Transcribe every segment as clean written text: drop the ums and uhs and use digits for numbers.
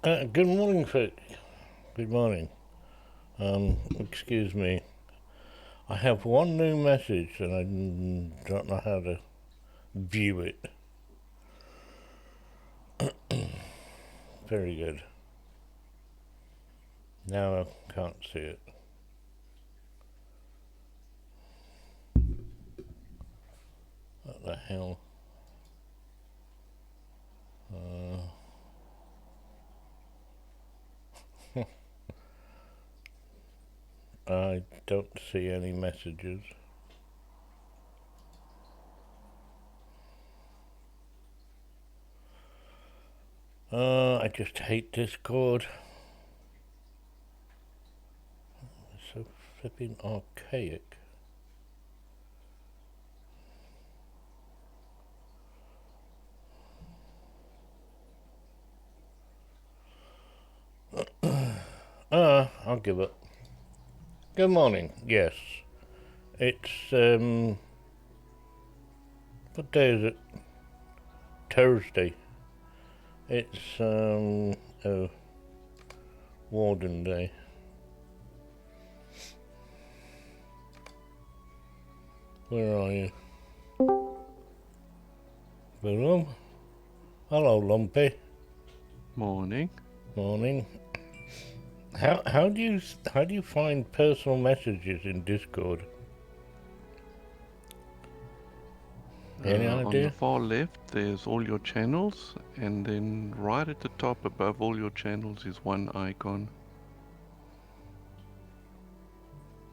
Good morning, folks. Good morning. Excuse me. I have one new message and I don't know how to view it. Very good. Now I can't see it. What the hell? I don't see any messages. I just hate Discord. It's so flipping archaic. I'll give up. Good morning. Yes. It's, what day is it? Thursday. It's, Warden Day. Where are you? Hello? Hello, Lumpy. Morning. Morning. How do you find personal messages in Discord? Any On the idea? far left, there's all your channels, and then right at the top above all your channels is one icon.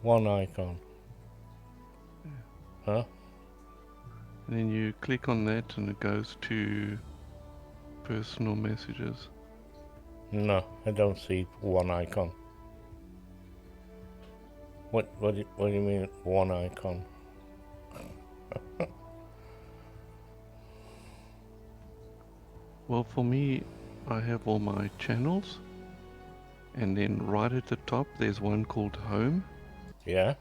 One icon. Huh? And then you click on that, and it goes to personal messages. No, I don't see one icon. What do you mean one icon? Well, for me, I have all my channels, and then right at the top there's one called Home. Yeah?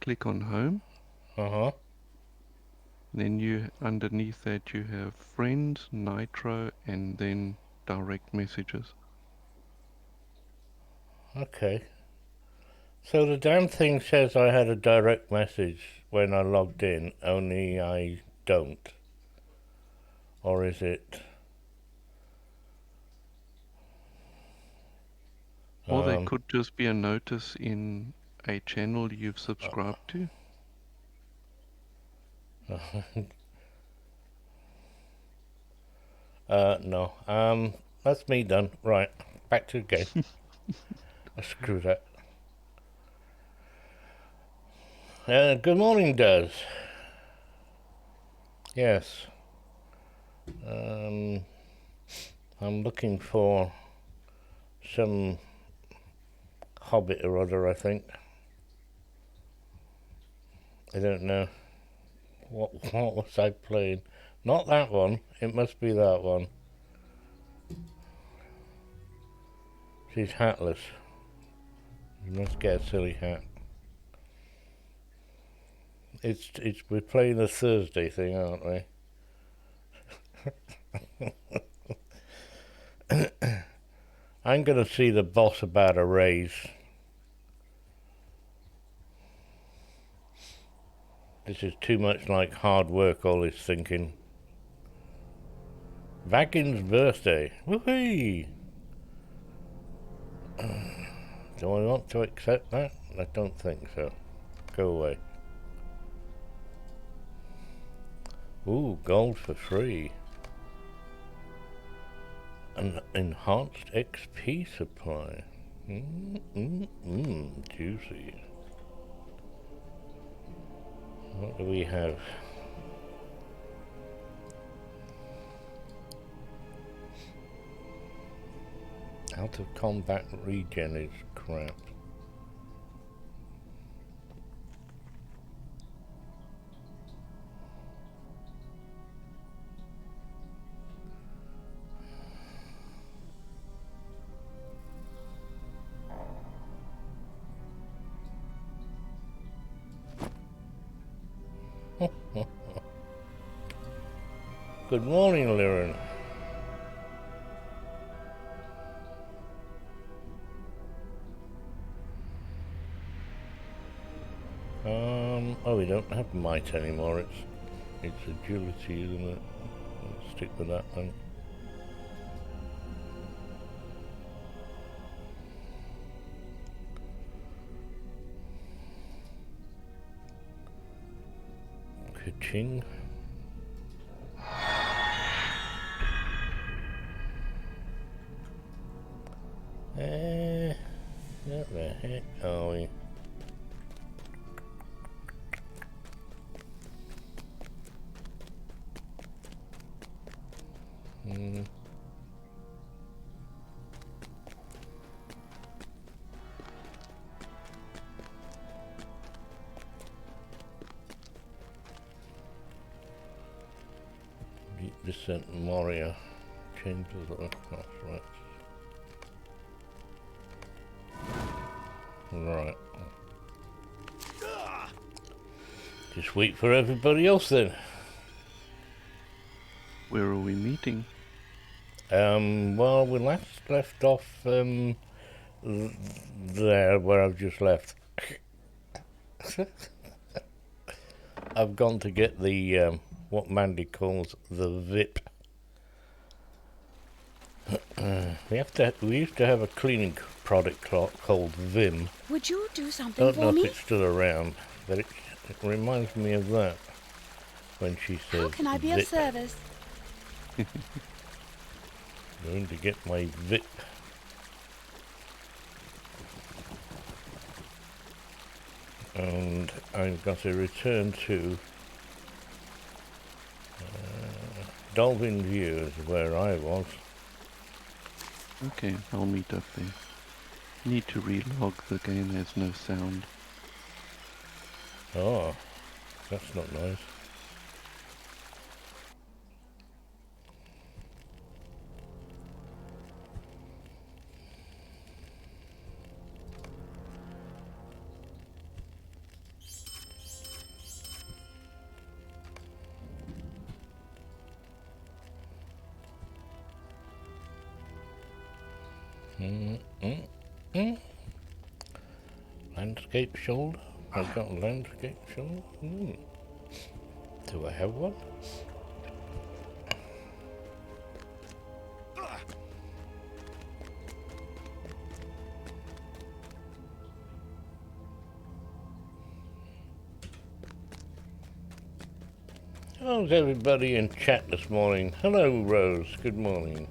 Click on Home. Uh-huh. Then you underneath that you have Friends, Nitro, and then direct messages. Okay. So the damn thing says I had a direct message when I logged in, only I don't. Or is it? Or they could just be a notice in a channel you've Uh, subscribed to. no. That's me done. Right, back to the game. Screw that. Good morning, Des. Yes. I'm looking for some Hobbit or other, I think. I don't know. What was I playing? Not that one. It must be that one. She's hatless. You must get a silly hat. We're playing the Thursday thing, aren't we? I'm gonna see the boss about a raise. This is too much like hard work, all this thinking. Vagin's birthday. Woohoo! Do I want to accept that? I don't think so. Go away. Ooh, gold for free. An enhanced XP supply. Juicy. What do we have? Out of combat regen is crap. Good morning, Liren. Oh, we don't have might anymore. It's agility, isn't it? Let's stick with that then. Ka-ching. What the heck are we? Deep Descent Moria. Changes the crossroads. Right. Just wait for everybody else then. Where are we meeting? Well, we last left off there where I've just left. I've gone to get the what Mandy calls the VIP. We used to have a cleaning product called Vim. Would you do something Don't for know me? if it's still around, but it reminds me of that when she says How can I be VIP. of service? Going to get my VIP. And I've got to return to Dolphin View is where I was. Okay, I'll meet up there. Need to relog, the game has no sound. Oh, that's not nice. Landscape shoulder? I've got a landscape shoulder? Do I have one? How's everybody in chat this morning? Hello, Rose. Good morning.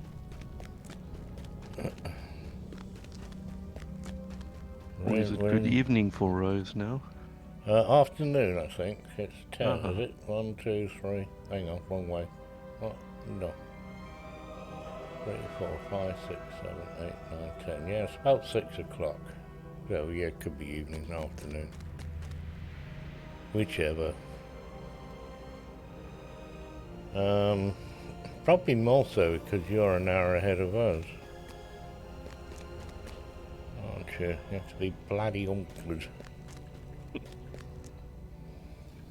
Or is it good evening for Rose now? Afternoon, I think. It's 10, Uh-huh. is it? 1, 2, 3. Hang on, wrong way. What? No. 3, 4, 5, 6, 7, 8, 9, 10. Yeah, it's about 6 o'clock. So, yeah, it could be evening, afternoon. Whichever. Probably more so because you're an hour ahead of us. Aren't you? You have to be bloody awkward.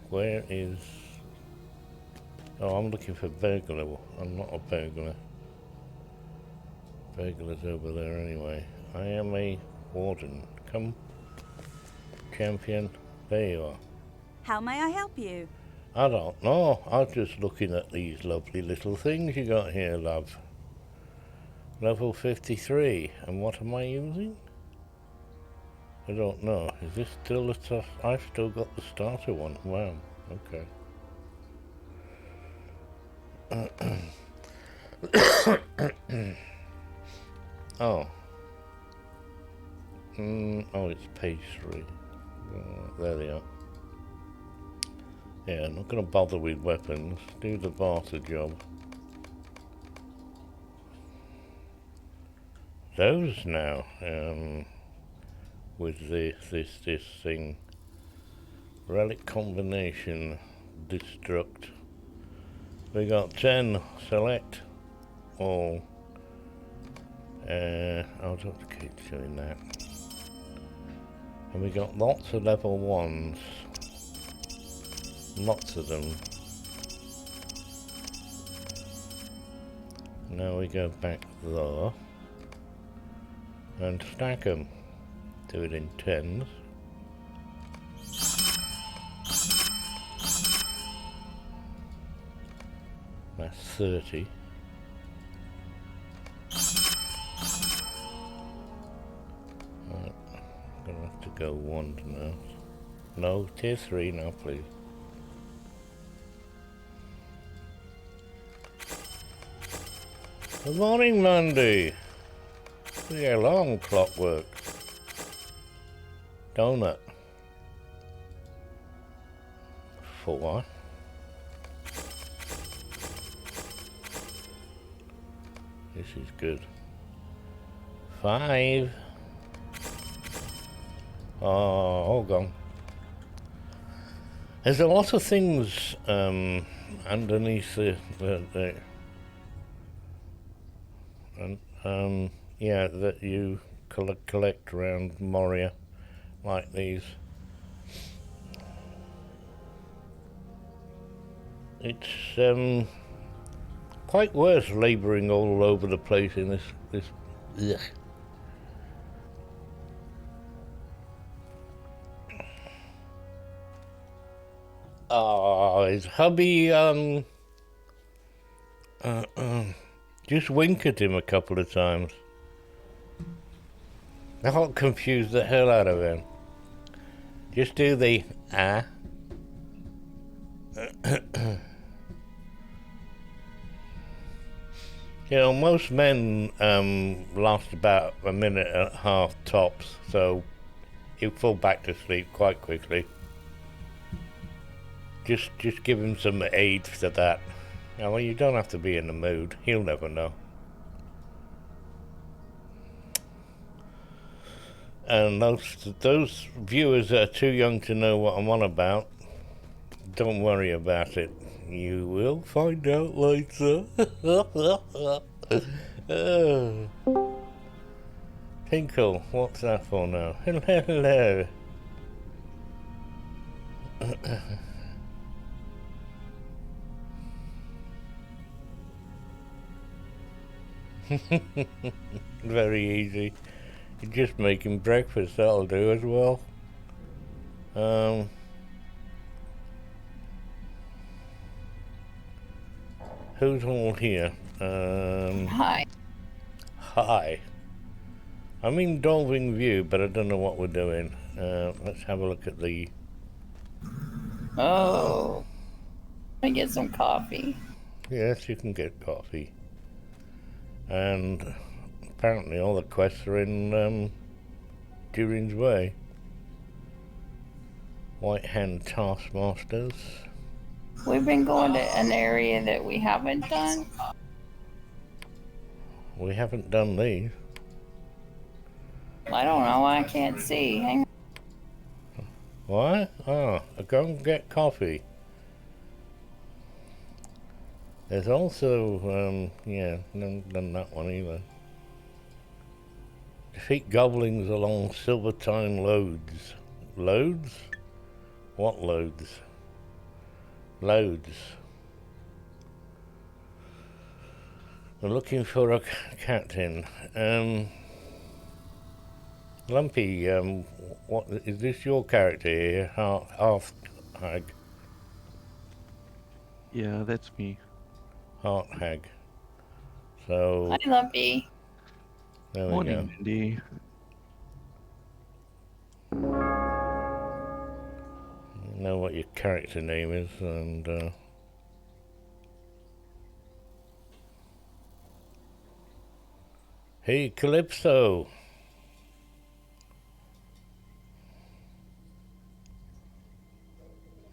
Where is... Oh, I'm looking for burglar. I'm not a burglar. Burglar's over there anyway. I am a warden. Come, champion. There you are. How may I help you? I don't know. I was just looking at these lovely little things you got here, love. Level 53. And what am I using? I don't know. Is this still the stuff? I've still got the starter one. Wow. Okay. Oh. Oh, it's page 3. There they are. Yeah, I'm not going to bother with weapons. Do the barter job. Those now. With this thing. Relic combination. Destruct. We got 10. Select. All. I'll just keep doing that. And we got lots of level 1s. Lots of them. Now we go back there. And stack them. Do it in 10s. That's 30. Right. Gonna have to go 1 now. No, tier 3 now, please. Good morning, Mandy. Yeah, long clockwork. Donut. 4. This is good. 5. Oh, all gone. There's a lot of things underneath the yeah, that you collect around Moria, like these. It's quite worth labouring all over the place in this. Ugh. Oh, his hubby just wink at him a couple of times. That'll confuse the hell out of him. Just do the ah. You know, most men last about a minute and a half tops, so he'll fall back to sleep quite quickly. Just give him some aid for that. Now, well, you don't have to be in the mood. He'll never know. And those viewers that are too young to know what I'm on about, don't worry about it. You will find out later. Tinkle, what's that for now? Hello. Very easy. You're just making breakfast, that'll do as well. Who's all here? Hi. Hi. I'm in Dolving View, but I don't know what we're doing. Let's have a look at the... Oh. Let me get some coffee. Yes, you can get coffee. And apparently all the quests are in Durin's Way. White Hand Taskmasters. We've been going to an area that we haven't done. We haven't done these. I don't know. I can't see. Hang on. What? Oh, go and get coffee. There's also, yeah, no, done that one either. Defeat goblins along Silvertine Loads. Loads? What loads? Loads. We're looking for a captain. Lumpy, what is this your character here? Half hag. Yeah, that's me. Heart hag. So Hi, Lumpy. there we Morning, go. Mandy. You know what your character name is, and hey, Calypso.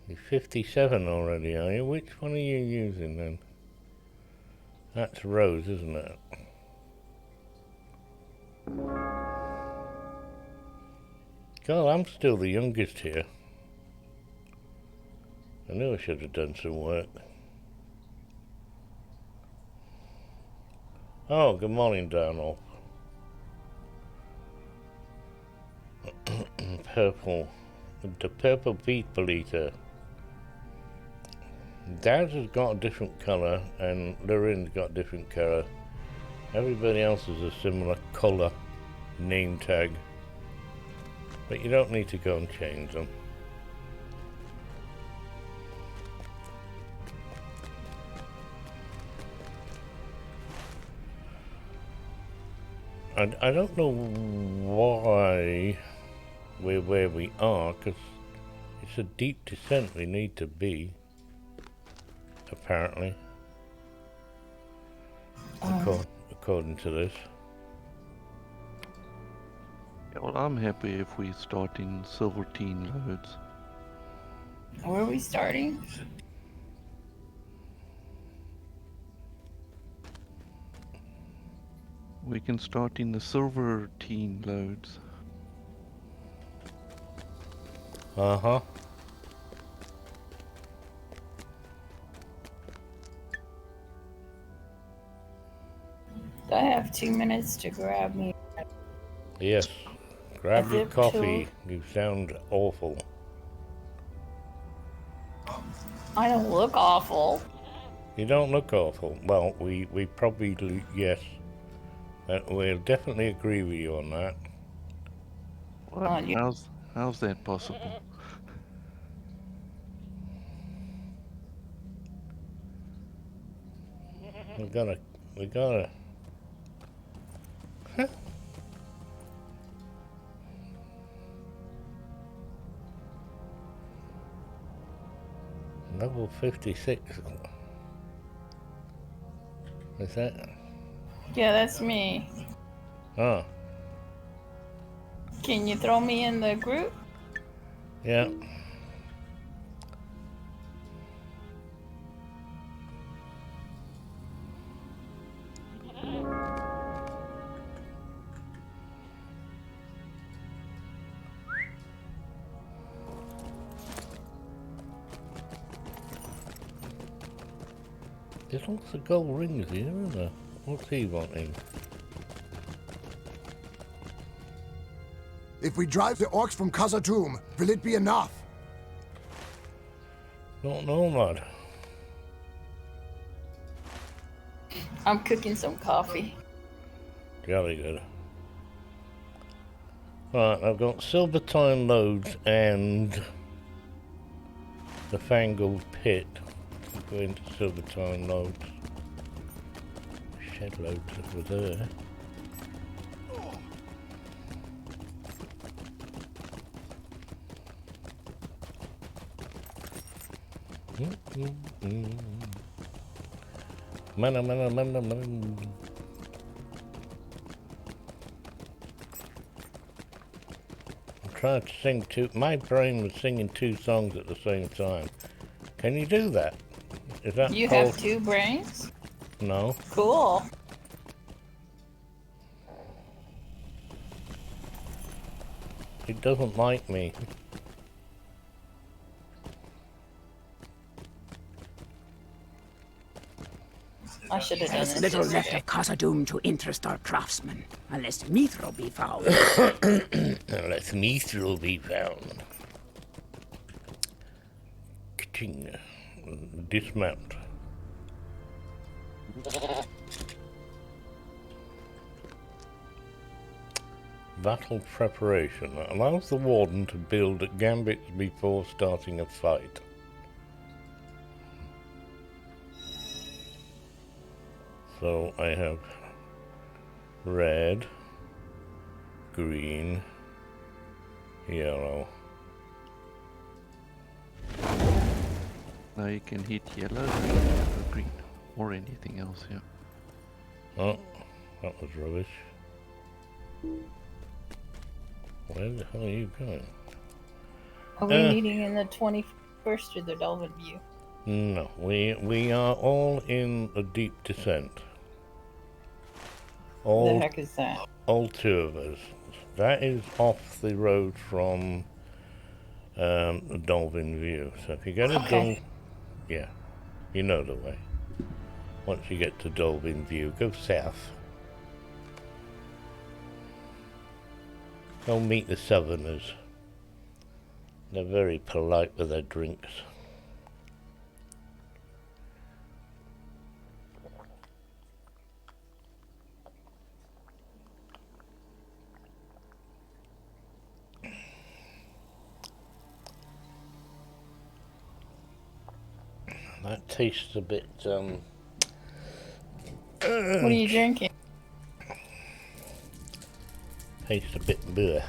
You're 57 already, are you? Which one are you using then? That's Rose, isn't it? God, I'm still the youngest here. I knew I should have done some work. Oh, good morning, Donald. Purple. The purple people eater. Daz has got a different colour and Laurelin's got a different colour. Everybody else has a similar colour name tag. But you don't need to go and change them. I don't know why we're where we are, because it's a deep descent we need to be, apparently, according to this. Yeah, well, I'm happy if we start in Silvertine loads. Where are we starting? We can start in the Silvertine loads. Uh-huh. I have 2 minutes to grab me. Yes. Grab your Zip coffee. You sound awful. I don't look awful. You don't look awful. Well, we probably, yes. We'll definitely agree with you on that. What? How's that possible? We gotta. Level 56. Is that? Yeah, that's me. Oh, Can you throw me in the group? yeah. There's lots of gold rings here, isn't there? What's he wanting? If we drive the orcs from Khazad-dûm, will it be enough? Don't know, lad. I'm cooking some coffee. Jolly good. Right, I've got Silvertine loads and the Fangled Pit. Go into Silvertine loads. Shed loads over there. Mana. I'm trying to sing two. My brain was singing two songs at the same time. Can you do that? Is that You called? have 2 brains? No. Cool. It doesn't like me. I should have done There's this little left yesterday. of Khazad-dûm to interest our craftsmen, unless mithril be found. Unless mithril be found. Ka-ching. Dismount. Battle preparation allows the warden to build gambits before starting a fight. So I have red, green, yellow. Now you can hit yellow, red, or green, or anything else, yeah. Oh, that was rubbish. Where the hell are you going? Are we meeting in the 21st or the Dolphin View? No, we are all in a deep descent. The heck is that? All 2 of us. That is off the road from the Dolphin View. So if you get a yeah, you know the way. Once you get to Dolphin View, go south. Go meet the Southerners. They're very polite with their drinks. That tastes a bit, What are you drinking? Tastes a bit bleh.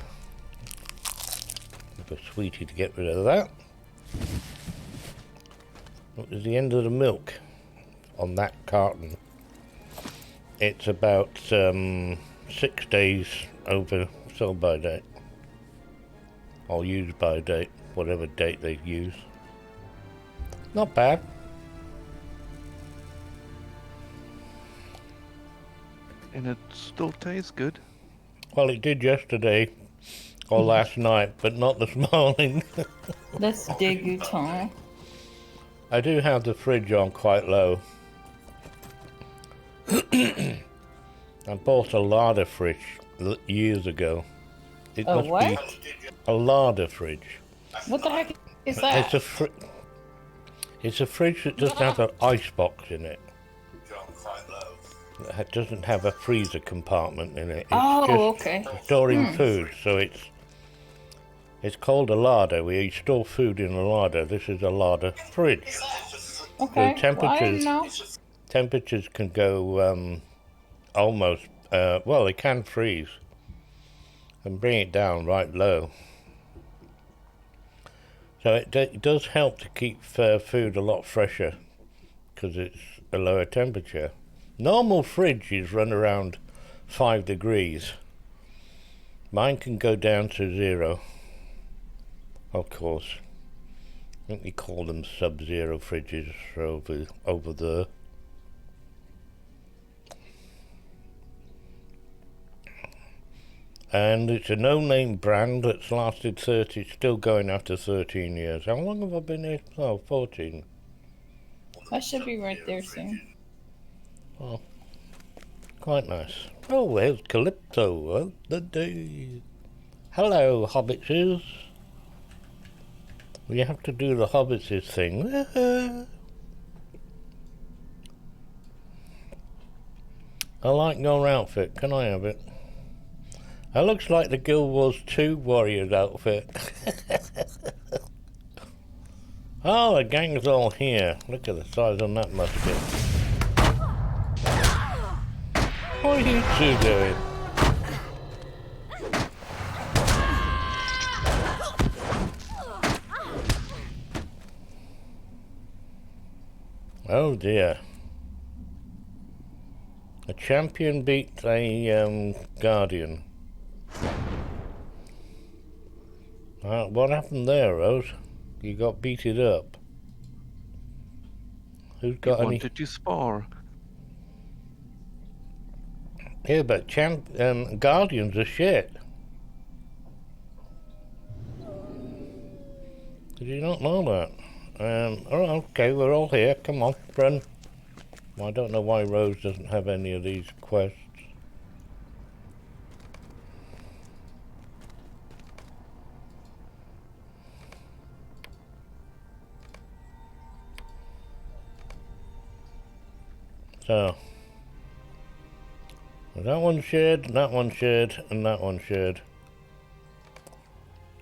Like a sweetie to get rid of that. What is the end of the milk on that carton? It's about 6 days over sell-by date. Or use-by date, whatever date they use. Not bad. And it still tastes good. Well, it did yesterday or last night, but not this morning. That's dégoûtant. I do have the fridge on quite low. I bought a larder fridge years ago. It A must what? be a larder fridge. What the heck is that? It's a fridge that doesn't have an ice box in it. It doesn't have a freezer compartment in it. It's just Okay. storing food, so it's called a larder. We store food in a larder. This is a larder fridge. Okay. So temperatures can go almost, well, they can freeze and bring it down right low. So it does help to keep food a lot fresher because it's a lower temperature. Normal fridges run around 5 degrees. Mine can go down to 0, of course. I think we call them sub-zero fridges over there. And it's a no-name brand that's lasted still going after 13 years. How long have I been here? Oh, 14. I should be right there soon. Oh, quite nice. Oh, there's Calypso of the day. Hello, hobbitses. We have to do the hobbitses thing. I like your outfit. Can I have it? That looks like the Guild Wars 2 warrior's outfit. Oh, the gang's all here. Look at the size on that musket. What are you two doing? Oh dear. A champion beat a guardian. What happened there, Rose? You got beated up. Who's got any? Wanted to spar. Yeah, but guardians are shit. Did you not know that? Oh, okay, we're all here. Come on, run. Well, I don't know why Rose doesn't have any of these quests. So, that one shared, that one shared, and that one shared.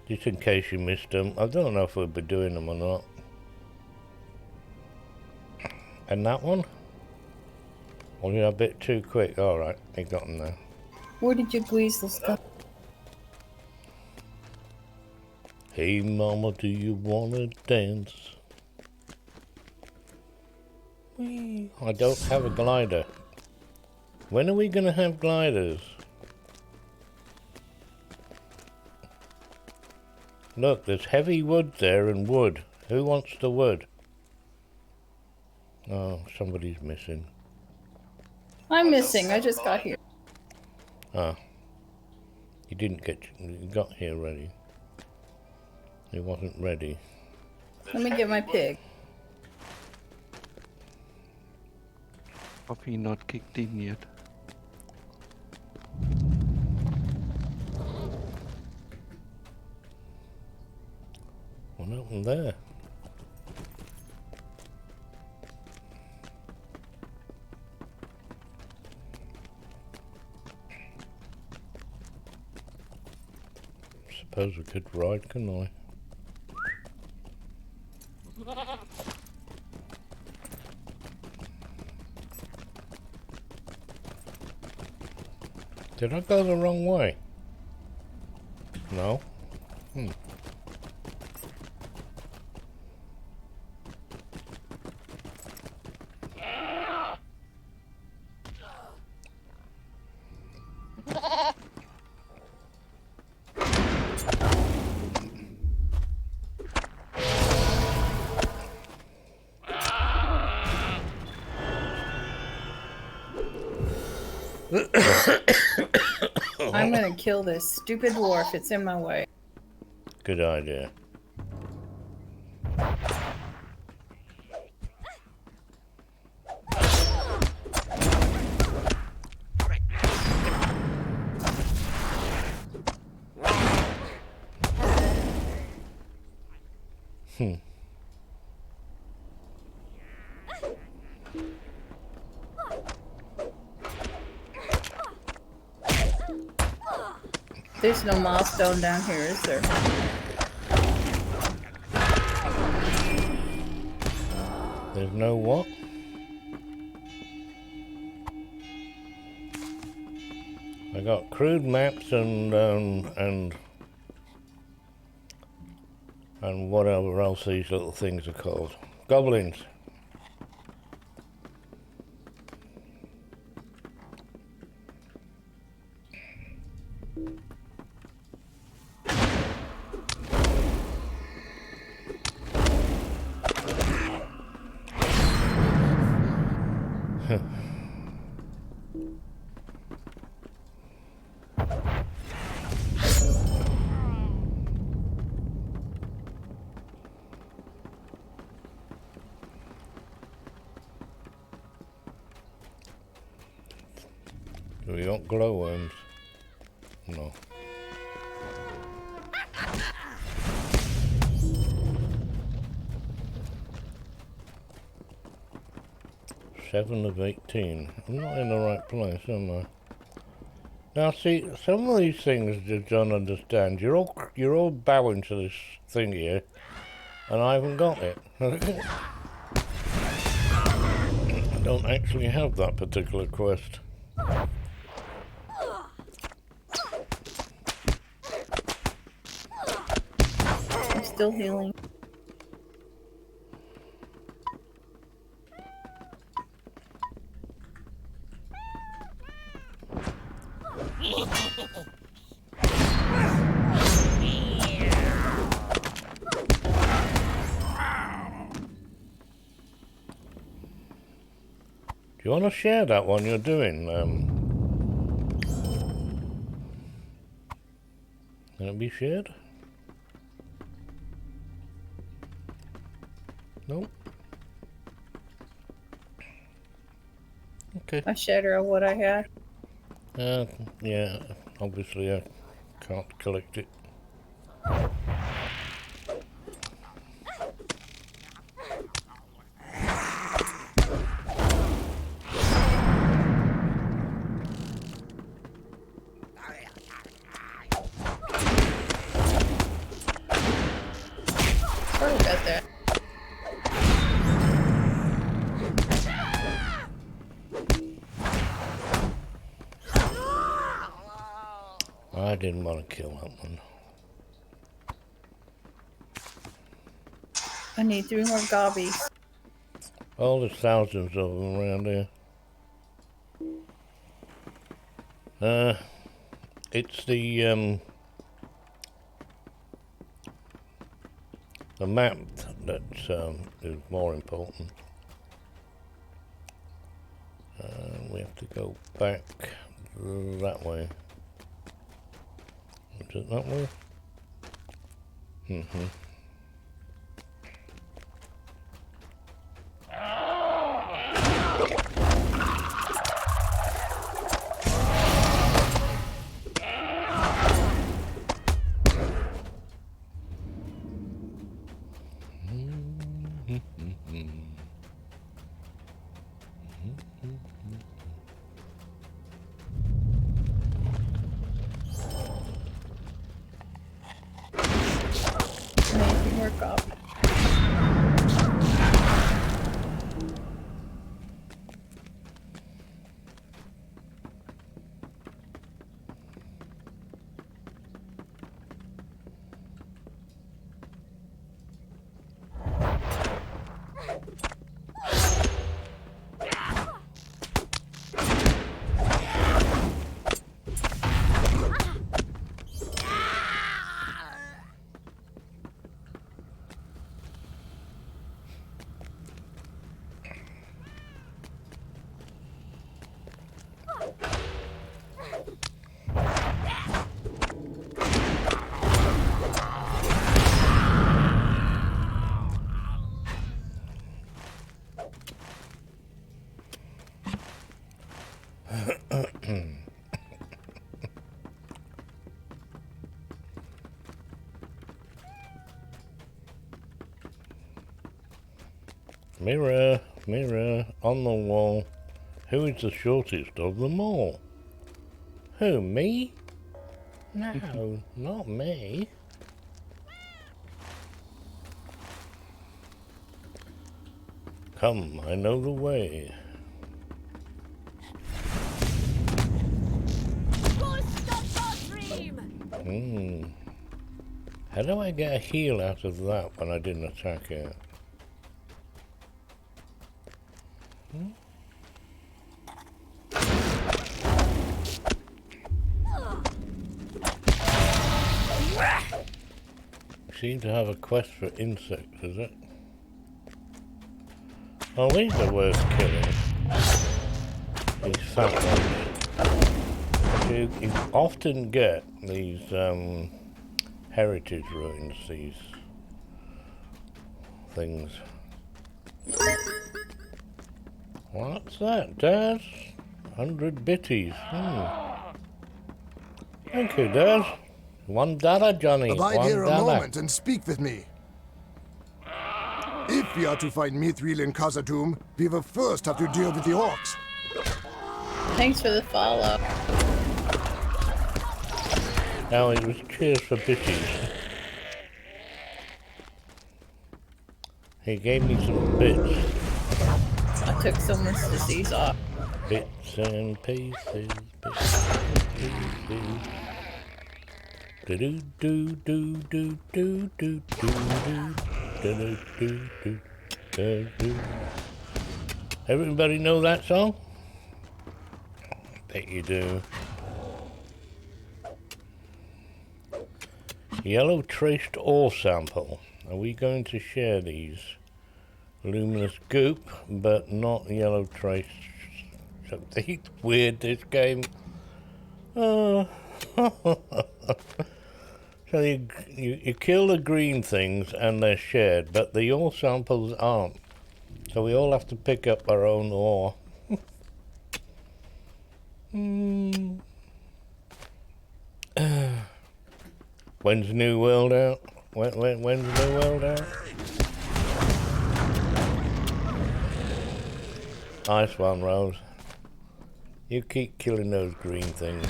Just in case you missed them. I don't know if we'll be doing them or not. And that one? Oh, you're a bit too quick. Alright, you got them there. Where did you squeeze the stuff? Hey mama, do you wanna dance? Whee. I don't have a glider. When are we gonna have gliders? Look, there's heavy wood there and wood. Who wants the wood? Oh, somebody's missing. I'm missing. I just got here. Ah. You got here ready. He wasn't ready. Let me get my pig. Coffee not kicked in yet. What happened there? Suppose we could ride, couldn't I? Did I go the wrong way? No? I'm gonna kill this stupid dwarf. It's in my way. Good idea. There's no milestone down here, is there? There's no what? I got crude maps and whatever else these little things are called. Goblins. Do we got glowworms? No. Seven of 18. I'm not in the right place, am I? Now see, some of these things I just don't understand. You're all bowing to this thing here, and I haven't got it. I don't actually have that particular quest. I'm still healing. Do you want to share that one you're doing? Can it be shared? Nope. Okay. I shatter what I had. Yeah, obviously I can't collect it. Sorry about that. I didn't want to kill that one. I need 3 more gobbies. Oh, there's thousands of them around here. It's the map that is more important. We have to go back that way. Is it that way? Mm-hmm. I need 3 more gobbies. Mirror, mirror on the wall. Who is the shortest of them all? Who, me? No, not me. Come, I know the way. How do I get a heal out of that when I didn't attack it? Seem to have a quest for insects, is it? Oh, these are worth killing. These fat ones. You often get these heritage ruins, these things. What's that, Dad? 100 bitties. Thank you, Dad. $1, Johnny. Abide here a $1. moment and speak with me. If we are to find Mithril in Khazad-dûm, we will first have to deal with the orcs. Thanks for the follow. Now it was cheers for bitties. He gave me some bits. I took someone's disease off. Bits and pieces, bits and pieces. Do do do do do do do do do do do. Everybody know that song? Bet you do. Yellow traced ore sample. Are we going to share these? Luminous goop, but not yellow traced. Something weird, this game. Oh. So you kill the green things and they're shared, but the ore samples aren't. So we all have to pick up our own ore. When's New World out? When's New World out? Nice one, Rose. You keep killing those green things.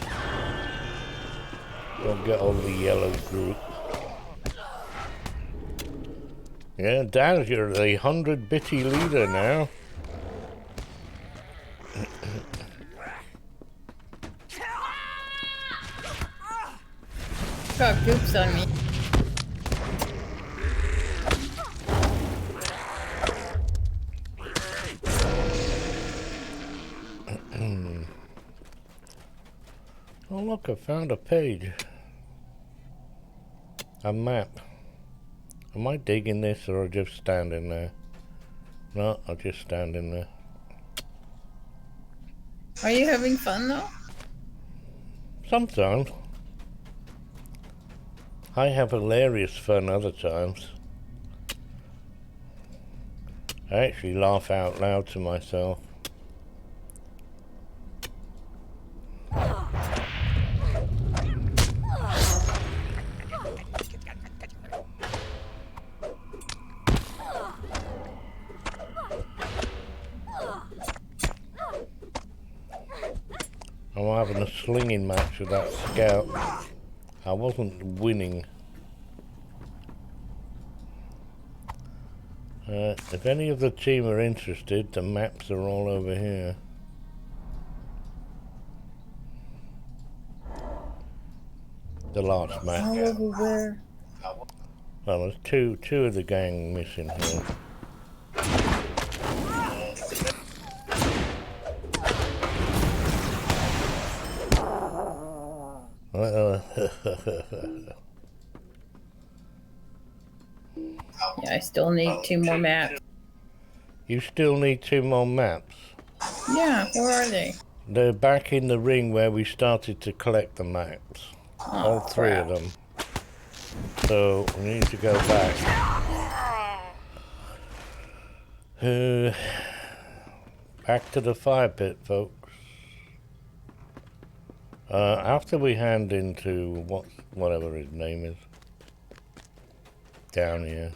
Don't get all the yellow group. Yeah, Daz, you're the 100 bitty leader now. Got goops on me. Oh look, I found a page. A map. Am I digging this or just standing there? No, I'm just standing there. Are you having fun though? Sometimes. I have hilarious fun other times. I actually laugh out loud to myself. I'm having a slinging match with that scout. I wasn't winning. If any of the team are interested, the maps are all over here. The last map. All over where? Well, there's two of the gang missing here. Yeah, I still need 2 more maps. You still need 2 more maps. Yeah, where are they? They're back in the ring where we started to collect the maps. Oh, All 3 of them. So we need to go back. Back to the fire pit, folks. After we hand into whatever his name is. Down here.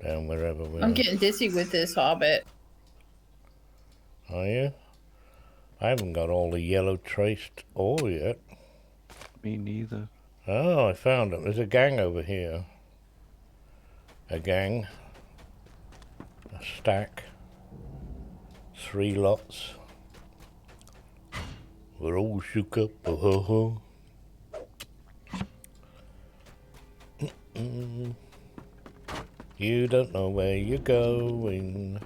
down wherever we I'm are. getting dizzy with this Hobbit. Are you? I haven't got all the yellow traced ore yet. Me neither. Oh, I found it. There's a gang over here. A gang. A stack. 3 lots. We're all shook up. Oh, You don't know where you're going.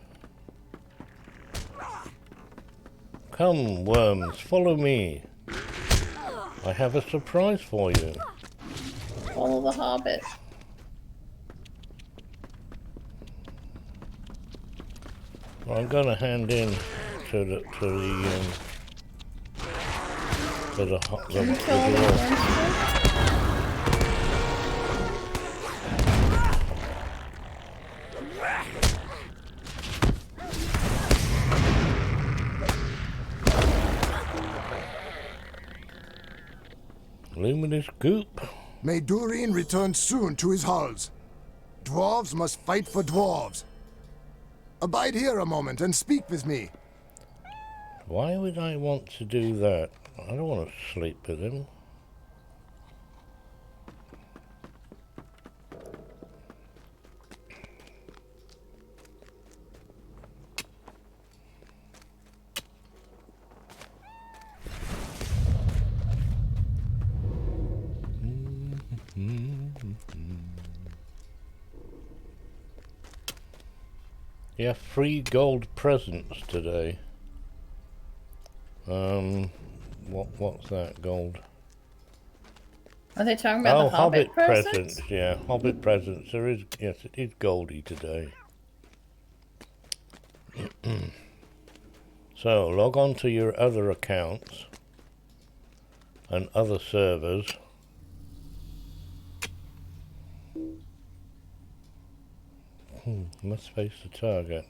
Come, worms, follow me. I have a surprise for you. Follow the Hobbit. Well, I'm gonna hand in to the Can we kill all the dwarf. worms first? Luminous goop. May Durin return soon to his halls. Dwarves must fight for dwarves. Abide here a moment and speak with me. Why would I want to do that? I don't want to sleep with him. Yeah, free gold presents today. What's that gold? Are they talking about the Hobbit presents? Yeah, Hobbit presents. There is, yes, it is goldy today. So log on to your other accounts and other servers. Must face the target.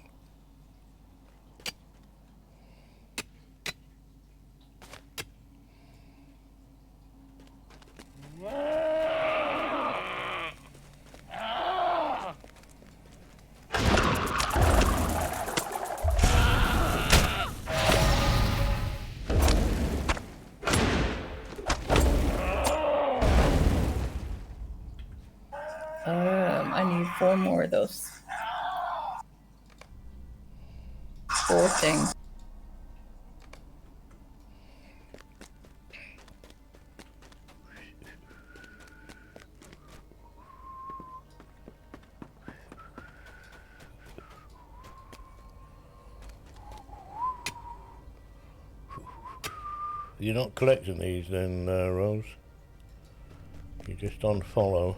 I need 4 more of those. 4 things. You're not collecting these then, Rose? You're just on follow.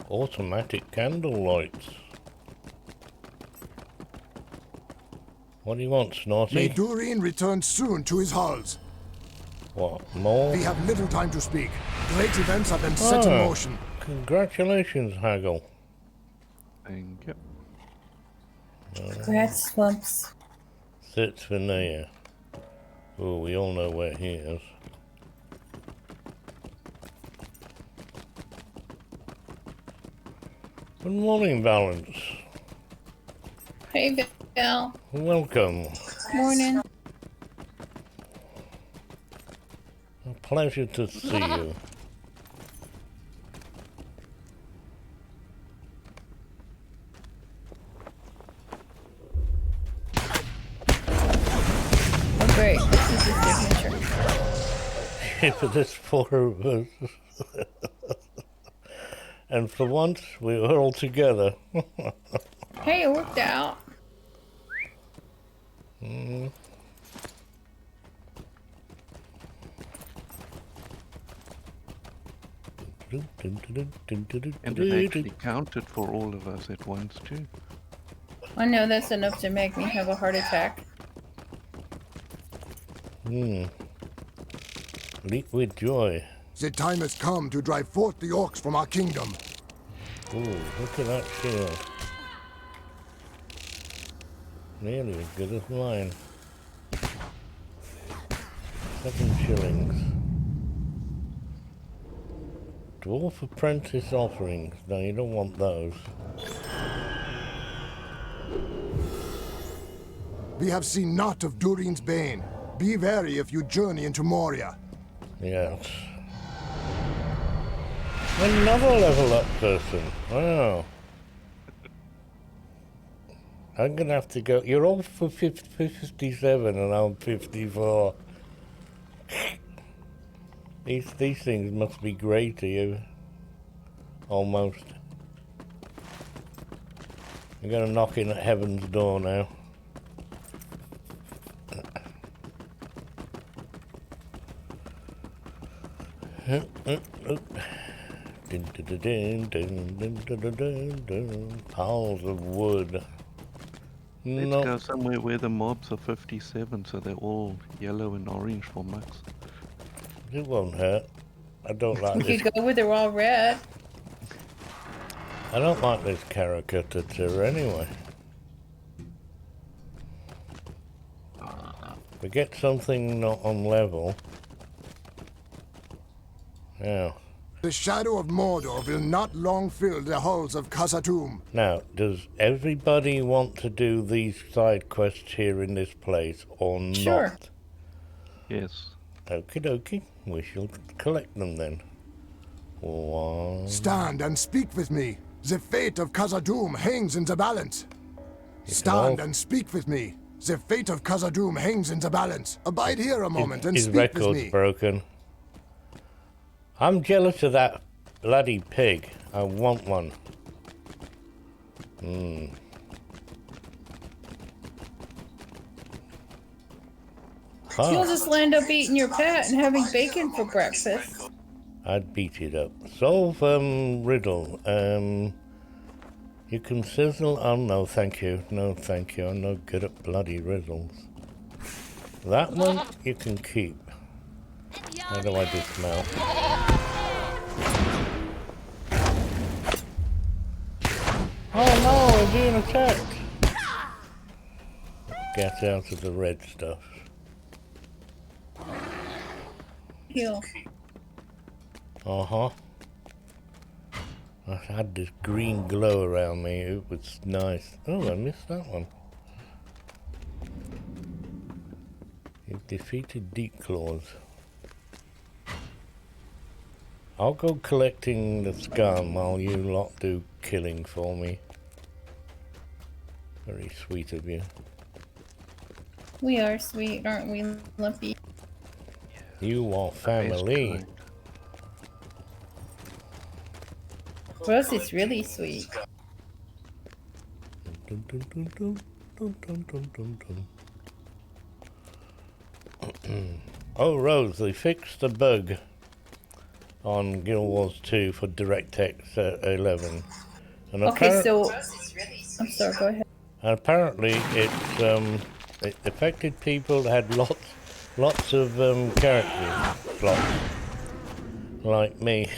Automatic candle lights. What do you want, May Snorty? Durin return soon to his halls. What, more? We have little time to speak. Great events have been set in motion. Congratulations, Haggle. Thank you. Congrats, Slumps. Sits Vinaya. Oh, we all know where he is. Good morning, Valence. Hey, Val. Welcome. Morning. A pleasure to see you. Oh, great. This is his signature. For this 4 of us. And for once, we were all together. Hey, it worked out. Mm. And it actually counted for all of us at once too. I know that's enough to make me have a heart attack. Leap with joy. The time has come to drive forth the orcs from our kingdom. Ooh, look at that shield. Nearly as good as mine. 7 shillings. Dwarf apprentice offerings. No, you don't want those. We have seen naught of Durin's bane. Be wary if you journey into Moria. Yes. Another level up person. Wow. I'm gonna have to go. You're all for 57 and I'm 54. These things must be great to you. Almost. I'm gonna knock in at heaven's door now. Piles of wood. Let's No. go somewhere where the mobs are 57, so they're all yellow and orange for Max. It won't hurt. I don't like We this. could go where they're all red. I don't like this caricature anyway. We get something not on level. Yeah. The shadow of Mordor will not long fill the halls of Khazad-dûm. Now, does everybody want to do these side quests here in this place or not? Sure. Yes. Okie dokie. We shall collect them then. One. Stand and speak with me. The fate of Khazad-dûm hangs in the balance. You can Stand all- and speak with me. The fate of Khazad-dûm hangs in the balance. Abide here a moment and His speak with record's me. broken. I'm jealous of that bloody pig. I want one. You'll Huh. just land up eating your pet and having bacon for breakfast. I'd beat it up. Solve riddle. You can sizzle. Oh no, thank you. No, thank you. I'm not good at bloody riddles. That one you can keep. How do I dismount? Oh no, we're being attacked. Get out of the red stuff. Heal. Uh-huh. I had this green glow around me. It was nice. Oh, I missed that one. You've defeated Deep Claws. I'll go collecting the scum while you lot do killing for me. Very sweet of you. We are sweet, aren't we, Lumpy? You are Best family. kind. Rose is really sweet. Dun, dun, dun, dun, dun, dun, dun, dun, dun. Oh, Rose, they fixed the bug on Guild Wars 2 for DirectX 11. And Okay, so... I'm sorry, go ahead. and apparently it affected people that had lots of character slots, like me.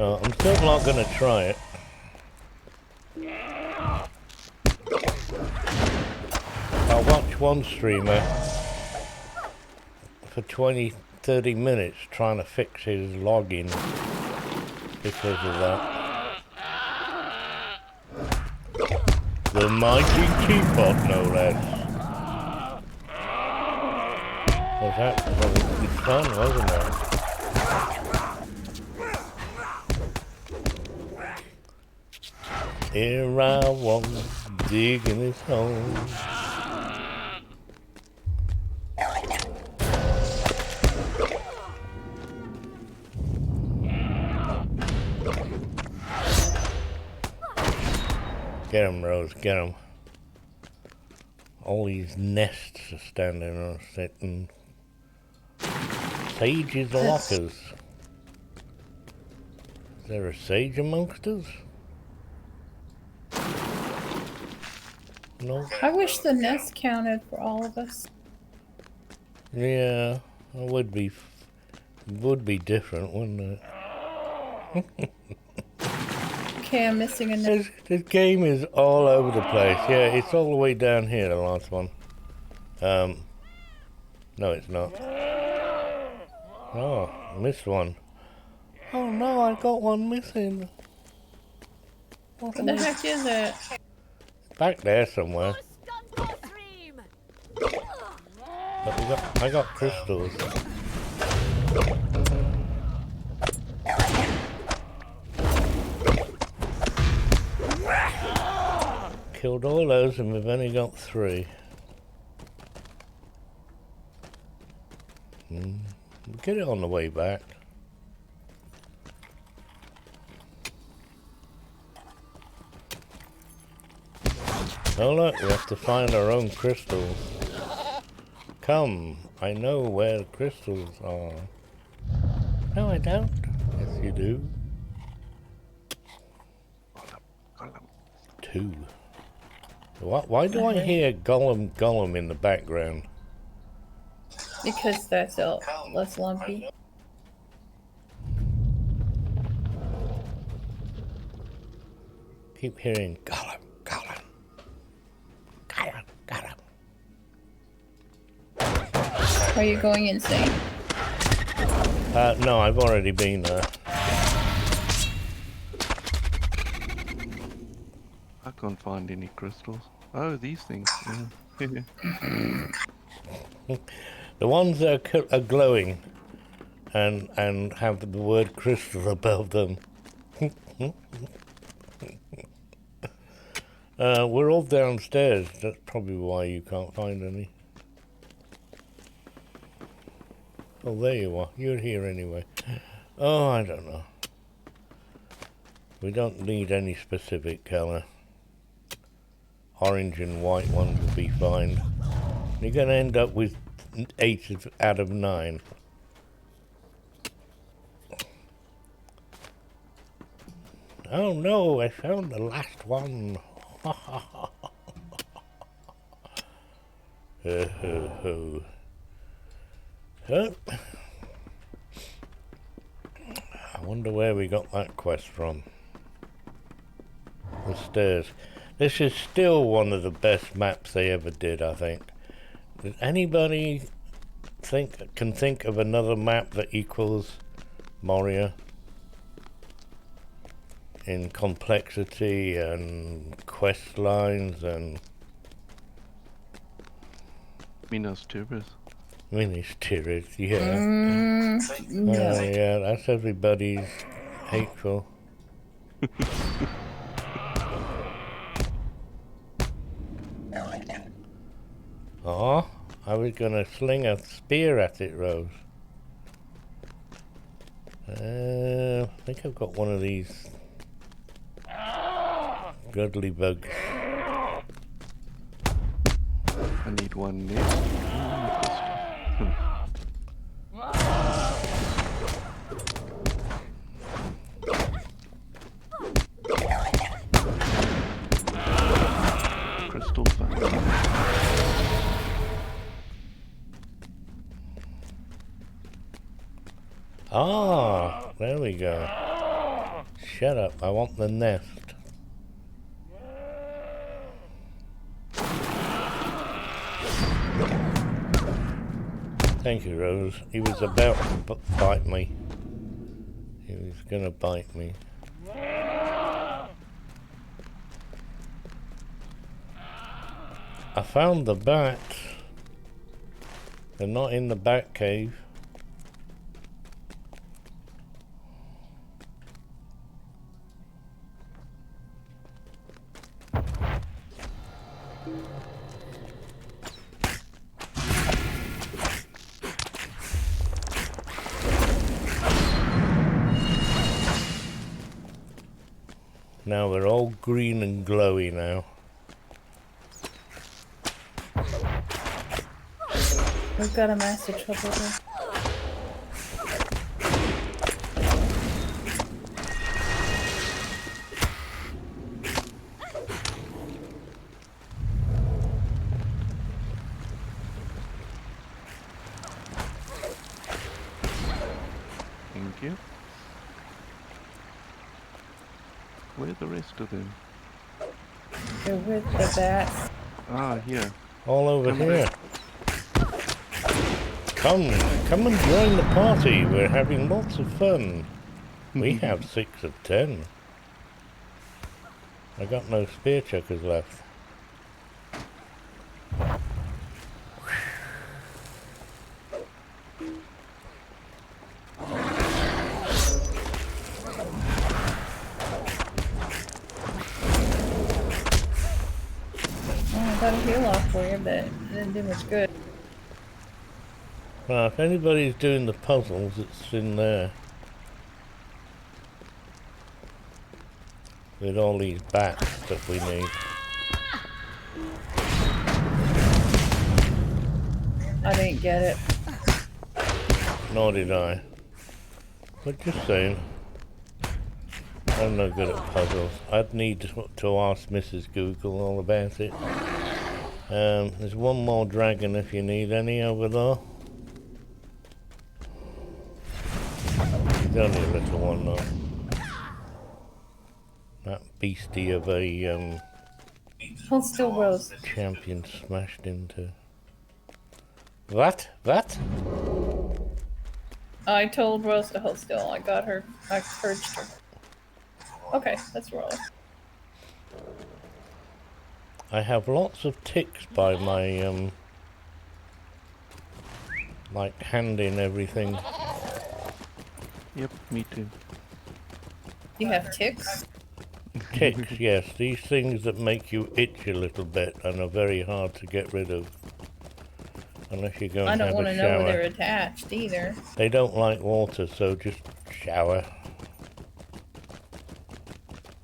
I'm still not going to try it. I watched one streamer for 20-30 minutes trying to fix his login because of that. The mighty teapot, no less. Was that fun, wasn't it? Here I was digging this hole. Get him, Rose, get him. All these nests are standing on sitting. Sage's lockers. Is there a sage amongst us? No. I wish the nest counted for all of us. Yeah, it would be different, wouldn't it? Okay, I'm missing a nest. This game is all over the place. Yeah, it's all the way down here, the last one. No, it's not. Oh, I missed one. Oh no, I got one missing. What the heck is it? Back there somewhere. But I got crystals. Killed all those and we've only got 3. We'll get it on the way back. Oh look, we have to find our own crystals. Come, I know where the crystals are. No, I don't. Yes, you do. 2. Why do I hear Gollum in the background? Because that's less lumpy. Keep hearing Gollum. Are you going insane? No, I've already been there. I can't find any crystals. Oh, these things. Yeah. The ones that are glowing and have the word crystal above them. We're all downstairs. That's probably why you can't find any. Oh, there you are. You're here anyway. Oh, I don't know. We don't need any specific colour. Orange and white ones will be fine. You're going to end up with 8 out of 9. Oh no, I found the last one. I wonder where we got that quest from. The stairs. This is still one of the best maps they ever did, I think. Does anybody can think of another map that equals Moria in complexity and quest lines and Minas Tirith. Minas Tirith? Yeah. No. Yeah, that's everybody's hateful. Oh, I was gonna sling a spear at it, Rose. I think I've got one of these Godly bugs. I need one next. Crystal fountain. Ah, there we go. Shut up, I want the nest. Thank you, Rose. He was about to bite me. He was gonna bite me. I found the bats. They're not in the bat cave. Now we're all green and glowy now. We've got a massive trouble here. Thank you. Where are the rest of them? They're with the bats. Ah, here. All over Come here. Come and join the party. We're having lots of fun. We have 6 of 10. I got no spear chuckers left. I got a heal off for you, but it didn't do much good. Well, if anybody's doing the puzzles, it's in there. With all these bats that we need. I didn't get it. Nor did I. But just saying. I'm no good at puzzles. I'd need to ask Mrs. Google all about it. There's one more dragon if you need any over there. It's only a little one though. That beastie of a Hold still, Rose. champion smashed into. What? What? I told Rose to hold still. I got her. I purged her. Okay, let's roll. I have lots of ticks by my like handing everything. Yep, me too. You have ticks? Ticks, yes. These things that make you itch a little bit and are very hard to get rid of. Unless you go and I don't have want a to know where they're shower. attached either. They don't like water, so just shower.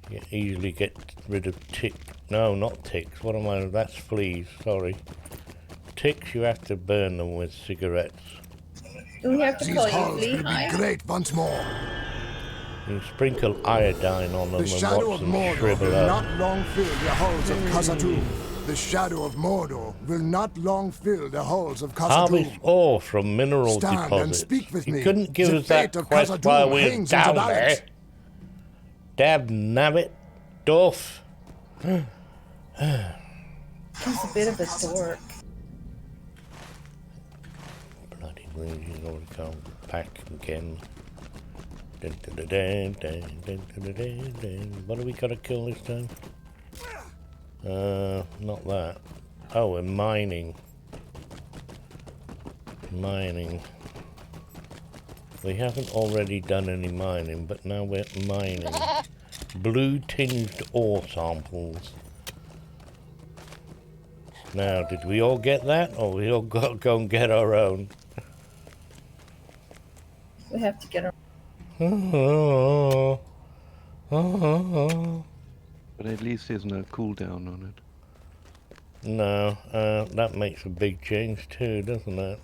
You easily get rid of tick. No, not ticks. What am I? That's fleas, sorry. Ticks, you have to burn them with cigarettes. Do we have to These call halls you will be Lehigh? great once more. You sprinkle iodine on them The and shadow watch of them Mordor shrivel will up. not long fill the halls of Khazad-dûm. The shadow of Mordor will not long fill the halls of Harvest Khazad-dûm. ore from mineral Stand deposits. and speak with You me. couldn't give The us that fate of quest Khazad-dûm while we were hangs in the down balance. there. Dab nabbit, Duff. He's a bit of a dork. Bloody rude, he's gonna come back again. Dun, dun, dun, dun, dun, dun, dun, dun, dun. What do we gotta kill this time? Not that. Oh, we're mining. Mining. We haven't already done any mining, but now we're mining. Blue tinged ore samples. Now, did we all get that, or we all got to go and get our own? We have to get her. But at least there's no cooldown on it. No, that makes a big change too, doesn't it?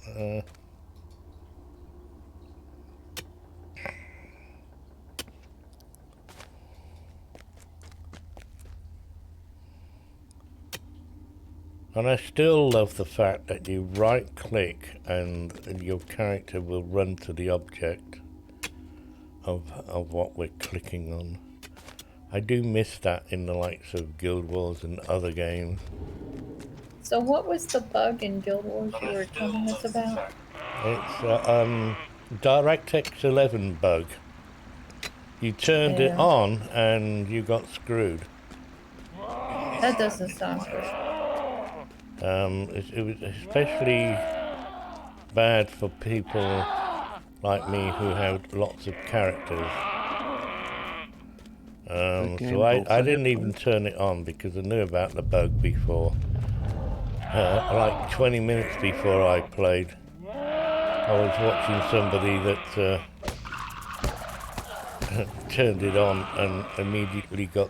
And I still love the fact that you right click and your character will run to the object of what we're clicking on. I do miss that in the likes of Guild Wars and other games. So what was the bug in Guild Wars you were telling us about? It's DirectX 11 bug. You turned it Yeah. on and you got screwed. That doesn't sound good. It was especially bad for people like me who have lots of characters. So I didn't even turn it on because I knew about the bug before. Like 20 minutes before I played, I was watching somebody that turned it on and immediately got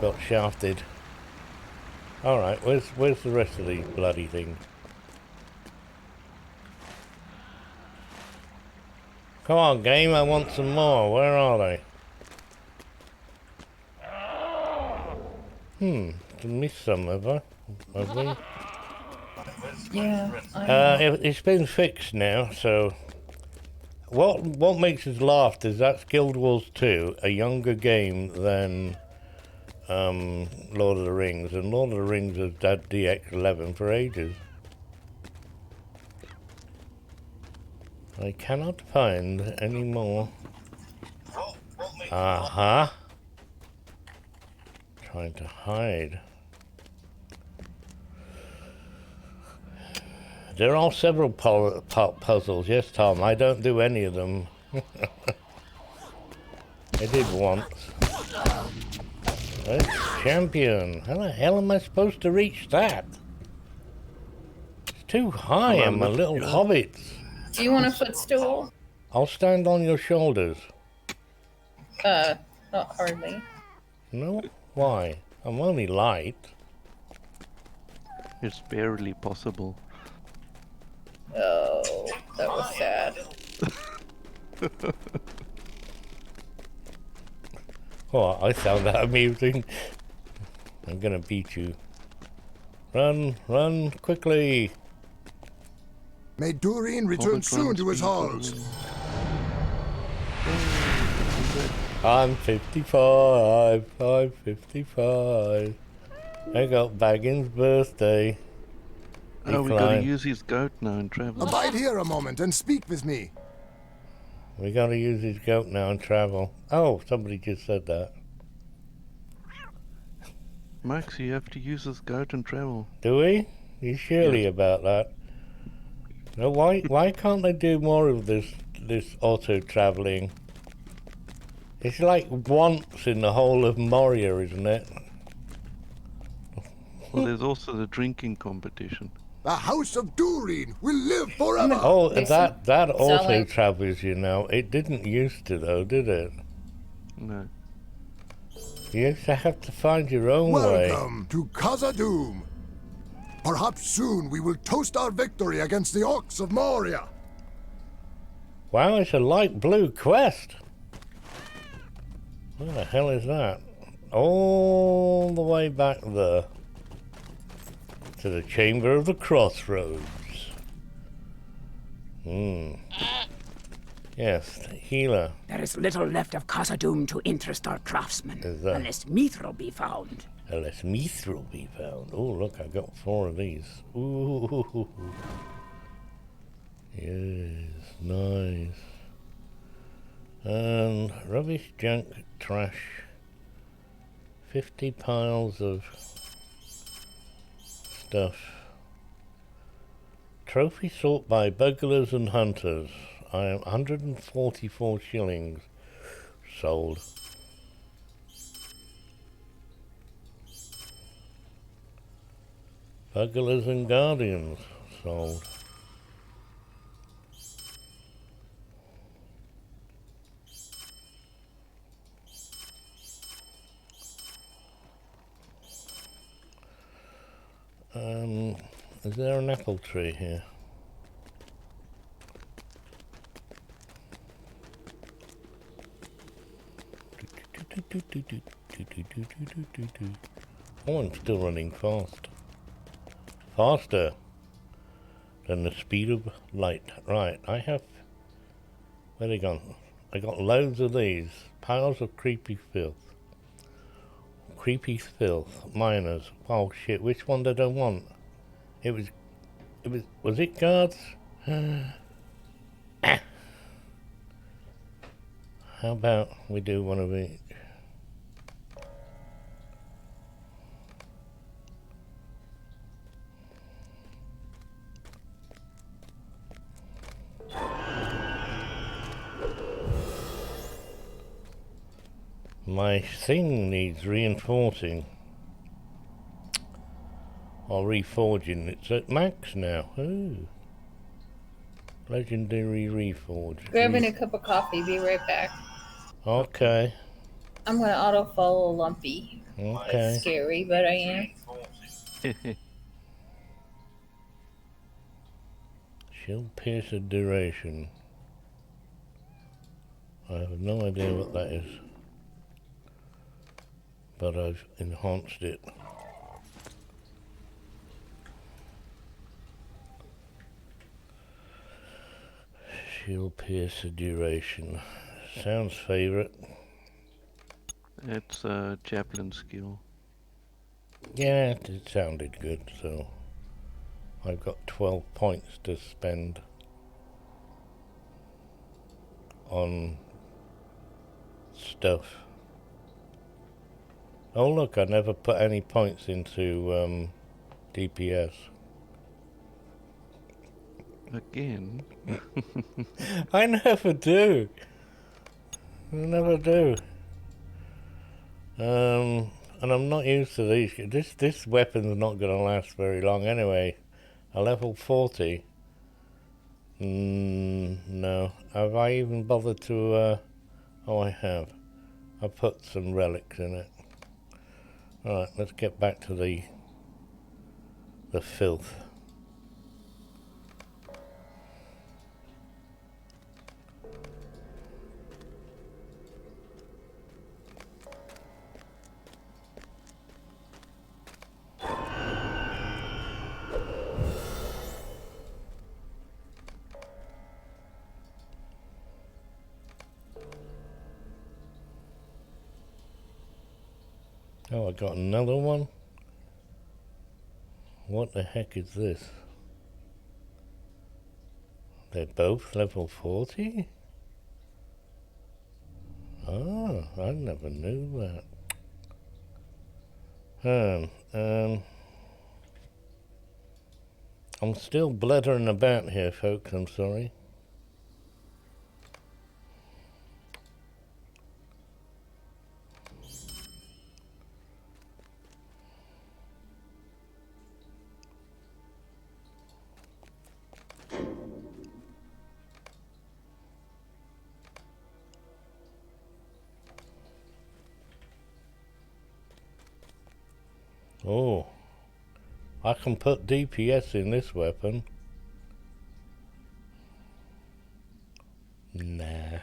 got shafted. Alright, where's the rest of these bloody things? Come on, game, I want some more. Where are they? Missed some, have I? Have we? Yeah. I know. It's been fixed now, so... What makes us laugh is that's Guild Wars 2, a younger game than Lord of the Rings, and Lord of the Rings has had DX11 for ages. I cannot find any more. Aha! Trying to hide. There are several puzzles, yes, Tom. I don't do any of them. I did once. That's champion. How the hell am I supposed to reach that? It's too high, I'm a little hobbit. Do you want a footstool? I'll stand on your shoulders. Not hardly. No? Why? I'm only light. It's barely possible. Oh, that was sad. Oh, I found that amusing. I'm gonna beat you. Run, run, quickly. May Durin return soon to his halls. I'm 55. I'm 55. I got Baggins' birthday. Oh, we gotta use his goat now and travel. Abide here a moment and speak with me. We gotta use his goat now and travel. Oh, somebody just said that. Max, you have to use his goat and travel. Do we? You surely about that? No, why can't they do more of this auto traveling? It's like once in the whole of Moria, isn't it? Well, there's also the drinking competition. The House of Durin will live forever. Oh, that auto travels, you know. It didn't used to, though, did it? No. You used to have to find your own way. Welcome to Khazad-dûm. Perhaps soon we will toast our victory against the Orcs of Moria. Wow, it's a light blue quest. Where the hell is that? All the way back there. To the Chamber of the Crossroads. Yes, healer. There is little left of Khazad-dûm to interest our craftsmen, unless mithril be found. Unless mithril be found. Oh, look, I got 4 of these. Ooh. Yes, nice. And rubbish, junk, trash. 50 piles of stuff. Trophy sought by burglars and hunters. I am 144 shillings. Sold. Burglars and guardians. Sold. Is there an apple tree here? Oh, I'm still running fast. Faster than the speed of light. Right, I have... Where they gone? I got loads of these. Piles of creepy filth. Creepy filth. Miners. Oh shit, which one did I want? Was it guards? How about we do one of each? My thing needs reinforcing. Or reforging. It's at max now. Ooh. Legendary reforge. Grabbing a cup of coffee. Be right back. Okay. I'm gonna auto follow Lumpy. Okay. Scary, but I am. Shield piercer duration. I have no idea what that is, but I've enhanced it. Shield piercer duration. Sounds favourite. It's a javelin skill. Yeah, it sounded good, so I've got 12 points to spend on stuff. Oh look, I never put any points into DPS. Again? I never do. I never do. And I'm not used to these. This weapon's not going to last very long anyway. A level 40. No. Have I even bothered to? Oh, I have. I put some relics in it. All right, let's get back to the filth. Oh, I got another one? What the heck is this? They're both level 40? Oh, I never knew that. I'm still blethering about here, folks, I'm sorry. Oh, I can put DPS in this weapon. Nah.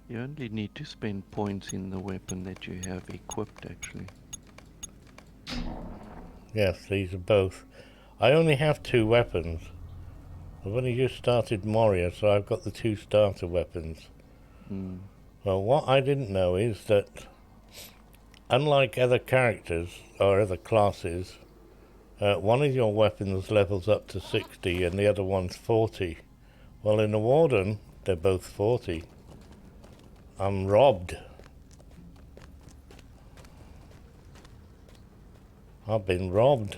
You only need to spend points in the weapon that you have equipped, actually. Yes, these are both. I only have 2 weapons. I've only just started Moria, so I've got the 2 starter weapons. Well, what I didn't know is that, unlike other characters or other classes, one of your weapons levels up to 60 and the other one's 40. Well, in the Warden, they're both 40. I'm robbed. I've been robbed.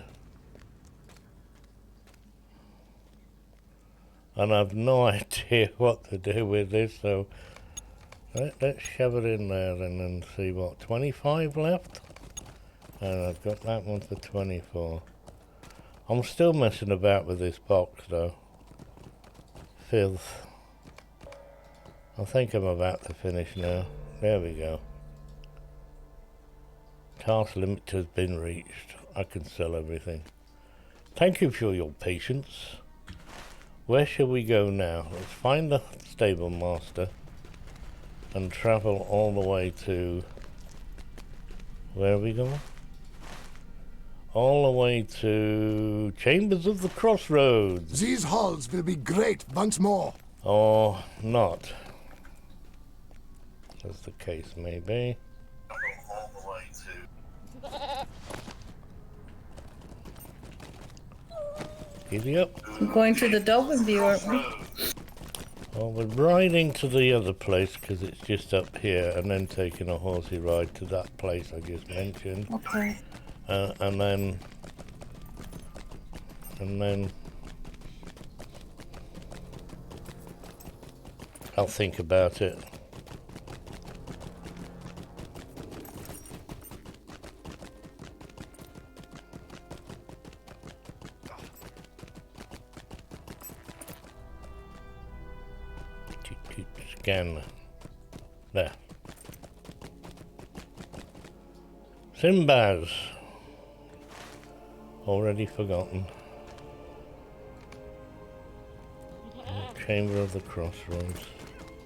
And I've no idea what to do with this, so let's shove it in there and then see what, 25 left? And I've got that one for 24. I'm still messing about with this box though. Filth. I think I'm about to finish now. There we go. Task limit has been reached. I can sell everything. Thank you for your patience. Where shall we go now? Let's find the stable master and travel all the way to... Where are we going? All the way to Chambers of the Crossroads. These halls will be great once more. Or not. As the case may be. All the way to... Giddy up. I'm going to the Dolphin View, aren't we? Well, we're riding to the other place because it's just up here, and then taking a horsey ride to that place I just mentioned. Okay. And then I'll think about it. scan. There. Simbaz. Already forgotten. Chamber of the Crossroads.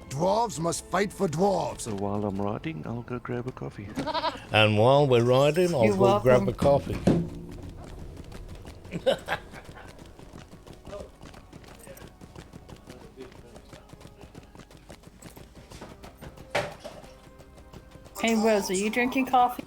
Dwarves must fight for dwarves. So while I'm riding, I'll go grab a coffee. And while we're riding, I'll You're go grab welcome. a coffee. Hey Rose, are you drinking coffee?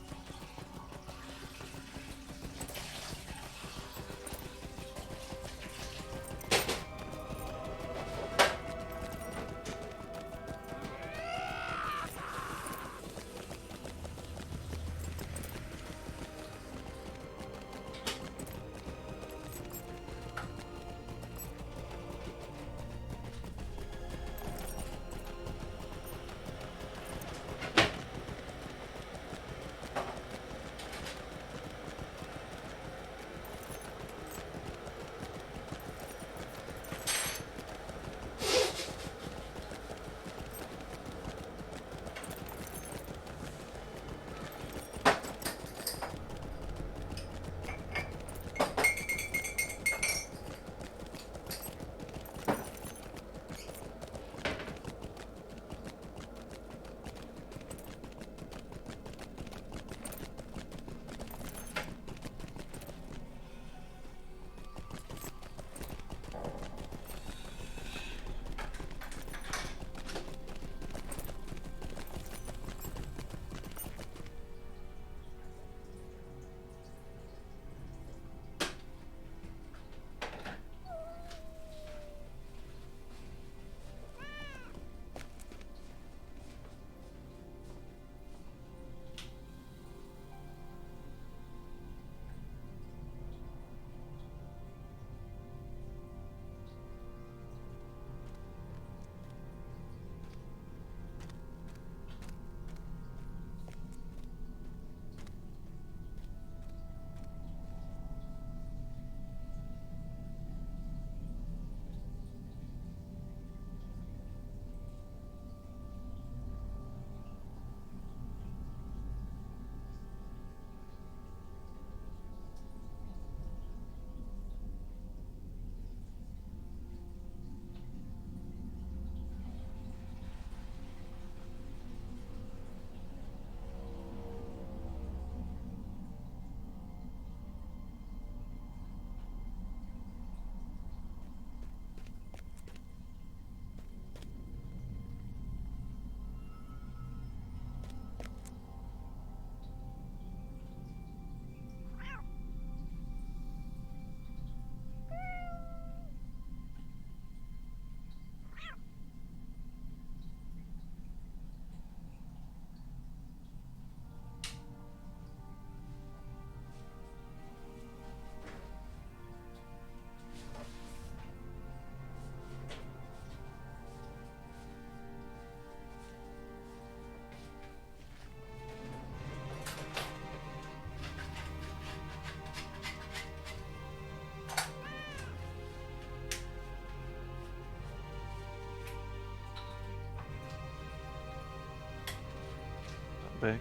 Back.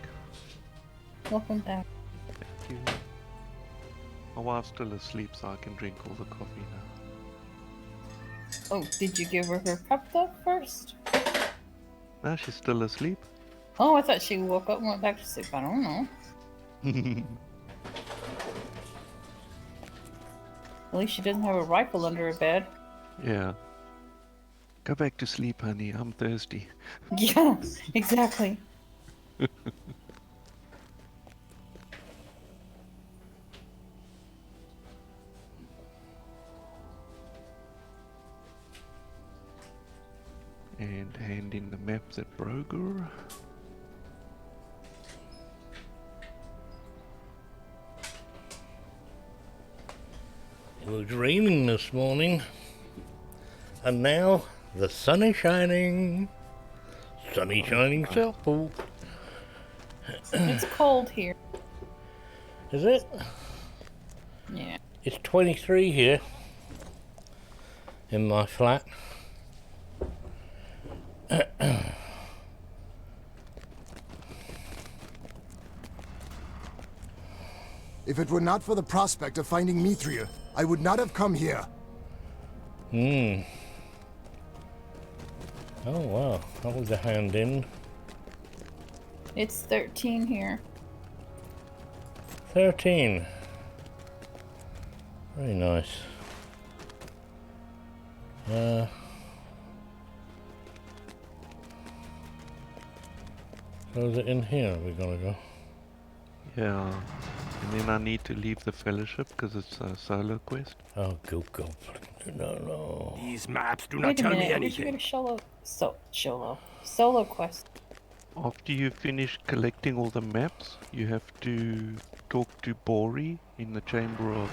Welcome back. Thank you. My wife's still asleep, so I can drink all the coffee now. Oh, did you give her cup though first? No, she's still asleep. Oh, I thought she woke up and went back to sleep. I don't know. At least she doesn't have a rifle under her bed. Yeah. Go back to sleep, honey. I'm thirsty. Yeah, exactly. And hand in the maps at Broger. It was raining this morning, and now the sun is shining. Sunny shining Southpool. It's cold here. Is it? Yeah. It's 23 here in my flat. If it were not for the prospect of finding Mithril, I would not have come here. Oh wow, that was a hand in. It's 13 here. 13. Very nice. So is it in here we're gonna go? Yeah. And then I need to leave the fellowship because it's a solo quest. Oh, go Goblin. No. These maps do Wait not a tell me minute, where'd you anything. get a solo quest? After you finish collecting all the maps, you have to talk to Bori in the Chamber of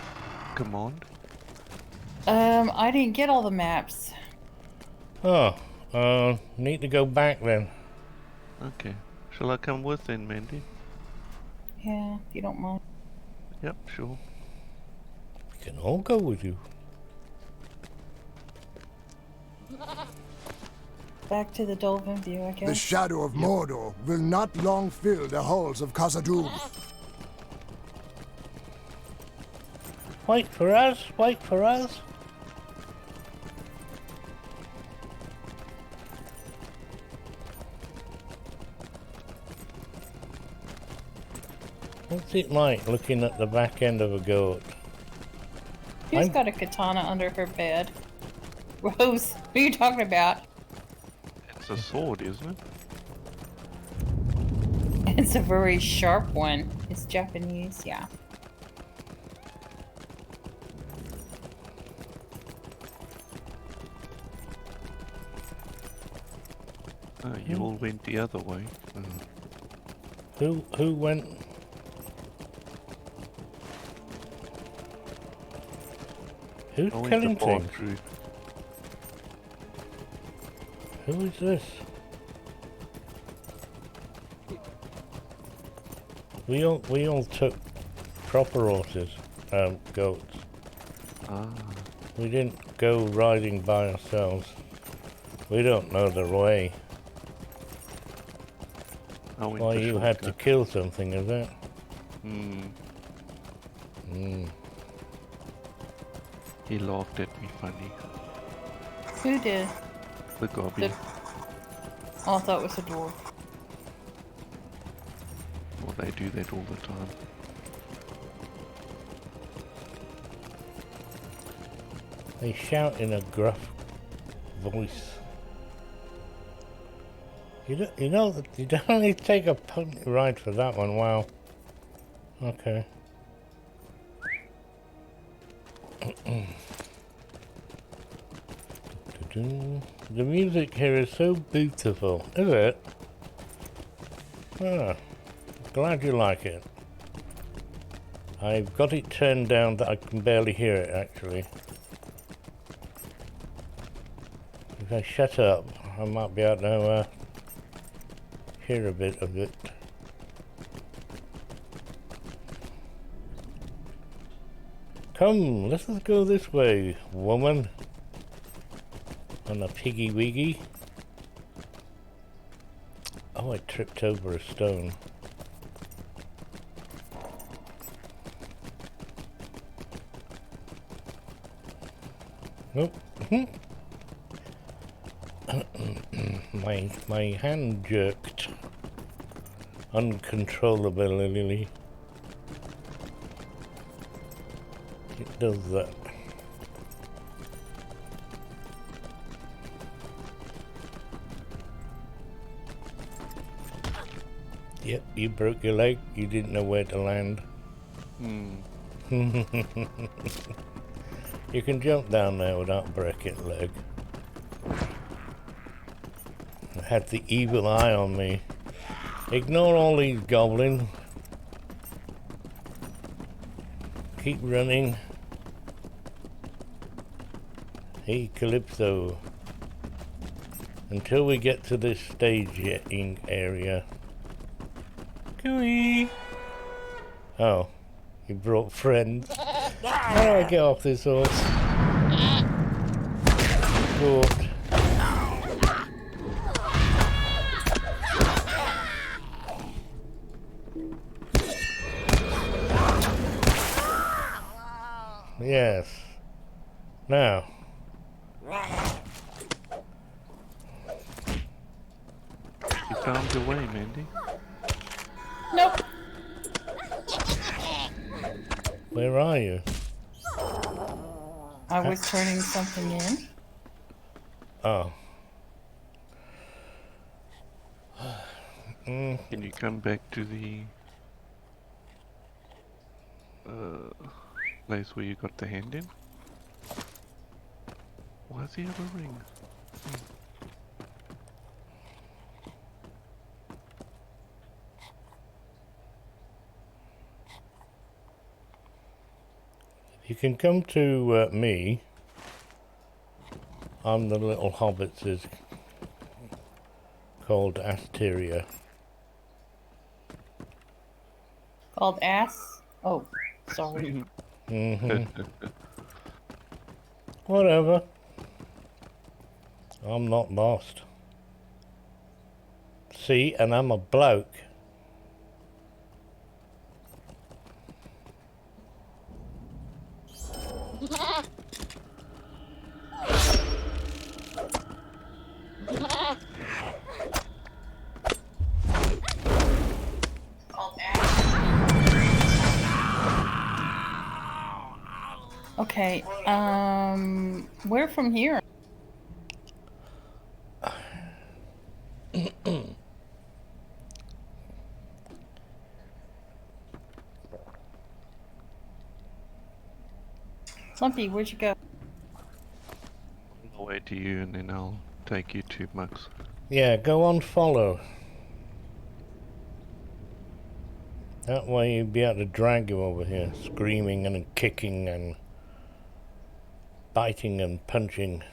Command. I didn't get all the maps. Oh, need to go back then. Okay. Shall I come with then, Mandy? Yeah, if you don't mind. Yep, sure. We can all go with you. Back to the Dolphin View, I guess. The shadow of Mordor will not long fill the halls of Khazad-dûm. Wait for us, wait for us. What's it like looking at the back end of a goat? She's got a katana under her bed. Rose, what are you talking about? It's a sword, isn't it? It's a very sharp one. It's Japanese, yeah. Oh, you all went the other way. Who went? Who's I went killing the far things? through. Who is this? We all took proper horses, goats. Ah, We didn't go riding by ourselves. We don't know the way. I went Why the you had to shortcut. kill something, is it? He laughed at me funny. Who did? The Goblin. Oh, I thought it was a dwarf. Well, they do that all the time. They shout in a gruff voice. You know that you don't need to take a pony ride for that one. Wow. Okay. The music here is so beautiful, is it? Ah, glad you like it. I've got it turned down that I can barely hear it actually. If I shut up, I might be able to hear a bit of it. Come, let us go this way, woman. On a piggy wiggy. Oh, I tripped over a stone. Nope. my hand jerked uncontrollably. It does that. Yep, you broke your leg. You didn't know where to land. You can jump down there without breaking a leg. I had the evil eye on me. Ignore all these goblins. Keep running. Hey, Calypso. Until we get to this staging area. Cooey! Oh, you brought friends. How do I get off this horse? Caught. Now, You found your way, Mandy. Nope. where are you? I was turning something in. Oh. Can you come back to the place where you got the hand in? Why does he have a ring? You can come to me. I'm the little hobbit is called Asteria. Called ass. Oh, sorry. Whatever. I'm not lost. See, and I'm a bloke. Okay, where from here? Lumpy, where'd you go? On the way to you, and then I'll take you to Mux. Yeah, go on follow. That way you'll be able to drag you over here, screaming and kicking and biting and punching.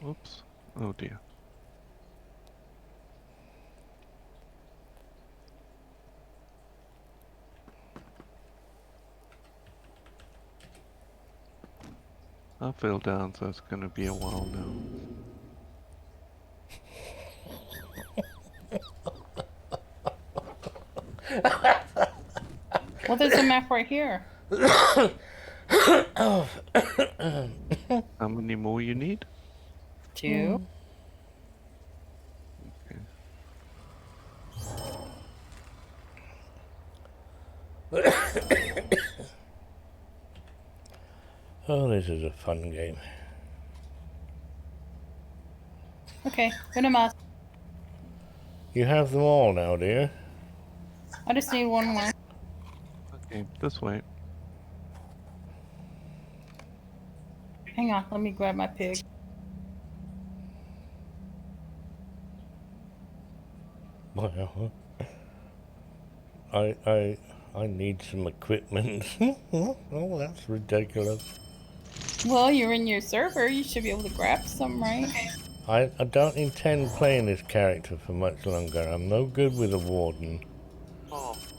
Oops. Oh dear. I fell down, so it's gonna be a while now. Well, there's a map right here. How many more you need? 2. Okay. Oh, this is a fun game. Okay, Venomous. You have them all now, do you? I just need one more. Okay, this way. Hang on, let me grab my pig. Well, I need some equipment. Oh, that's ridiculous. Well, you're in your server. You should be able to grab some, right? I don't intend playing this character for much longer. I'm no good with a warden.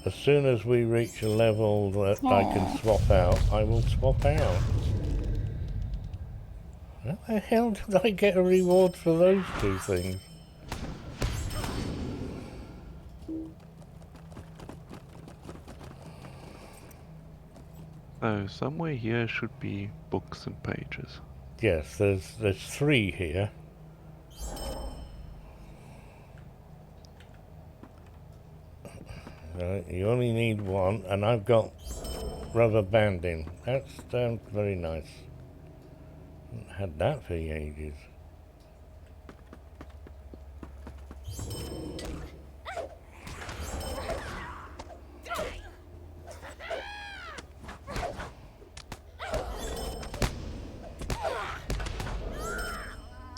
As soon as we reach a level that I can swap out, I will swap out. How the hell did I get a reward for those two things? So somewhere here should be books and pages. Yes, there's 3 here. You only need 1, and I've got rubber banding. That's very nice. Haven't had that for ages.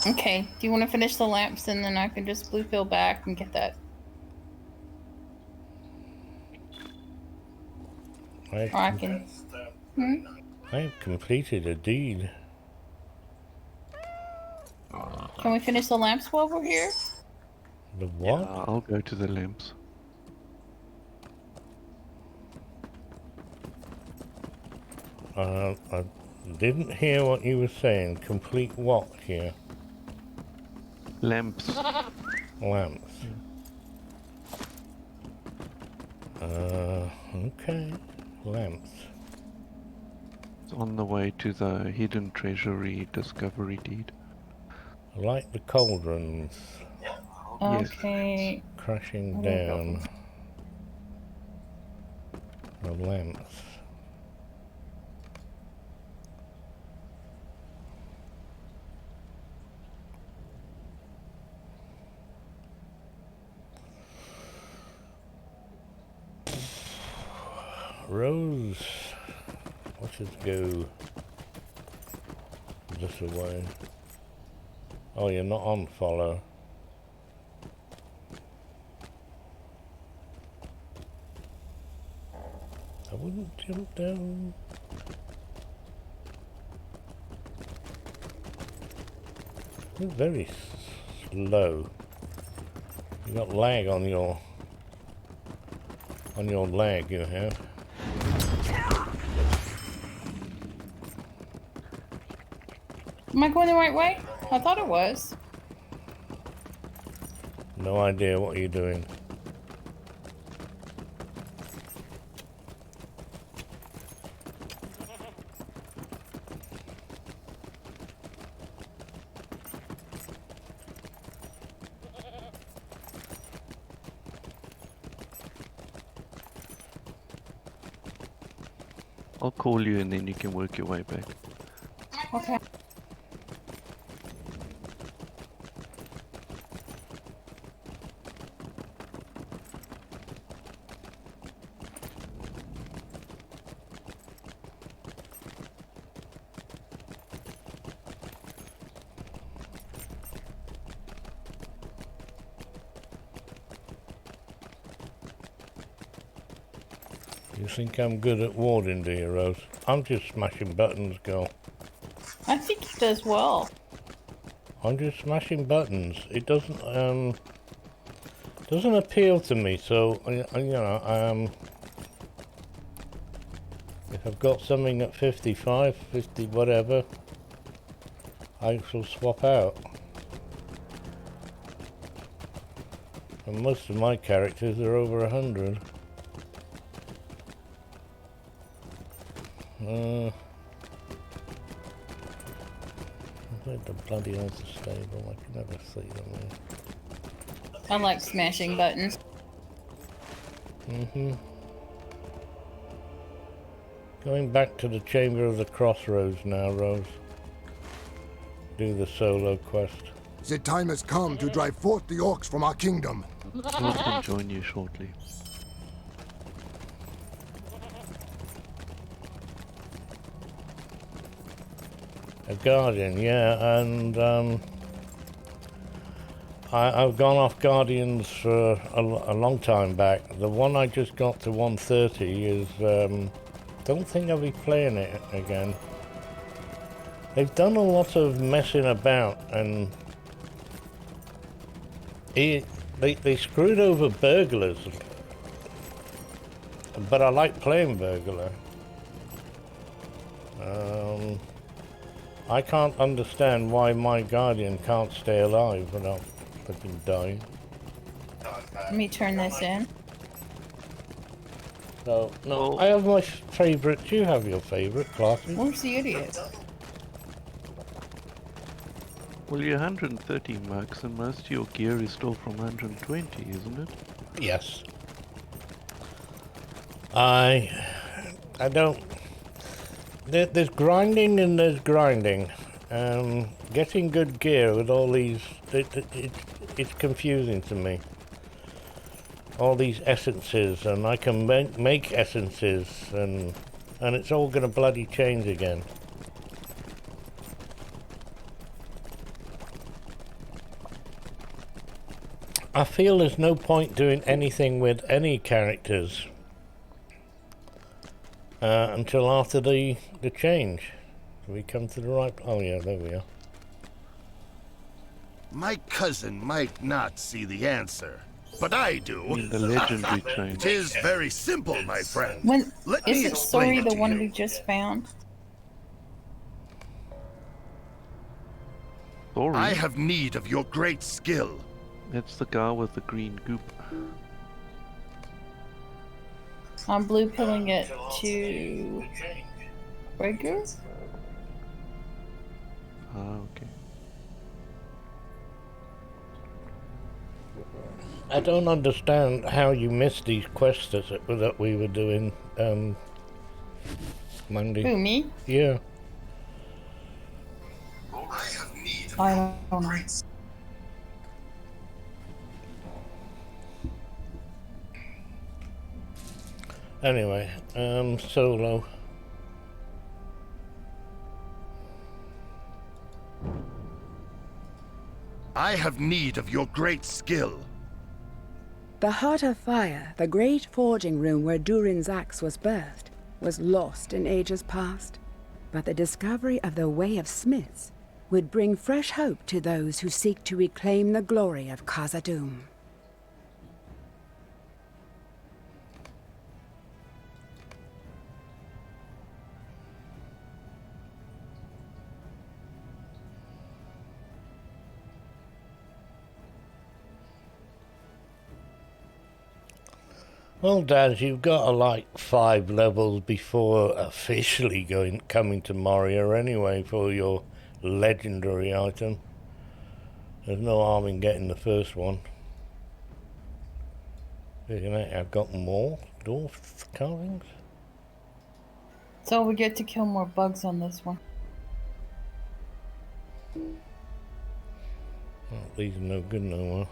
Okay, do you want to finish the lamps and then I can just blue pill back and get that? Or I can... I've completed a deed. Can we finish the lamps while we're here? The what? I'll go to the lamps. I didn't hear what you were saying. Complete what here? Lamps. Lamps. Okay. lamps. It's on the way to the hidden treasury discovery deed. I like the cauldrons Yes. Okay. crashing There you down. The lamps. Rose, let's just go this way. Oh, you're not on follow. I wouldn't jump down. You're very slow. You got lag on your leg, you have. Am I going the right way? I thought it was. No idea what you're doing. I'll call you and then you can work your way back. Okay. You think I'm good at warding, do you, Rose? I'm just smashing buttons, girl. I think he does well. I'm just smashing buttons. It doesn't appeal to me. So you know, if I've got something at 55, 50, whatever, I shall swap out. And most of my characters are over 100. Where's the bloody altar stable? I can never see them there. I like smashing buttons. Going back to the Chamber of the Crossroads now, Rose. Do the solo quest. The time has come to drive forth the orcs from our kingdom. I can join you shortly. A Guardian, yeah, and I've gone off Guardians for a long time back. The one I just got to 130 is, don't think I'll be playing it again. They've done a lot of messing about, and they screwed over burglars, but I like playing burglar. I can't understand why my Guardian can't stay alive without fucking dying. Let me turn this in. So, no, I have my favourite. Do you have your favourite classes? Where's the idiot? Well, you're 130 marks and most of your gear is still from 120, isn't it? Yes. I don't... There's grinding and there's grinding. Getting good gear with all these... It's confusing to me. All these essences, and I can make essences, and it's all gonna bloody change again. I feel there's no point doing anything with any characters until after the change. Do we come to the right... Oh yeah, there we are. My cousin might not see the answer, but I do. The legendary change. It is very simple, my friend. When Let me is it explain Sorry it the to one you. we just found? Sorry, I have need of your great skill. that's the guy with the green goop. I'm blue pilling it to regular. Okay. I don't understand how you missed these quests that we were doing Monday. Who, me? Yeah. I don't know. Anyway, Solo. I have need of your great skill. The Heart of Fire, the great forging room where Durin's axe was birthed, was lost in ages past. But the discovery of the Way of Smiths would bring fresh hope to those who seek to reclaim the glory of Khazad-dûm. Well, Dad, you've got like 5 levels before officially coming to Moria anyway for your legendary item. There's no harm in getting the first one. I've got more dwarf carvings. So we get to kill more bugs on this one. Well, these are no good no more.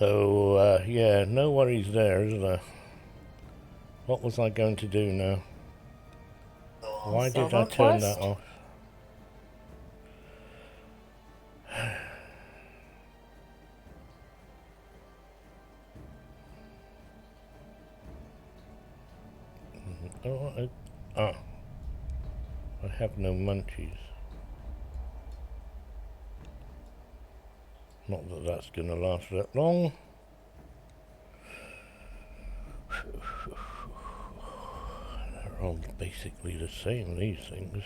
So, yeah, no worries there, is there? What was I going to do now? Why did I turn that off? I have no munchies. Not that that's going to last that long. They're all basically the same, these things.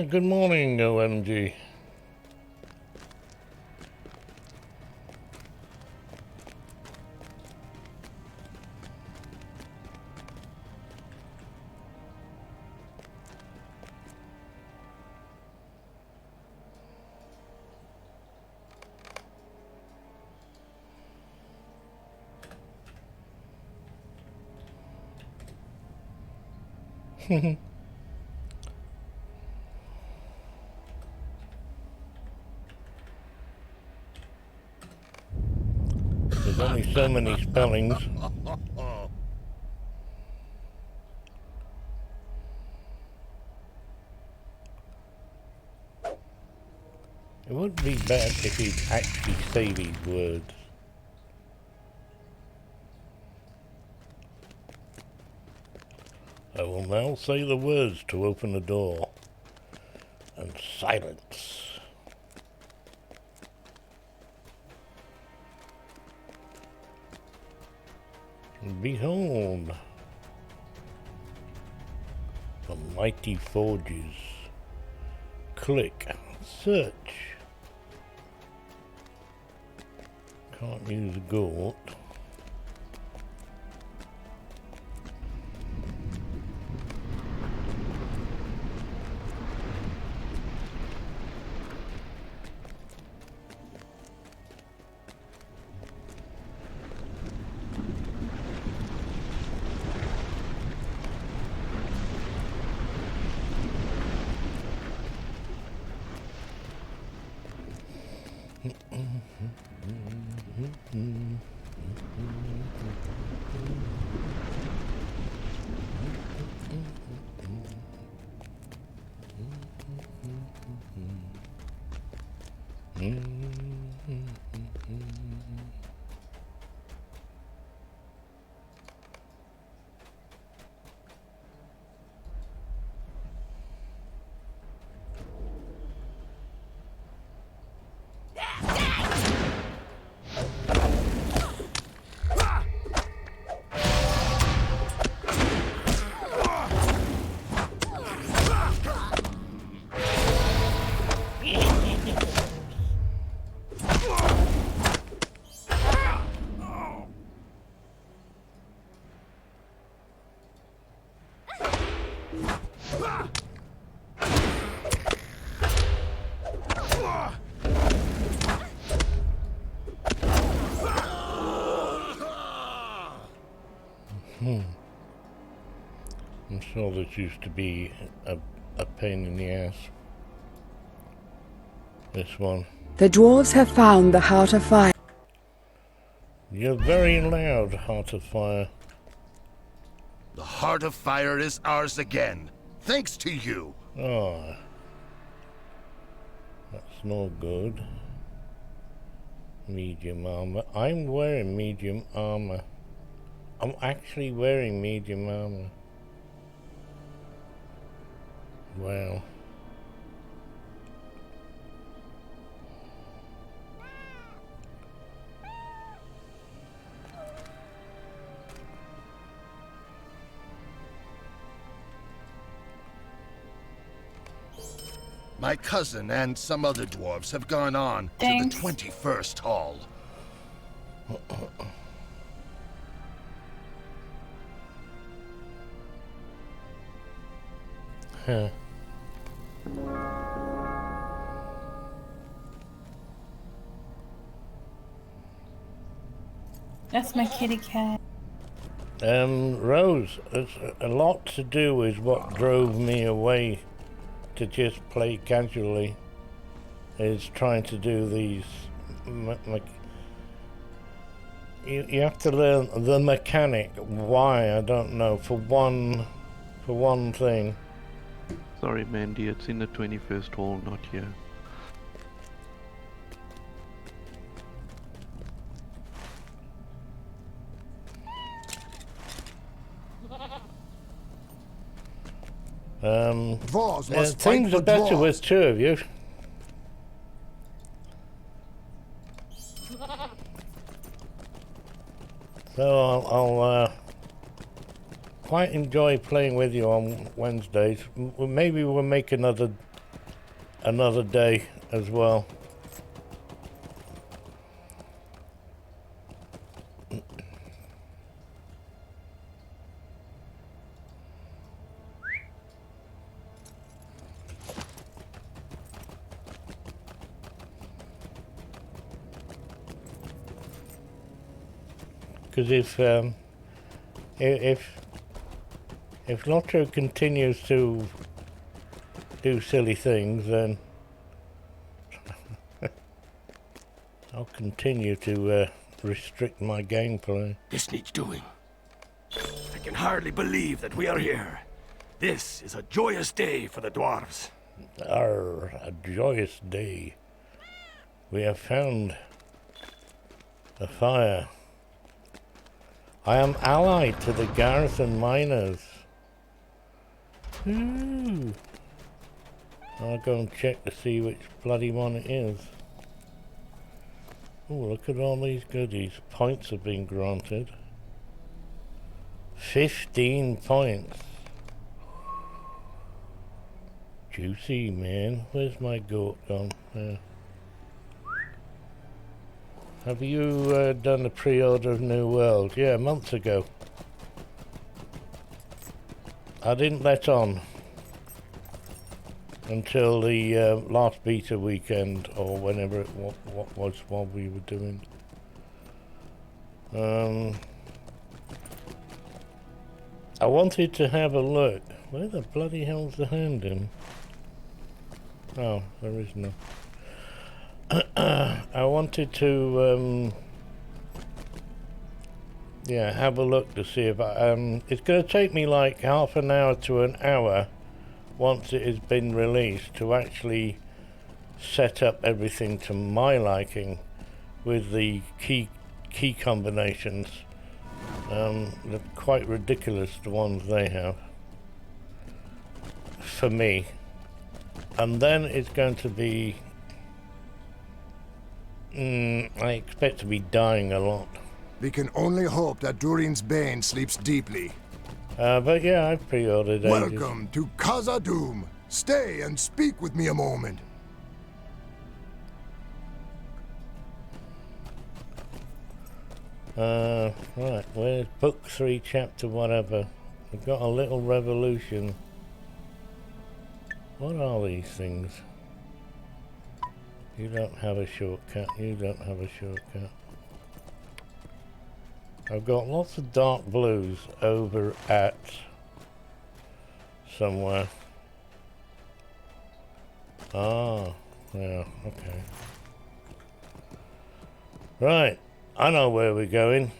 Good morning, OMG. There's only so many spellings. It would be bad if he'd actually say these words. I will now say the words to open the door. And silence. Behold, the mighty forges. Click, search. Can't use a gaunt. I'm sure this used to be a pain in the ass. This one. The dwarves have found the Heart of Fire. You're very loud, Heart of Fire. The Heart of Fire is ours again, thanks to you. Oh. That's no good. Medium armor. I'm wearing medium armor. I'm actually wearing medium armor. Wow. My cousin and some other dwarves have gone on Thanks. to the 21st Hall. Huh. That's my kitty cat. Rose, it's a lot to do with what drove me away to just play casually, is trying to do these you have to learn the mechanic. Why, I don't know, for one thing. Sorry, Mandy, it's in the 21st hall, not here. Dwarves must fight Things for are better dwarves. with two of you. So I'll quite enjoy playing with you on Wednesdays. Maybe we'll make another day as well. Because if Lotro continues to do silly things, then I'll continue to restrict my gameplay. This needs doing. I can hardly believe that we are here. This is a joyous day for the dwarves. Arr, a joyous day. We have found a fire. I am allied to the garrison miners. Ooh. I'll go and check to see which bloody one it is. Oh, look at all these goodies. Points have been granted. 15 points. Juicy, man. Where's my goat gone? There. Have you done a pre-order of New World? Yeah, months ago. I didn't let on until the last beta weekend, or whenever it what was while we were doing. I wanted to have a look. Where the bloody hell's the hand in? Oh, there is no. I wanted to yeah, have a look to see if I it's going to take me like half an hour to an hour once it has been released to actually set up everything to my liking with the key combinations. They're quite ridiculous, the ones they have, for me. And then it's going to be I expect to be dying a lot. We can only hope that Durin's Bane sleeps deeply. But yeah, I've pre-ordered ages. Welcome to Khazad-dûm. Stay and speak with me a moment. Right, where's book 3, chapter whatever? We've got a little revolution. What are these things? You don't have a shortcut, you don't have a shortcut. I've got lots of dark blues over at somewhere. Ah, yeah, okay. Right, I know where we're going.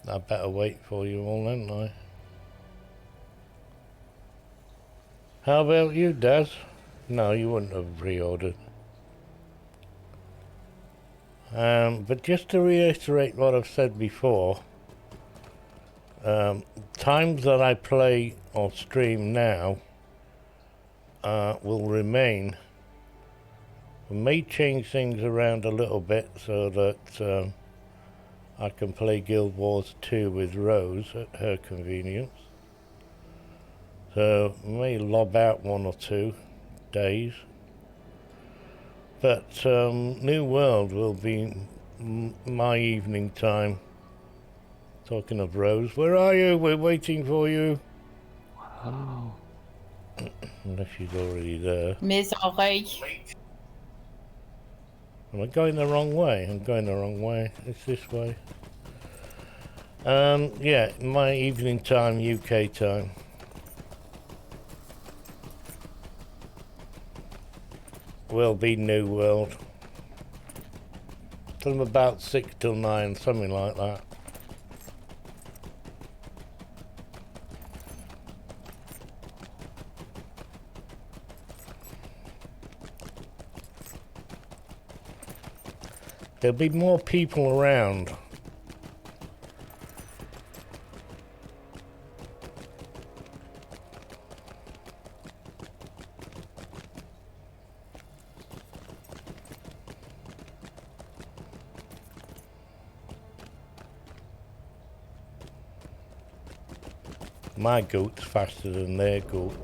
I better wait for you all, don't I? How about you, Daz? No, you wouldn't have reordered. But just to reiterate what I've said before, times that I play or stream now will remain. We may change things around a little bit so that I can play Guild Wars 2 with Rose at her convenience. So may lob out 1 or 2 days. But New World will be my evening time. Talking of Rose, where are you? We're waiting for you. Wow. Unless she's already there. Mes oreilles. Am I going the wrong way? I'm going the wrong way. It's this way. Yeah, my evening time, UK time. Will be New World. From about 6 till 9, something like that. There'll be more people around. My goat's faster than their goats.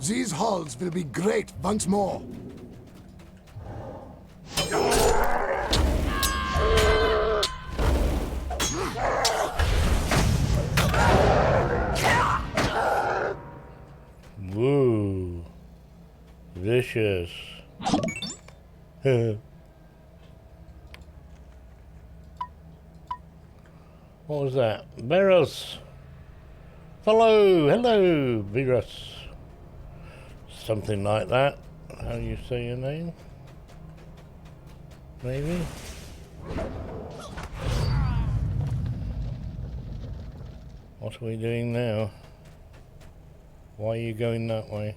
These halls will be great once more. Woo. Vicious. What was that? Beros. Hello, hello, Beros. Something like that. How do you say your name? Maybe? What are we doing now? Why are you going that way?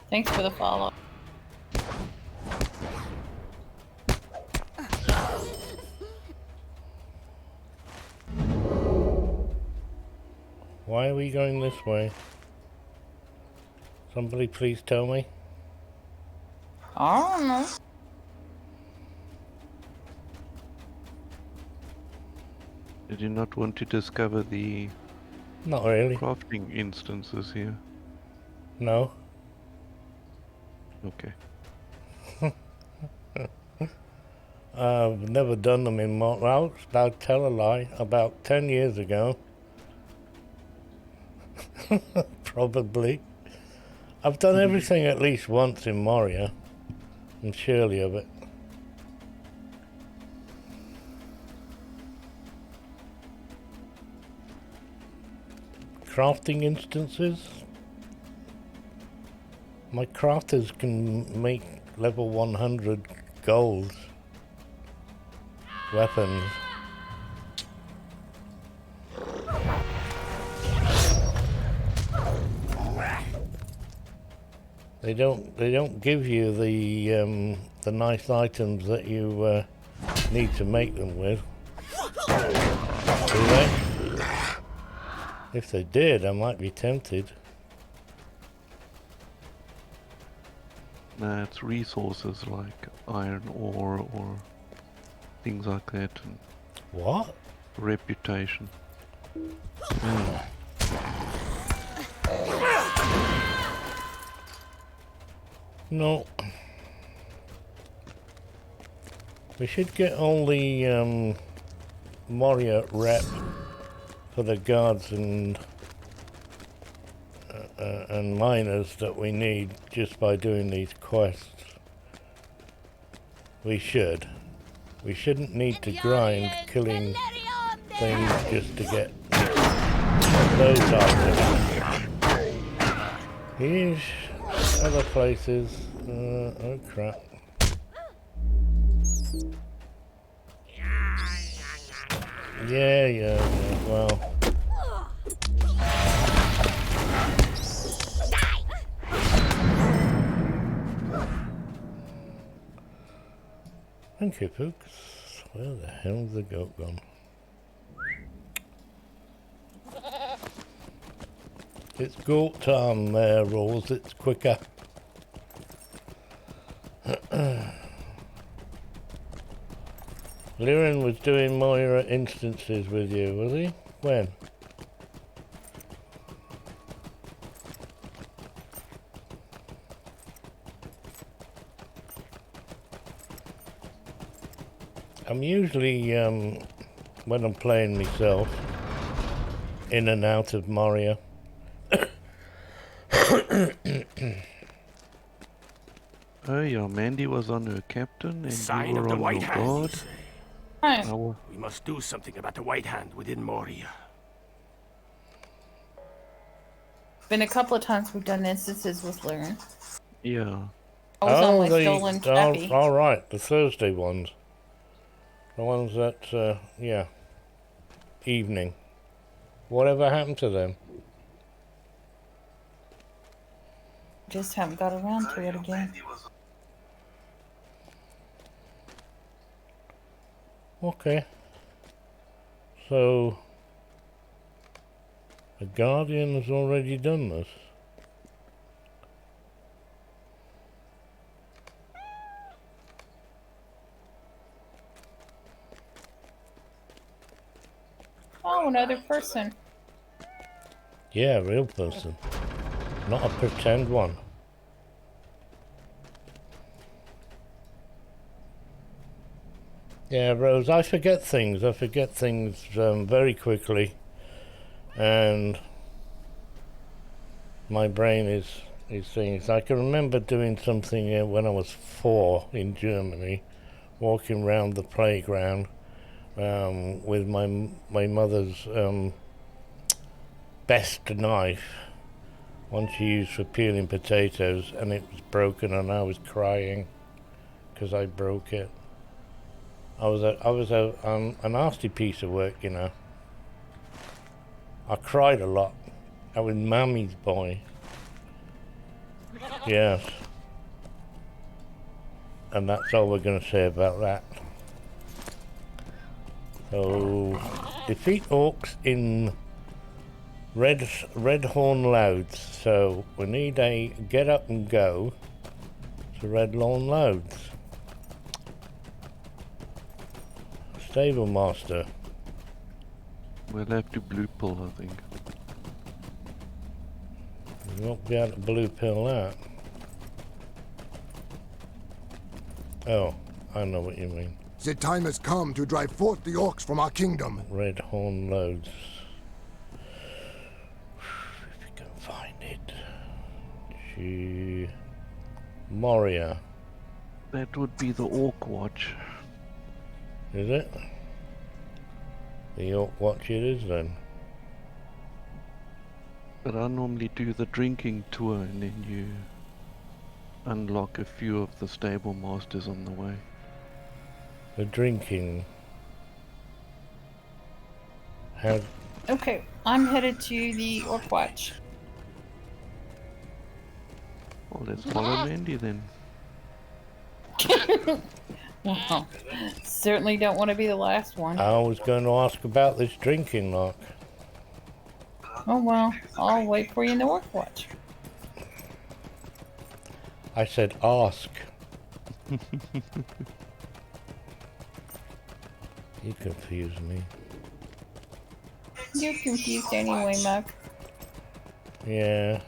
Thanks for the follow. Why are we going this way? Somebody please tell me. I don't know. Did you not want to discover the Not really. crafting instances here? No. Okay. I've never done them in well, I'll tell a lie. About 10 years ago. Probably. I've done everything at least once in Moria. I'm surely of it. Crafting instances? My crafters can make level 100 gold weapons. They don't give you the nice items that you need to make them with, do they? If they did, I might be tempted. Nah, it's resources like iron ore or things like that, and What? reputation. No. We should get all the Moria rep for the guards and miners that we need just by doing these quests. We should. We shouldn't need to grind killing things just to get those items. Here's other places. Oh crap. Yeah, well. Thank you, folks. Where the hell's the goat gone? It's goat time there, Rolls. It's quicker. Laurelin was doing Moira instances with you, was he? When? I'm usually, when I'm playing myself, in and out of Moria. Oh yeah, Mandy was on her captain and Sign you of were the on White your Hand, you guard. say? Hi. Oh, We must do something about the White Hand within Moria. Been a couple of times we've done instances with Lauren. yeah. I was on my stolen chappy. all right, the Thursday ones. The ones that, yeah, evening. Whatever happened to them? Just haven't got around to it again. Okay. So, the Guardian has already done this. Oh, another person. Yeah, a real person. Not a pretend one. Yeah, Rose, I forget things. I forget things very quickly. And my brain is things. I can remember doing something when I was 4 in Germany, walking around the playground with my mother's best knife, one she used for peeling potatoes, and it was broken, and I was crying because I broke it. I was a nasty piece of work, you know. I cried a lot. I was Mummy's boy. Yes. And that's all we're going to say about that. So, defeat orcs in red horn loads. So we need a get up and go to red horn loads. Stable master. We'll have to blue pill, I think. You won't be able to blue pill that. Oh, I know what you mean. The time has come to drive forth the orcs from our kingdom. Red horn loads. If we can find it. Moria. That would be the Orc Watch. Is it? The Orc Watch it is then. But I normally do the drinking tour and then you unlock a few of the stable masters on the way. The drinking. How? Okay, I'm headed to the Orc Watch. Well, let's follow Mandy then. Well, certainly don't want to be the last one. I was going to ask about this drinking lock. Oh well, I'll wait for you in the Orc Watch. I said ask. You confuse me. You're confused anyway, Muck. Yeah.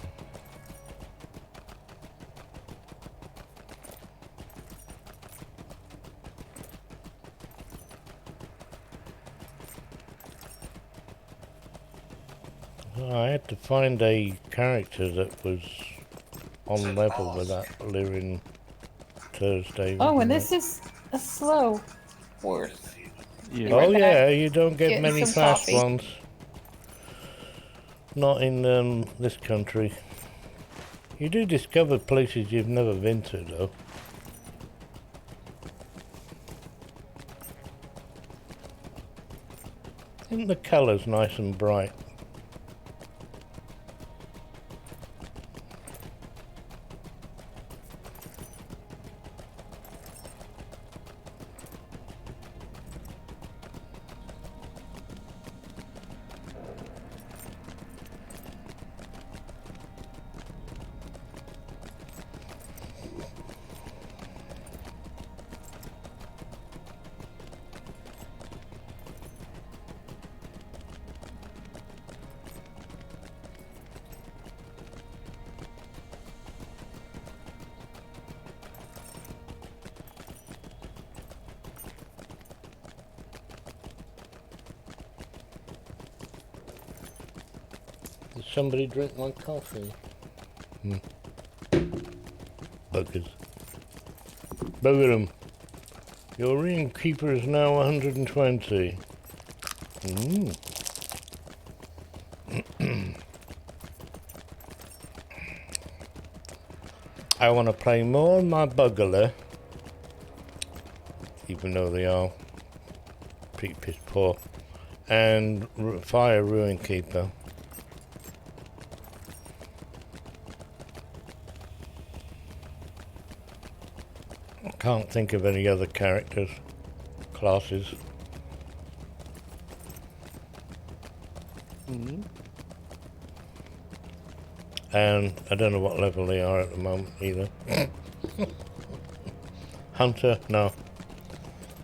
I had to find a character that was on level with that Lyrin Thursday. Oh, and this is a slow horse. Yeah. Oh yeah, you don't get Getting many some fast coffee. ones. Not in this country. You do discover places you've never been to, though. Isn't the colours nice and bright? Did somebody drink my coffee? Buggers. Bugger them. Your innkeeper is now 120. I want to play more of my bugler, even though they are pretty piss poor, and fire ruin keeper. Can't think of any other characters, classes. And I don't know what level they are at the moment either. Hunter? No.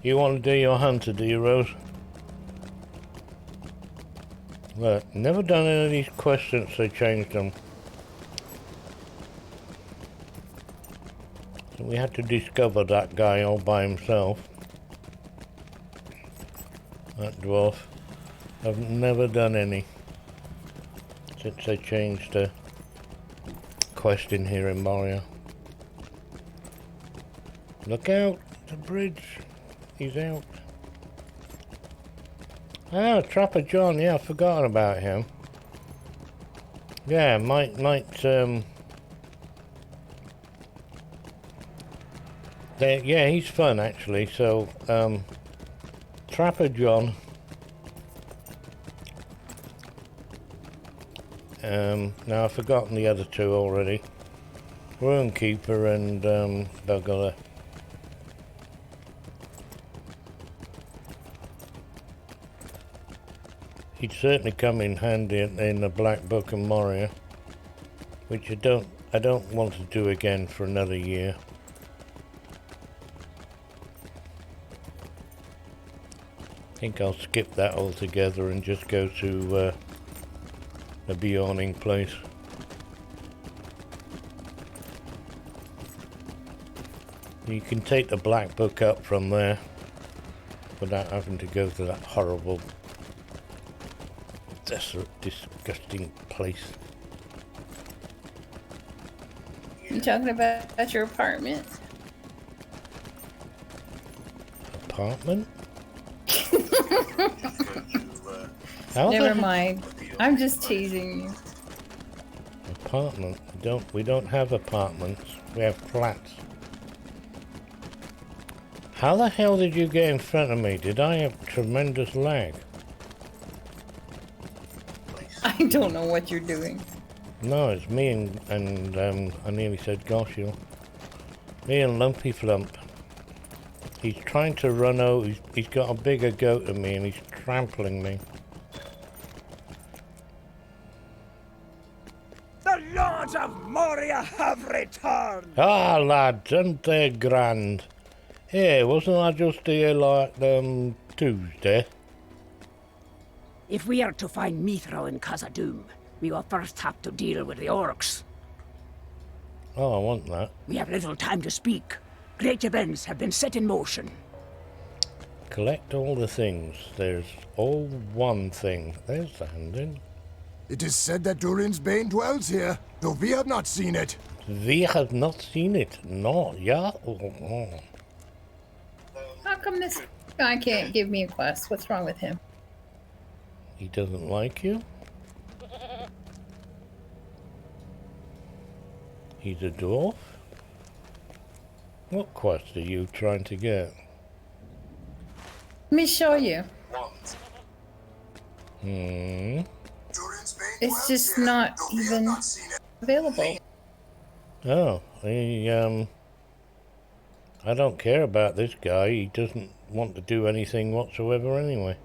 You want to do your hunter, do you, Rose? Look, never done any of these quests since they changed them. So we had to discover that guy all by himself. That dwarf. I've never done any since they changed the quest in here in Moria. Look out! The bridge! He's out. Ah, Trapper John, yeah, I've forgotten about him. Yeah, yeah, he's fun actually, so, Trapper John. Now I've forgotten the other two already. Runekeeper and, Bugler. He'd certainly come in handy in the Black Book and Moria, which I don't want to do again for another year. I think I'll skip that altogether and just go to the Beyonding place. You can take the Black Book up from there without having to go to that horrible, desolate, disgusting place. You talking about your apartment? Apartment? Never mind. I'm just teasing you. Apartment? We don't have apartments. We have flats. How the hell did you get in front of me? Did I have tremendous lag? I don't know what you're doing. No, it's me and I nearly said gosh, you know. Me and Lumpy Flump. He's trying to run over. He's got a bigger goat than me and he's trampling me. The Lords of Moria have returned! Ah, lads, aren't they grand? Hey, wasn't I just here like, Tuesday? If we are to find Mithra and Khazad-dûm, we will first have to deal with the orcs. Oh, I want that. We have little time to speak. Great events have been set in motion. Collect all the things. There's all one thing. There's the handing. It is said that Durin's Bane dwells here, though we have not seen it. We have not seen it. No, yeah. Oh. How come this guy can't give me a quest? What's wrong with him? He doesn't like you? He's a dwarf? What quest are you trying to get? Let me show you. It's just not even available. Oh, I don't care about this guy. He doesn't want to do anything whatsoever anyway.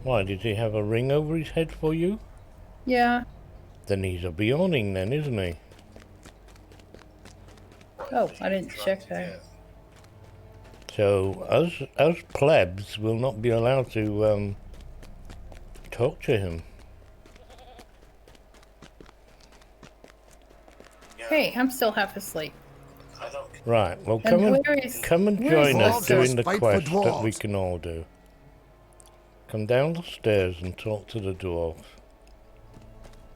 Why, did he have a ring over his head for you? Yeah. Then he's a Beyonding then, isn't he? Oh, I didn't check that. So, us plebs will not be allowed to, talk to him. Hey, I'm still half asleep. Right, well And come and join us Dwarves doing the must fight for quest that we dwarves. can all do. Come down the stairs and talk to the dwarf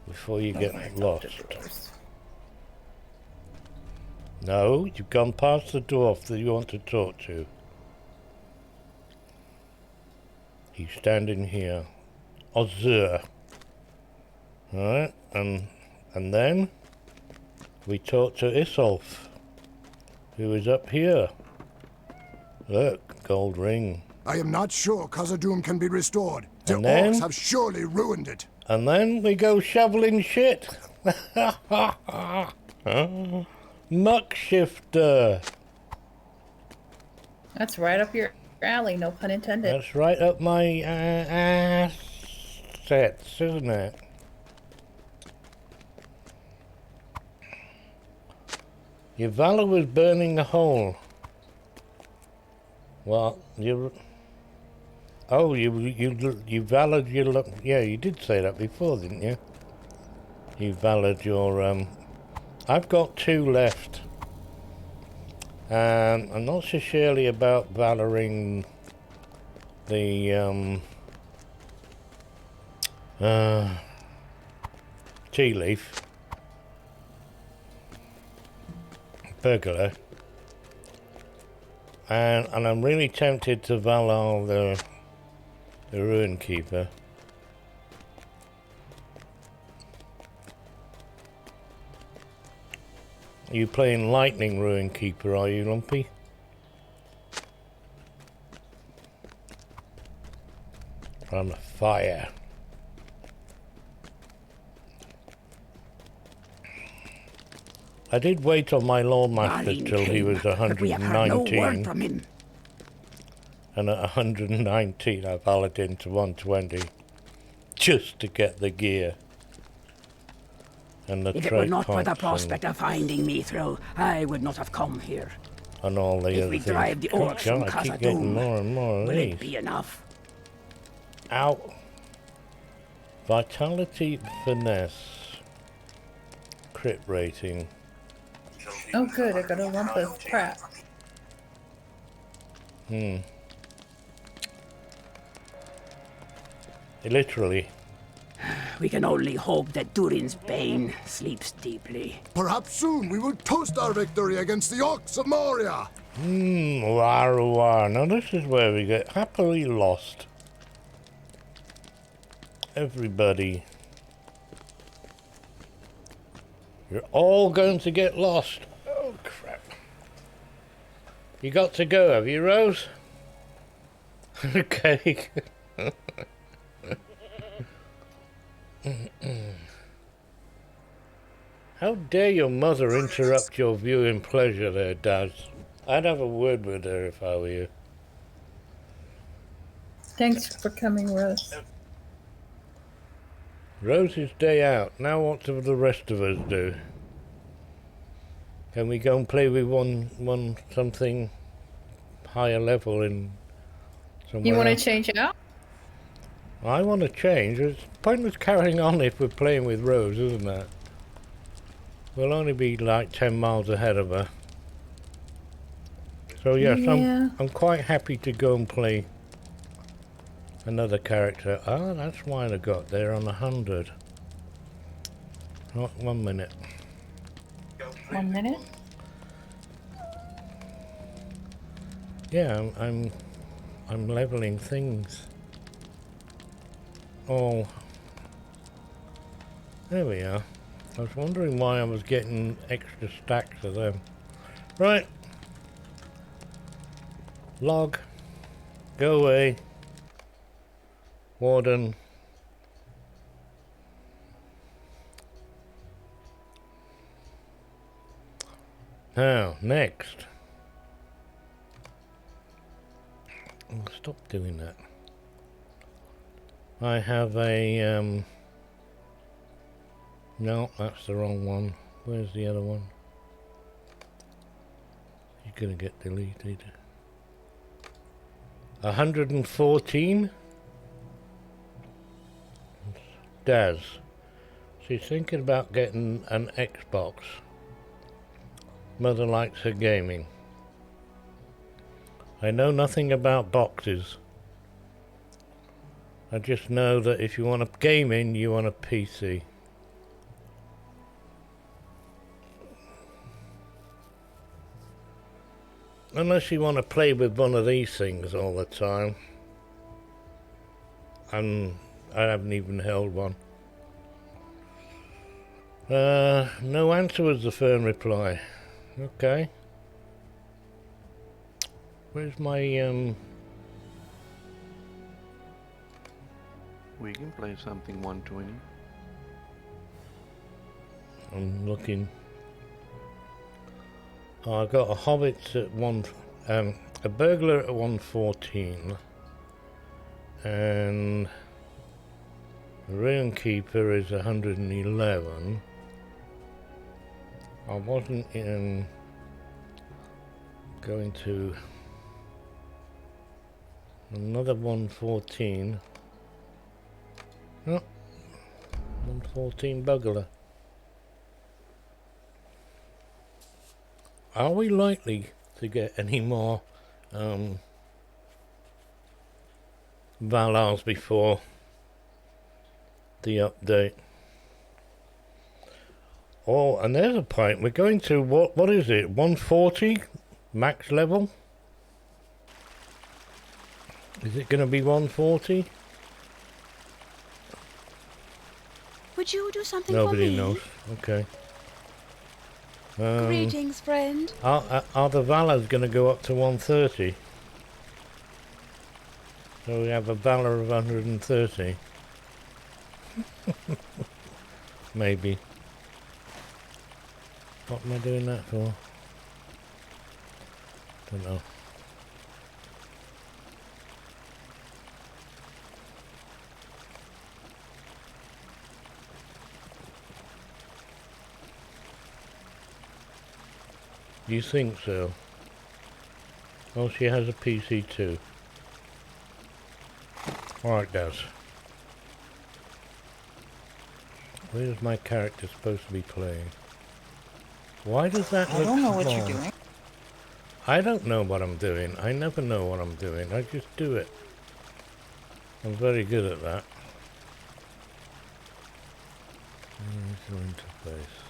before you get lost. No, you've gone past the dwarf that you want to talk to. He's standing here. Ozur. Alright, and then we talk to Isolf, who is up here. Look, gold ring. I am not sure Khazad-dûm can be restored. The And then? orcs have surely ruined it. And then we go shoveling shit. Muck shifter. That's right up your alley, no pun intended. That's right up my assets, isn't it? Your valor was burning a hole. Well, Oh, you valid your yeah, you did say that before, didn't you? You valid your I've got 2 left. I'm not so surely about valoring the tea leaf burglar, and I'm really tempted to valor the ruin keeper. Are you playing lightning ruin keeper, are you, Lumpy? From the fire. I did wait on my Lordmaster till he was 119. From him. And at 119 I valid into 120 just to get the gear and the if it were not for the prospect of finding Mithro, I would not have come here. And all the if other we things. drive the orcs from I keep getting more and more of will these. it be enough? Ow. Vitality, finesse, crit rating. Oh good, I got a lump of crap. Literally. We can only hope that Durin's Bane sleeps deeply. Perhaps soon we will toast our victory against the Orcs of Moria. Wow. Now this is where we get happily lost. Everybody. You're all going to get lost. Oh, crap. You got to go, have you, Rose? Okay. How dare your mother interrupt your viewing pleasure there, Dad? I'd have a word with her if I were you. Thanks for coming, Rose. Rose's day out. Now what do the rest of us do? Can we go and play with one something higher level in somewhere You want to else? change it out? I want to change. It's pointless carrying on if we're playing with Rose, isn't it? We'll only be like 10 miles ahead of her. So yes, Yeah. I'm quite happy to go and play another character. Ah, that's why I got there on 100. Not 1 minute. 1 minute? Yeah, I'm leveling things. Oh, there we are. I was wondering why I was getting extra stacks of them. Right. Log. Go away. Warden. Now, next. Oh, stop doing that. I have a, no, that's the wrong one. Where's the other one? You're gonna get deleted. 114? Daz. She's thinking about getting an Xbox. Mother likes her gaming. I know nothing about boxes. I just know that if you want a gaming, you want a PC. Unless you want to play with one of these things all the time. And I haven't even held one. No answer was the firm reply. Okay. Where's my, We can play something 120. I'm looking. Oh, I got a Hobbits at a Burglar at 114. And the Runekeeper is 111. I wasn't going to... Another 114. Oh, 114 bugler. Are we likely to get any more Valars before the update? Oh, and there's a point. We're going to, what is it, 140 max level? Is it going to be 140? Would you do something Nobody for me? knows. Okay. Greetings, friend. Are the Valors going to go up to 130? So we have a Valor of 130. Maybe. What am I doing that for? Don't know. You think so? Oh, she has a PC too. Oh, it does. Where's my character supposed to be playing? Why does that look I don't know what small? you're doing. I don't know what I'm doing. I never know what I'm doing. I just do it. I'm very good at that. User interface.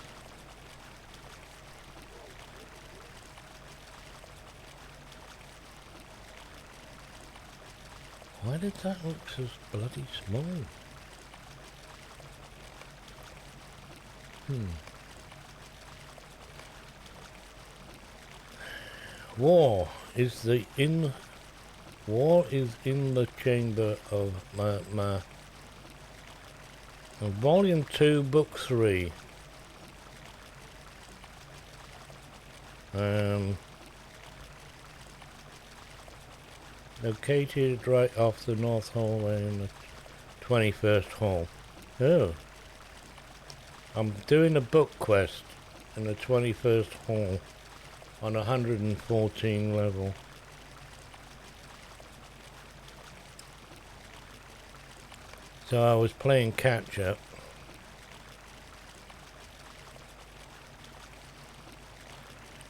Why did that look so bloody small? War is in the chamber of my Volume 2, Book 3. Located right off the north hallway in the 21st hall. Oh. I'm doing a book quest in the 21st hall on 114 level. So I was playing catch up.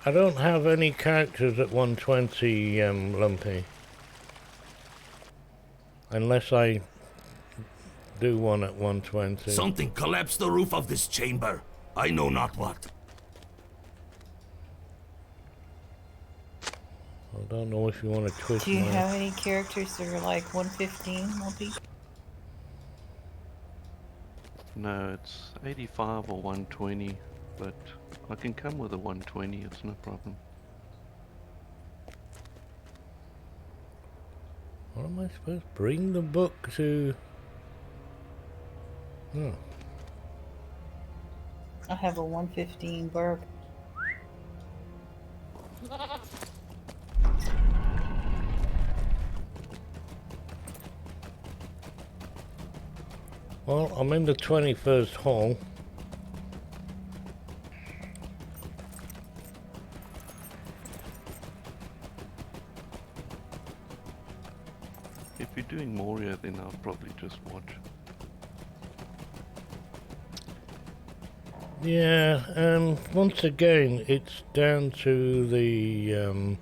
I don't have any characters at 120, Lumpy. Unless I do one at 120. Something collapsed the roof of this chamber. I know not what. I don't know if you want to twist Do you my... have any characters that are like 115, Multi? No, it's 85 or 120, but I can come with a 120, it's no problem. What am I supposed to bring the book to? Oh. I have a 115 burp. Well, I'm in the 21st hall. If you're doing Moria, then I'll probably just watch. Yeah, once again, it's down to the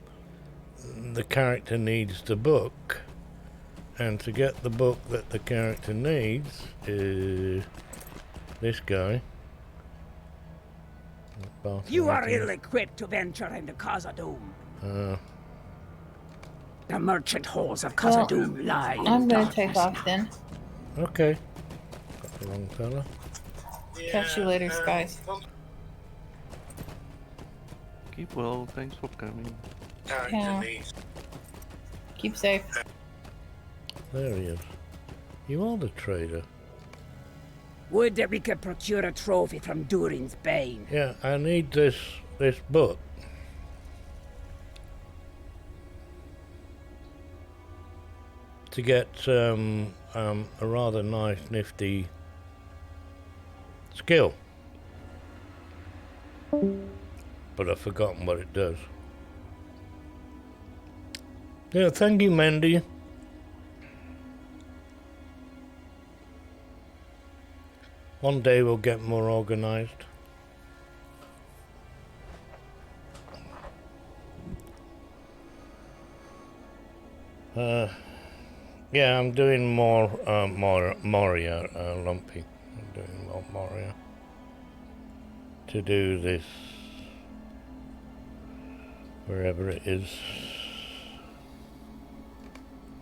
character needs the book. And to get the book that the character needs is this guy. You are ill-equipped to venture into Khazad-dûm. The merchant halls of Khazad-dûm lie in I'm gonna darkness. take off then. Okay. Got the wrong fella. Catch you later, Skies. Keep well, thanks for coming. Yeah. Keep safe. There he is. You are the trader. Would that we could procure a trophy from Durin's Bane. Yeah, I need this book. To get a rather nice, nifty skill. But I've forgotten what it does. Yeah, thank you, Mandy. One day we'll get more organized. Yeah, I'm doing more Moria, Lumpy. I'm doing more Moria to do this wherever it is.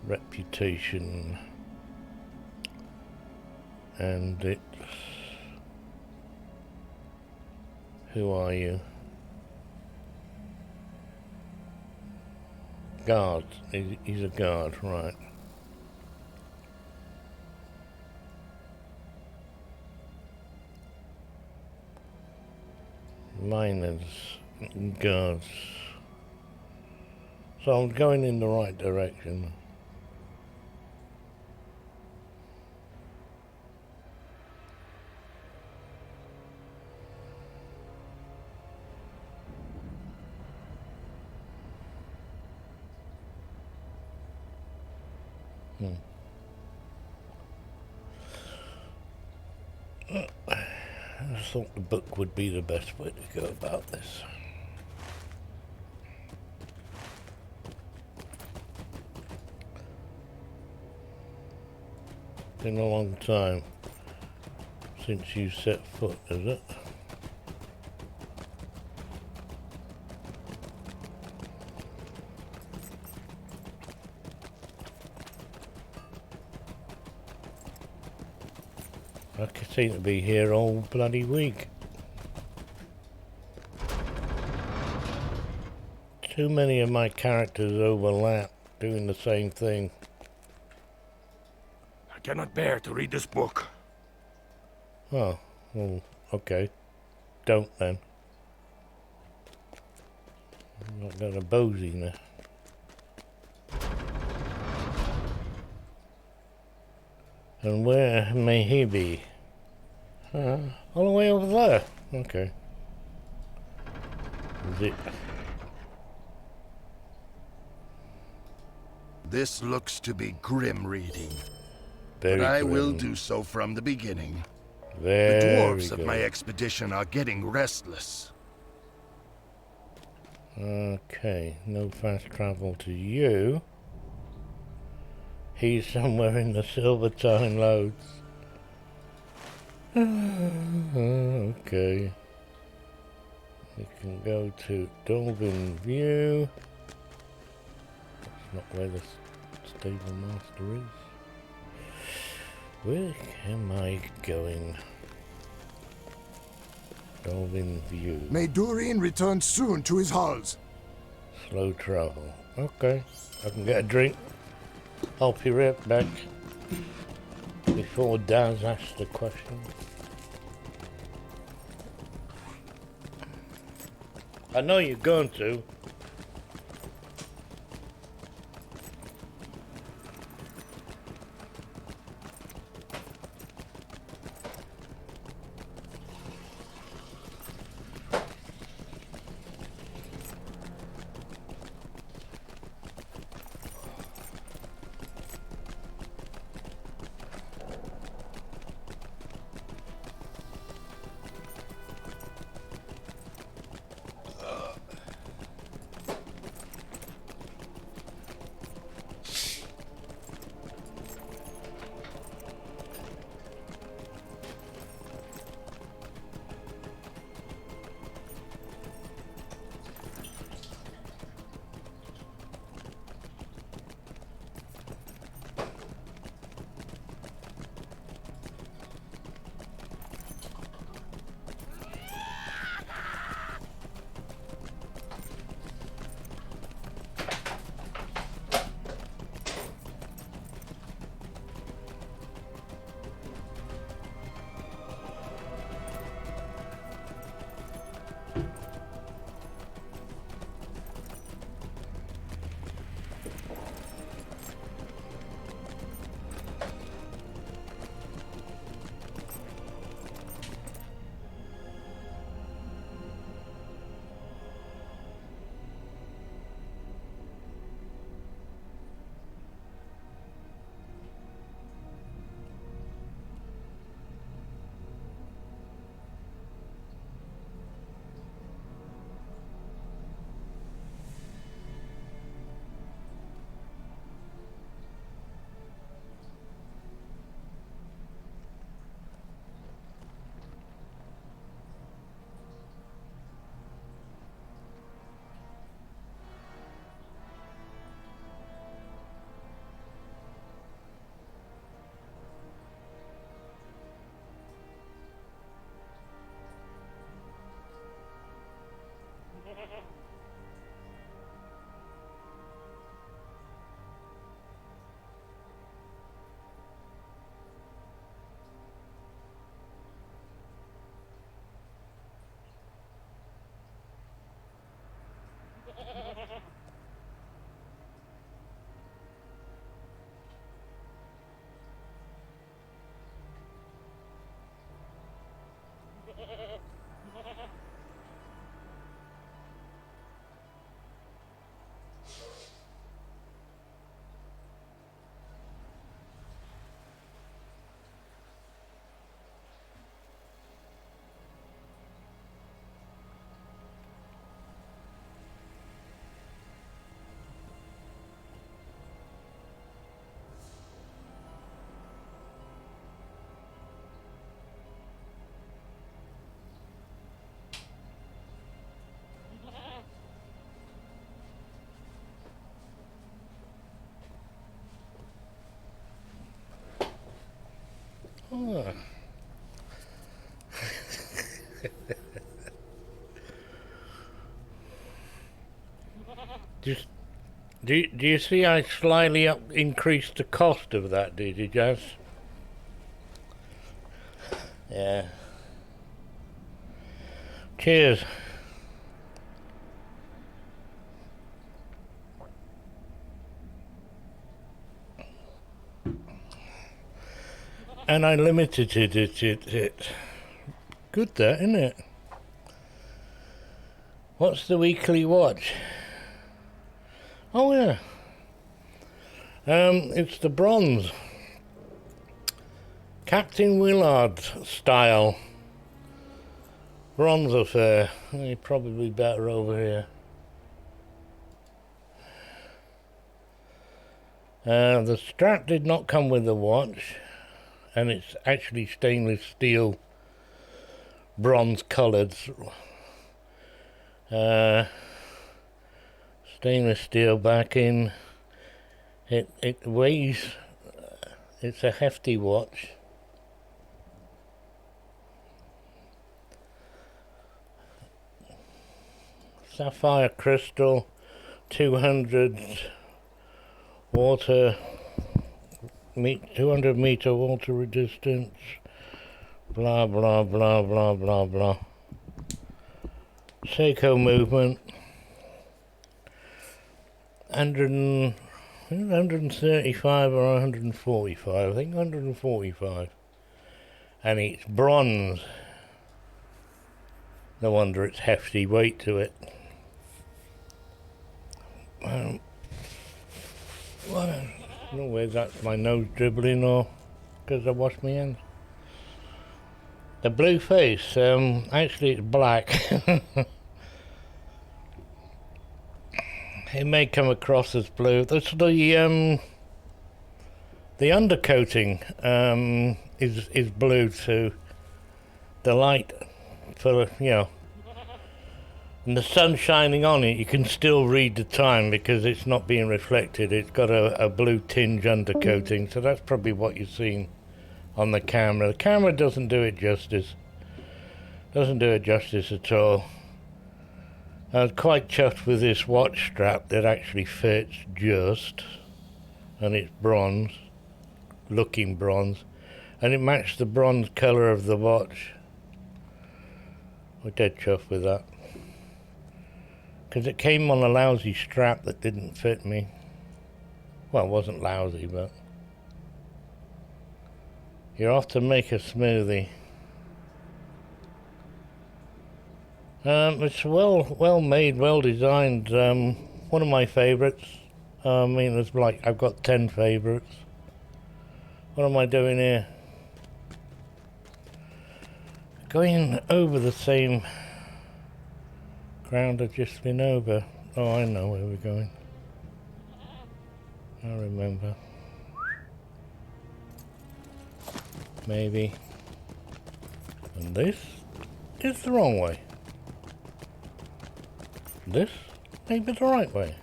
Reputation, and it's who are you? Guard. He's a guard, right. Miners, guards. So I'm going in the right direction. I thought the book would be the best way to go about this. Been a long time since you set foot, is it? I seem to be here all bloody week. Too many of my characters overlap, doing the same thing. I cannot bear to read this book. Oh, well, okay. Don't then. I'm not gonna boozy now. And where may he be? All the way over there. Okay. Is it? This looks to be grim reading. Very but I grim. will do so from the beginning. Very the dwarves good. of my expedition are getting restless. Okay, no fast travel to you. He's somewhere in the Silvertine Loads. Okay. We can go to Dolben View. That's not where the stable master is. Where am I going? Dolben View. May Durin return soon to his halls. Slow travel. Okay. I can get a drink. I'll be right back. Before Daz asks the question. I know you're going to. Oh. Just do you see I slightly increased the cost of that, did you, Jazz? Yeah. Cheers. And I limited it. Good that, isn't it? What's the weekly watch? Oh yeah. It's the bronze. Captain Willard style. Bronze affair. You're probably better over here. The strap did not come with the watch, and it's actually stainless steel, bronze coloured. Stainless steel backing. It weighs. It's a hefty watch. Sapphire crystal, 200 water, 200 meter water resistance, blah blah blah blah blah blah. Seiko movement, 135 or 145, I think 145, and it's bronze. No wonder it's hefty weight to it. Well, I don't know whether that's my nose dribbling or because I washed my hands. The blue face, actually it's black. It may come across as blue. That's the undercoating is blue too. The light, for and the sun shining on it, you can still read the time because it's not being reflected. It's got a blue tinge undercoating, so that's probably what you're seeing on the camera. The camera doesn't do it justice. Doesn't do it justice at all. I was quite chuffed with this watch strap that actually fits just, and it's bronze, looking bronze, and it matched the bronze colour of the watch. I'm dead chuffed with that. Because it came on a lousy strap that didn't fit me. Well, it wasn't lousy, but you're off to make a smoothie. It's well made, well designed. One of my favourites. I mean, it's like I've got 10 favourites. What am I doing here? Going over the same ground I've just been over. Oh, I know where we're going. I remember. Maybe. And this is the wrong way. This may be the right way.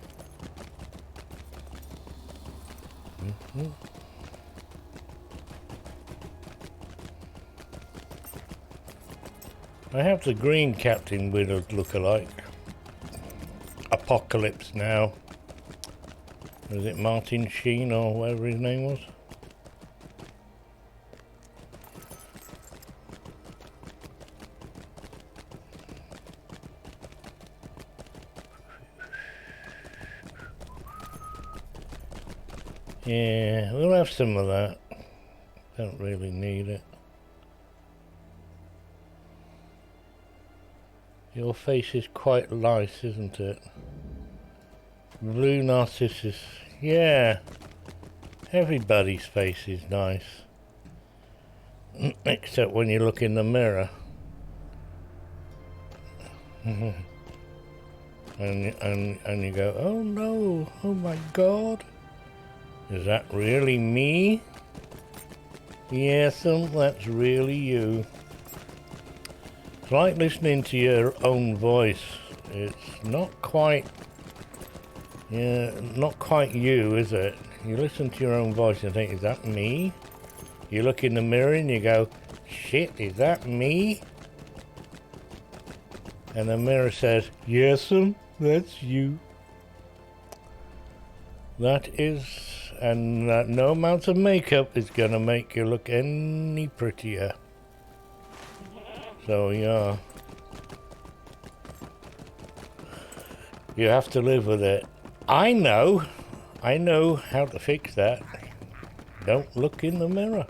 I have the green Captain Willard look-alike. Apocalypse Now. Was it Martin Sheen or whatever his name was? Yeah, we'll have some of that. Don't really need it. Your face is quite nice, isn't it? Blue Narcissus. Yeah. Everybody's face is nice. Except when you look in the mirror. and you go, oh no, oh my god. Is that really me? Yes, that's really you. It's like listening to your own voice. It's not quite, not quite you, is it? You listen to your own voice and think, is that me? You look in the mirror and you go, shit, is that me? And the mirror says, yes'm, that's you. That is, and no amount of makeup is gonna make you look any prettier. So yeah, you have to live with it. I know how to fix that. Don't look in the mirror.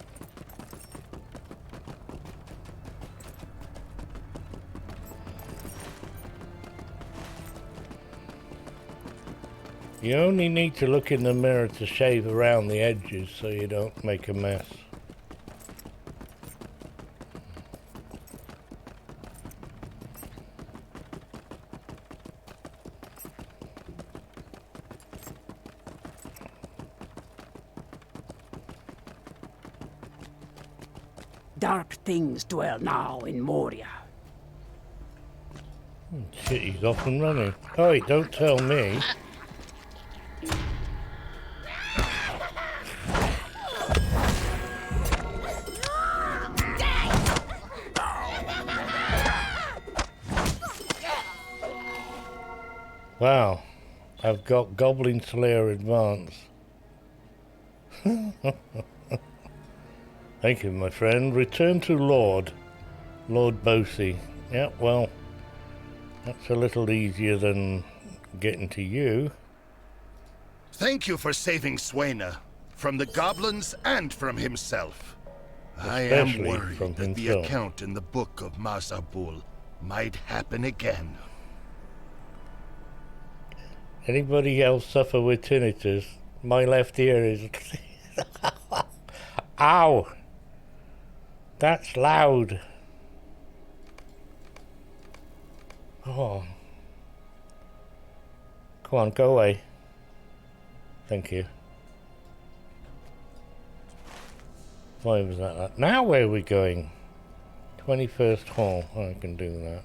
You only need to look in the mirror to shave around the edges so you don't make a mess. Dark things dwell now in Moria. Shit, he's off and running. Oh, wait, don't tell me. Wow, I've got Goblin Slayer Advance. Thank you, my friend. Return to Lord Bosie. Yeah, well, that's a little easier than getting to you. Thank you for saving Swaina from the goblins and from himself. I am worried that the account in the book of Mazabul might happen again. Anybody else suffer with tinnitus? My left ear is... Ow! That's loud. Oh. Come on, go away. Thank you. Why was that? Now where are we going? 21st Hall. I can do that.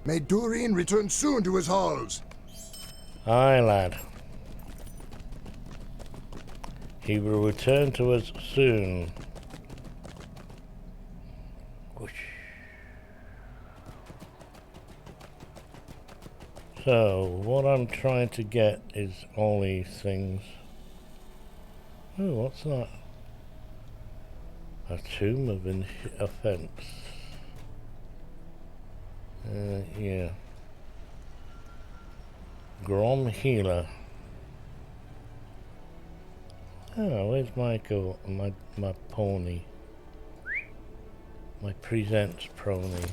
May Durin return soon to his halls. Aye, lad. He will return to us soon. Whoosh. So, what I'm trying to get is all these things. Oh, what's that? A tomb of offense. Yeah. Grom Healer. Oh, where's my pony? My presents pony.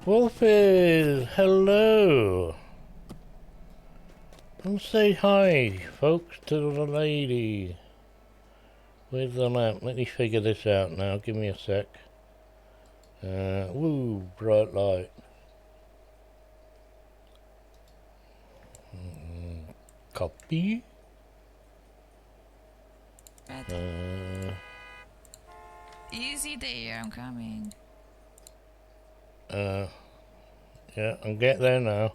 Wolfies, hello. Come say hi, folks, to the lady. Where's the lamp? Let me figure this out now. Give me a sec. Woo, bright light. Copy. Easy there, I'm coming. Yeah, I'll get there now.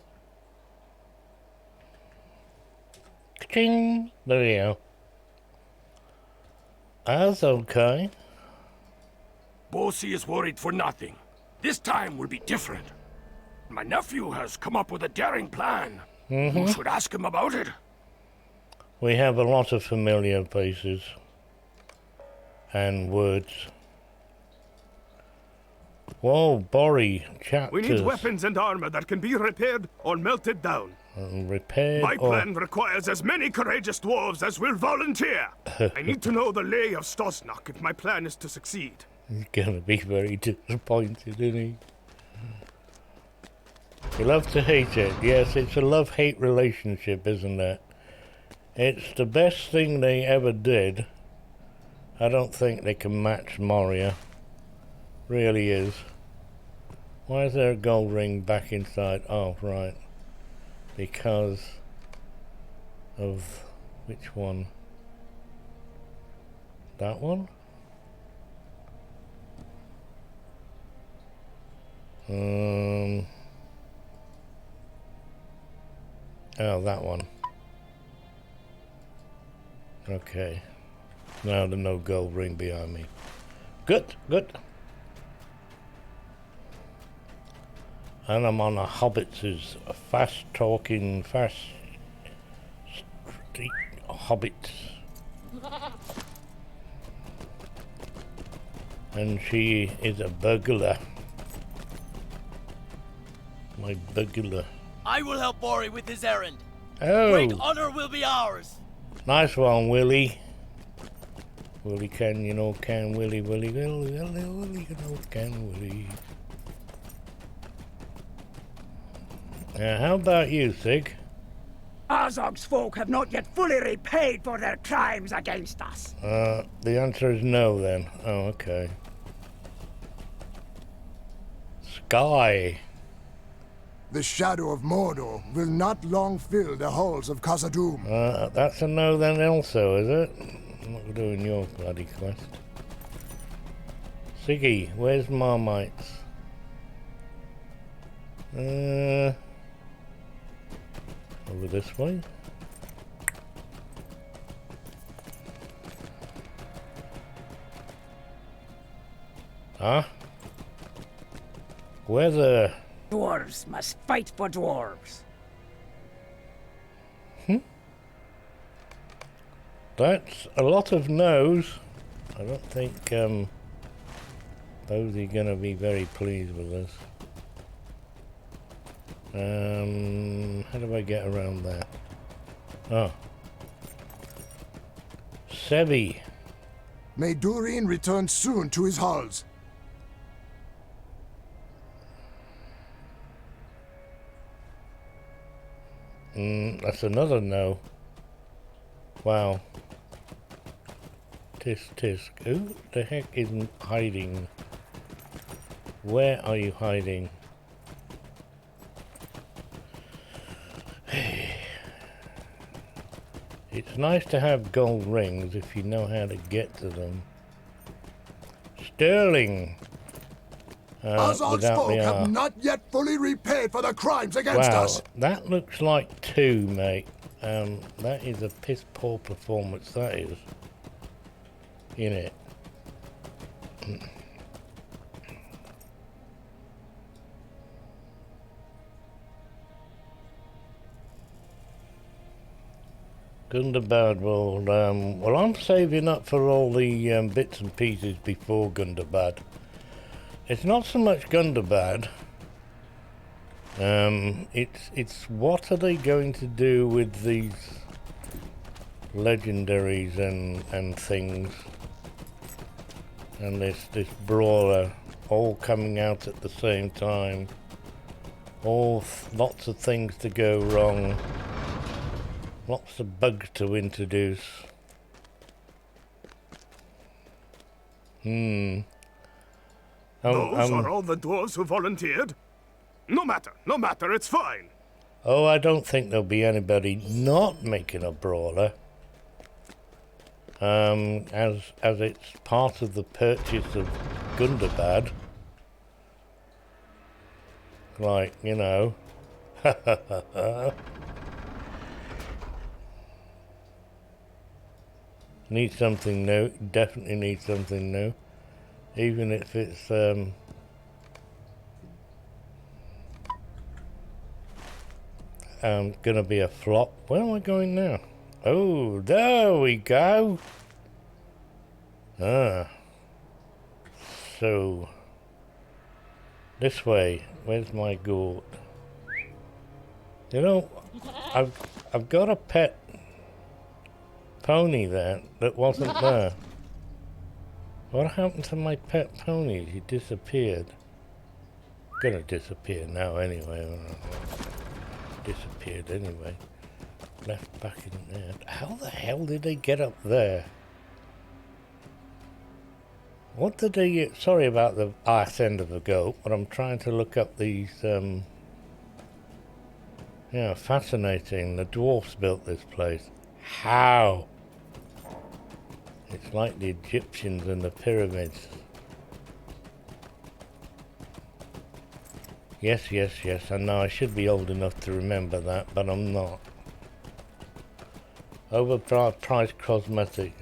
Ching! There we go. That's okay. Bosie is worried for nothing. This time will be different. My nephew has come up with a daring plan. You should ask him about it. We have a lot of familiar faces and words. Whoa, Bori, chapters. We need weapons and armor that can be repaired or melted down. Repaired. My plan requires as many courageous dwarves as will volunteer. I need to know the lay of Stosnak if my plan is to succeed. He's gonna be very disappointed, isn't he? You love to hate it. Yes, it's a love-hate relationship, isn't it? It's the best thing they ever did. I don't think they can match Moria. Really is. Why is there a gold ring back inside? Oh, right. Because of which one? That one? Oh, that one. Okay. Now there's no gold ring behind me. Good, good. And I'm on a hobbit's fast-talking, fast street hobbit. And she is a burglar. My burglar. I will help Ori with his errand. Oh. Great honor will be ours. Nice one, Willie. Willie can, you know, can Willie, Willie, Willie, Willie, Willie, you know, can Willie. Now, how about you, Sig? Azog's folk have not yet fully repaid for their crimes against us. The answer is no, then. Oh, okay. Sky. The shadow of Mordor will not long fill the halls of Khazad-dûm. That's a no then also, is it? I'm not doing your bloody quest. Siggy, where's Marmites? Over this way? Huh? Where the... Dwarves must fight for dwarves. That's a lot of no's. I don't think Bosie gonna be very pleased with this. How do I get around there? Oh. Sebi. May Durin return soon to his halls. That's another no. Wow. Tisk tisk. Who the heck isn't hiding? Where are you hiding? It's nice to have gold rings if you know how to get to them. Sterling! Azog's folk have not yet fully repaid for the crimes against us. That looks like 2, mate. That is a piss poor performance, that is. In it. Gundabad will, well, I'm saving up for all the bits and pieces before Gundabad. It's not so much Gundabad. It's what are they going to do with these legendaries and things, and this brawler all coming out at the same time. Lots of things to go wrong. Lots of bugs to introduce. Those are all the dwarves who volunteered? No matter, it's fine. Oh, I don't think there'll be anybody not making a brawler. As it's part of the purchase of Gundabad. Like, you know. Need something new. Definitely need something new. Even if it's gonna be a flop. Where am I going now? Oh, there we go. So this way. Where's my goat? You know, I've got a pet pony there that wasn't there. What happened to my pet pony? He disappeared. Gonna disappear now anyway. Disappeared anyway. Left back in there. How the hell did they get up there? What did they... Sorry about the arse end of the goat, but I'm trying to look up these... Yeah, fascinating. The dwarfs built this place. How? It's like the Egyptians and the pyramids. Yes, yes, yes, I know I should be old enough to remember that, but I'm not. Overpriced cosmetics.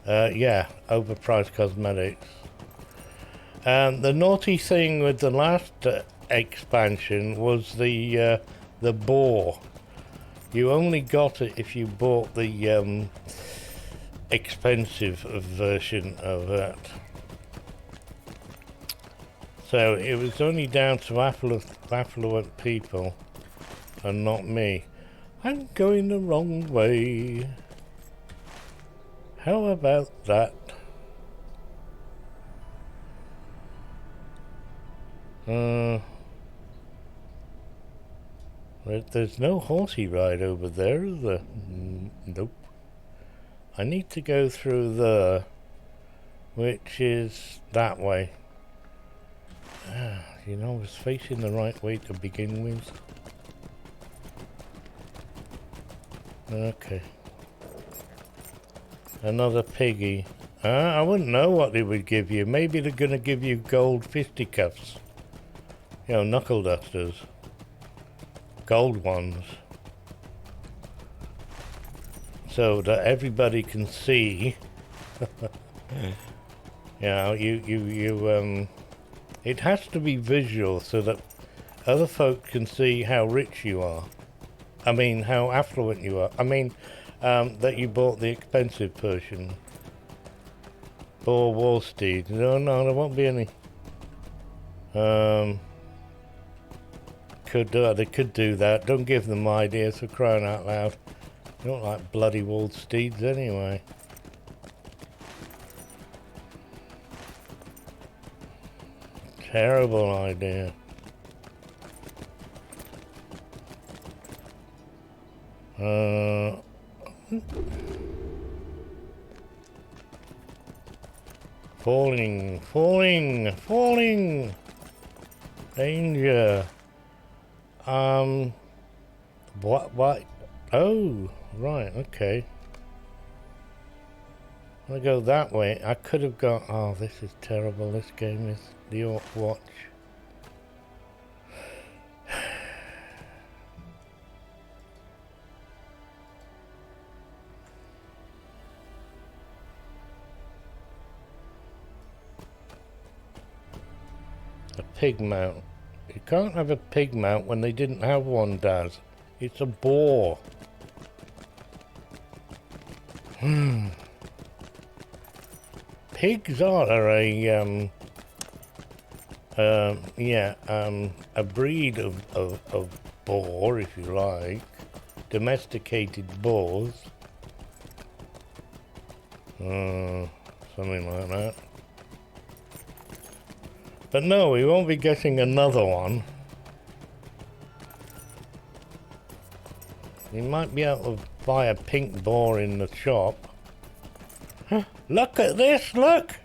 Yeah, overpriced cosmetics. The naughty thing with the last expansion was the boar. You only got it if you bought the expensive version of that. So it was only down to affluent people and not me. I'm going the wrong way. How about that? There's no horsey ride over there, is there? Nope. I need to go through there, which is that way. You know, I was facing the right way to begin with. Okay. Another piggy. I wouldn't know what they would give you. Maybe they're gonna give you gold fisticuffs. You know, knuckle dusters. Gold ones. So that everybody can see. You know, it has to be visual so that other folk can see how rich you are. I mean, how affluent you are. I mean, that you bought the expensive version. Boar Wall Steed. No, there won't be any. They could do that. Don't give them ideas, for crying out loud. They don't like bloody walled steeds anyway. Terrible idea. Falling. Danger. What? Oh, right, okay. I go that way. I could have gone. Oh, this is terrible. This game is the Orc Watch. A pig mount. You can't have a pig mount when they didn't have one, Daz. It's a boar. Pigs are a breed of boar, if you like. Domesticated boars. Something like that. But no, we won't be getting another one. You might be able to buy a pink boar in the shop. Huh, look at this, look!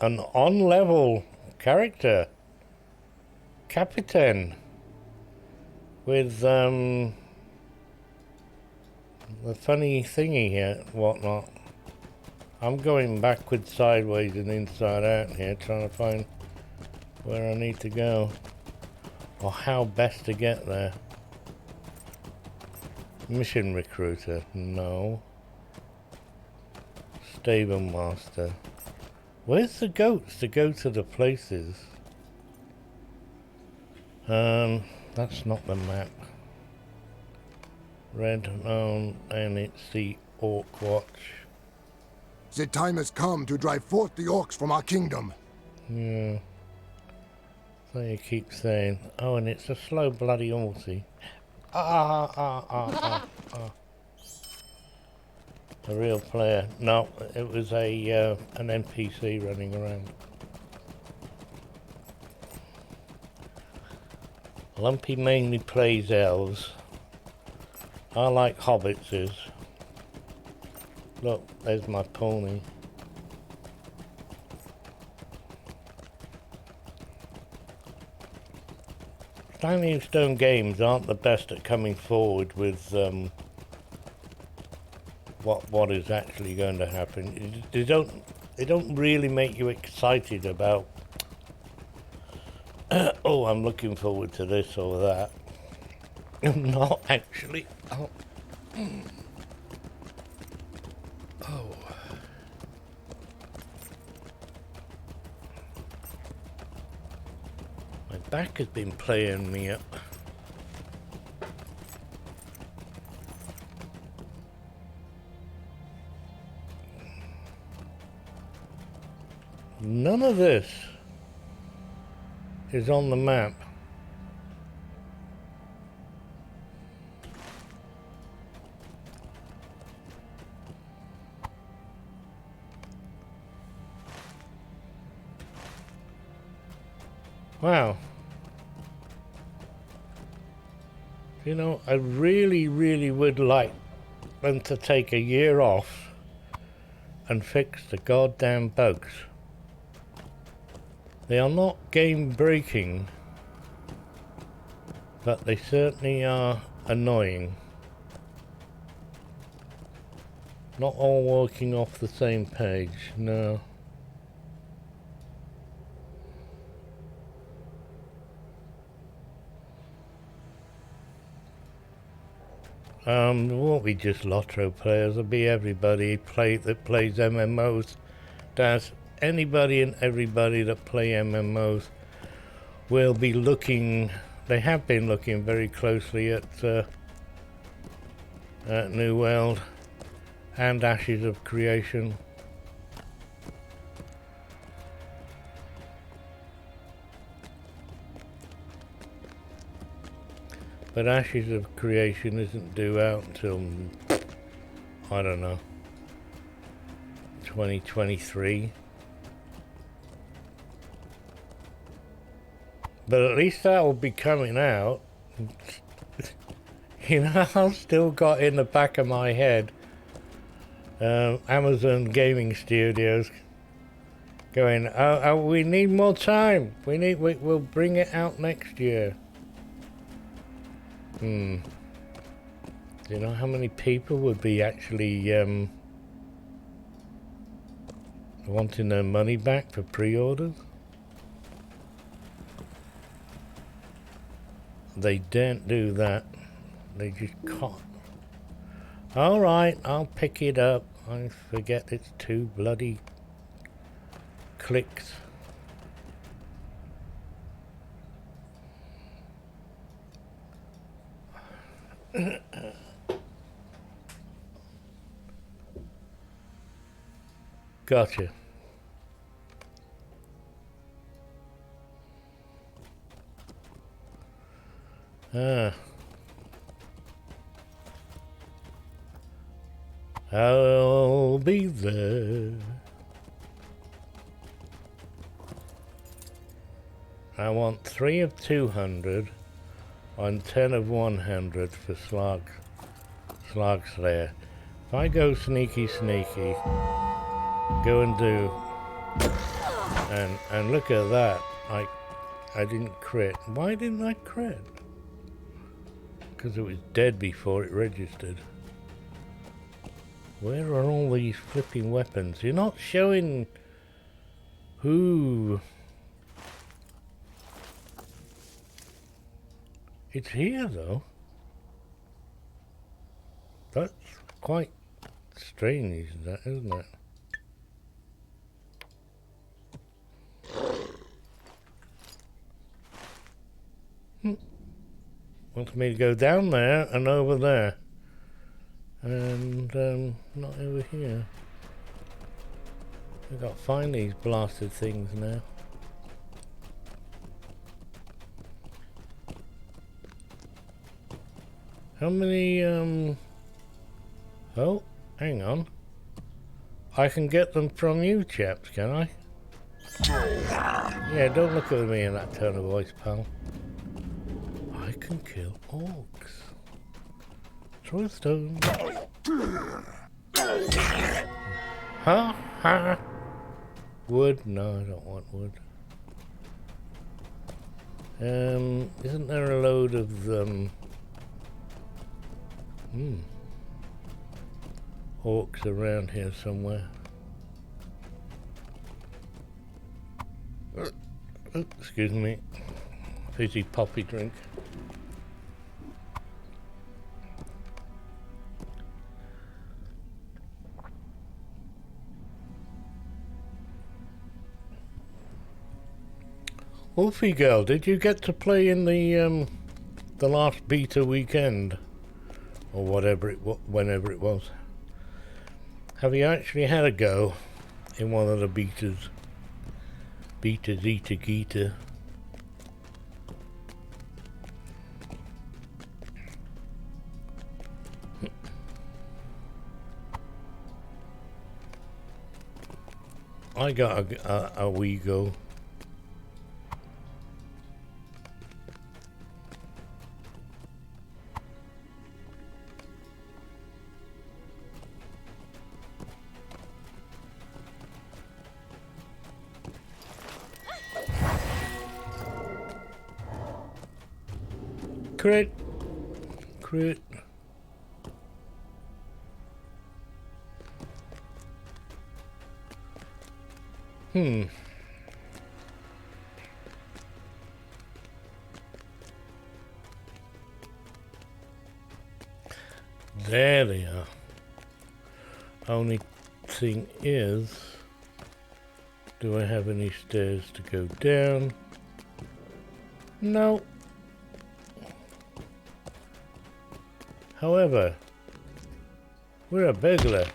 An on-level character. Captain. With, the funny thingy here, whatnot. I'm going backwards, sideways, and inside out here, trying to find where I need to go. Or how best to get there. Mission recruiter, no. Stable master. Where's the goats to go to the places? That's not the map. Red, and it's the Orc Watch. The time has come to drive forth the orcs from our kingdom. Yeah. So you keep saying, oh, and it's a slow bloody horsey. A real player. No, it was an NPC running around. Lumpy mainly plays elves. I like hobbitses. Look, there's my pony. Standing Stone Games aren't the best at coming forward with what is actually going to happen. They don't really make you excited about oh, I'm looking forward to this or that. I'm not actually. Oh. Oh. My back has been playing me up. None of this is on the map. Wow. You know, I really, really would like them to take a year off and fix the goddamn bugs. They are not game breaking, but they certainly are annoying. Not all working off the same page, no. It won't be just Lotro players, it'll be everybody that plays MMOs. Does anybody and everybody that play MMOs will be looking, they have been looking very closely at New World and Ashes of Creation. But Ashes of Creation isn't due out until, I don't know, 2023. But at least that will be coming out. You know, I've still got in the back of my head Amazon Gaming Studios going, we need more time. We'll bring it out next year. Do you know how many people would be actually wanting their money back for pre-orders? They don't do that. They just can't. Alright, I'll pick it up. I forget it's 2 bloody clicks. Gotcha. I'll be there. I want 3 of 200 on 10 of 100 for Slug Slayer. If I go sneaky, go and do, and look at that, I didn't crit. Why didn't I crit? Because it was dead before it registered. Where are all these flipping weapons? You're not showing who. It's here though. That's quite strange, isn't it? Wants me to go down there and over there. And not over here. We've got to find these blasted things now. How many oh, hang on. I can get them from you chaps, can I? Yeah, don't look at me in that tone of voice, pal. I can kill orcs. Throw a stone. Huh? Huh? Wood? No, I don't want wood. Isn't there a load of them? orcs around here somewhere. Excuse me. Fizzy poppy drink. Wolfie girl, did you get to play in the last beta weekend, or whatever whenever it was? Have you actually had a go in one of the betas? Beta, Zeta, Gita. I got a wee go. Crit. Crit. There they are. Only thing is, do I have any stairs to go down? No. However, we're a beggar.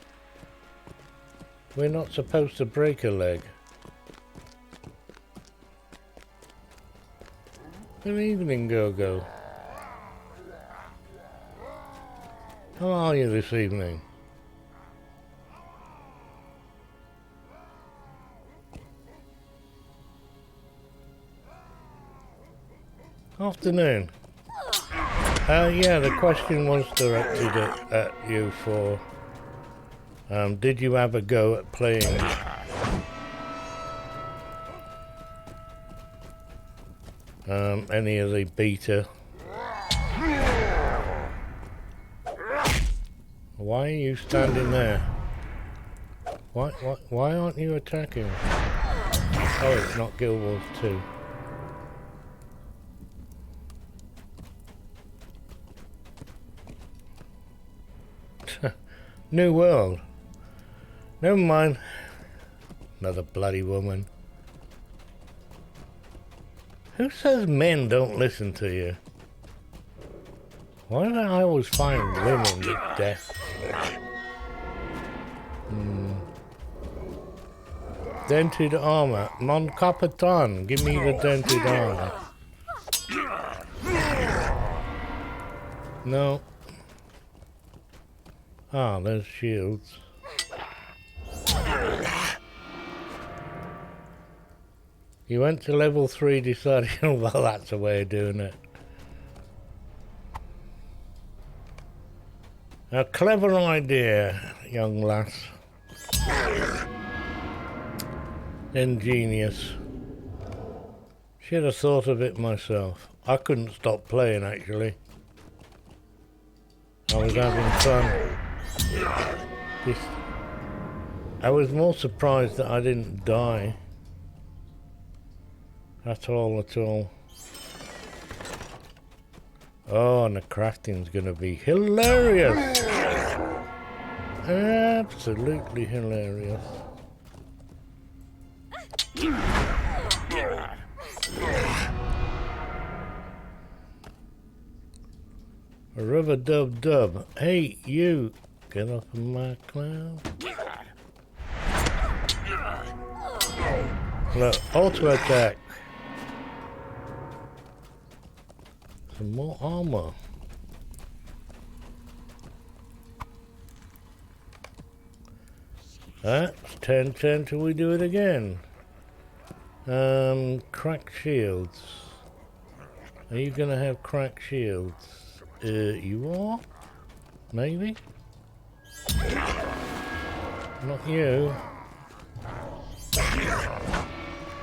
We're not supposed to break a leg. Good evening, Go-Go. How are you this evening? Afternoon. Yeah, the question was directed at you for, did you have a go at playing any of the beta? Why are you standing there? Why aren't you attacking? Oh, it's not Guild Wars 2. New world. Never mind. Another bloody woman. Who says men don't listen to you? Why do I always find women with death? Dented armor. Mon Capitan, give me the dented armor. No. Ah, there's shields. You went to level 3 deciding, well, that's a way of doing it. A clever idea, young lass. Ingenious. Should have thought of it myself. I couldn't stop playing, actually. I was having fun. I was more surprised that I didn't die. At all. Oh, and the crafting's gonna be hilarious! Absolutely hilarious. Rub-a-dub-dub. Hey, you! Get off of my cloud. Look, auto attack. Some more armor. That's 10 till we do it again. Cracked shields. Are you gonna have cracked shields? You are? Maybe? Not you.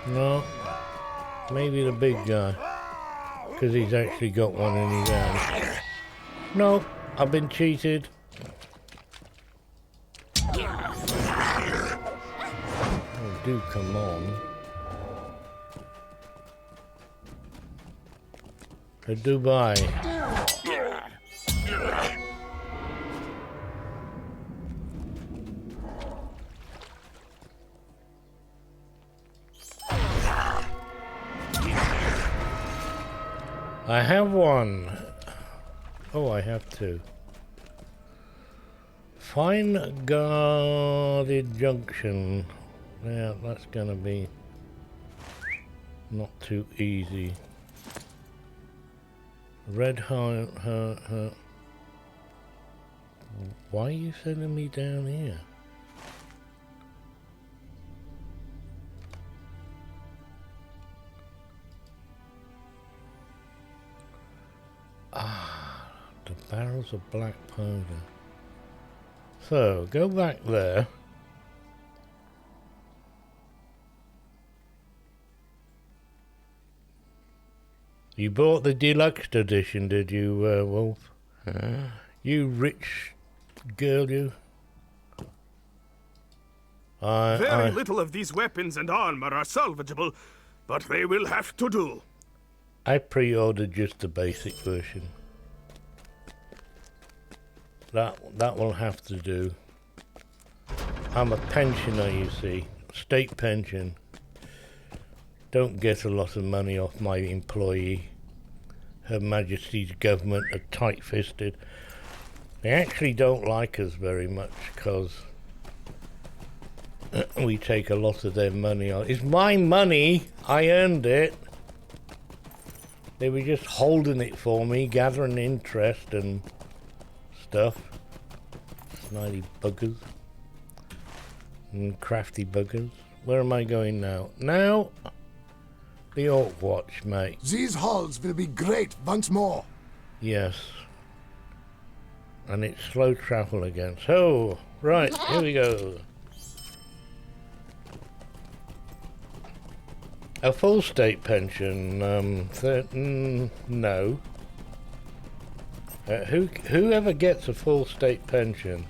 No. Maybe the big guy. Because he's actually got one in his hand. No, I've been cheated. Oh, do come on. To Dubai. I have one. Oh, I have two. Fine guarded junction. Yeah, that's gonna be not too easy. Red heart. Why are you sending me down here? Ah, the barrels of black powder. So, go back there. You bought the deluxe edition, did you, Wolf? You rich girl, you. Very little of these weapons and armor are salvageable, but they will have to do. I pre-ordered just the basic version. That will have to do. I'm a pensioner, you see. State pension. Don't get a lot of money off my employee. Her Majesty's government are tight-fisted. They actually don't like us very much because we take a lot of their money on. It's my money. I earned it. They were just holding it for me, gathering interest and stuff. Snidey buggers. And crafty buggers. Where am I going now? Now, the Orc Watch, mate. These halls will be great once more. Yes. And it's slow travel again. So, right, here we go. A full state pension, no. Whoever gets a full state pension?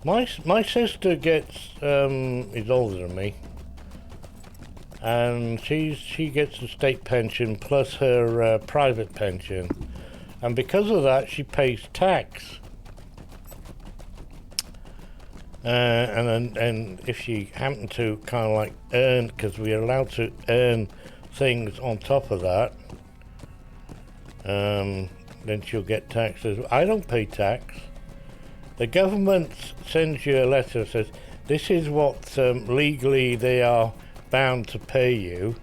My sister gets is older than me. And she gets a state pension plus her private pension, and because of that she pays tax. And if she happened to kind of like earn, because we're allowed to earn things on top of that, then she'll get taxes. I don't pay tax. The government sends you a letter that says this is what legally they are bound to pay you,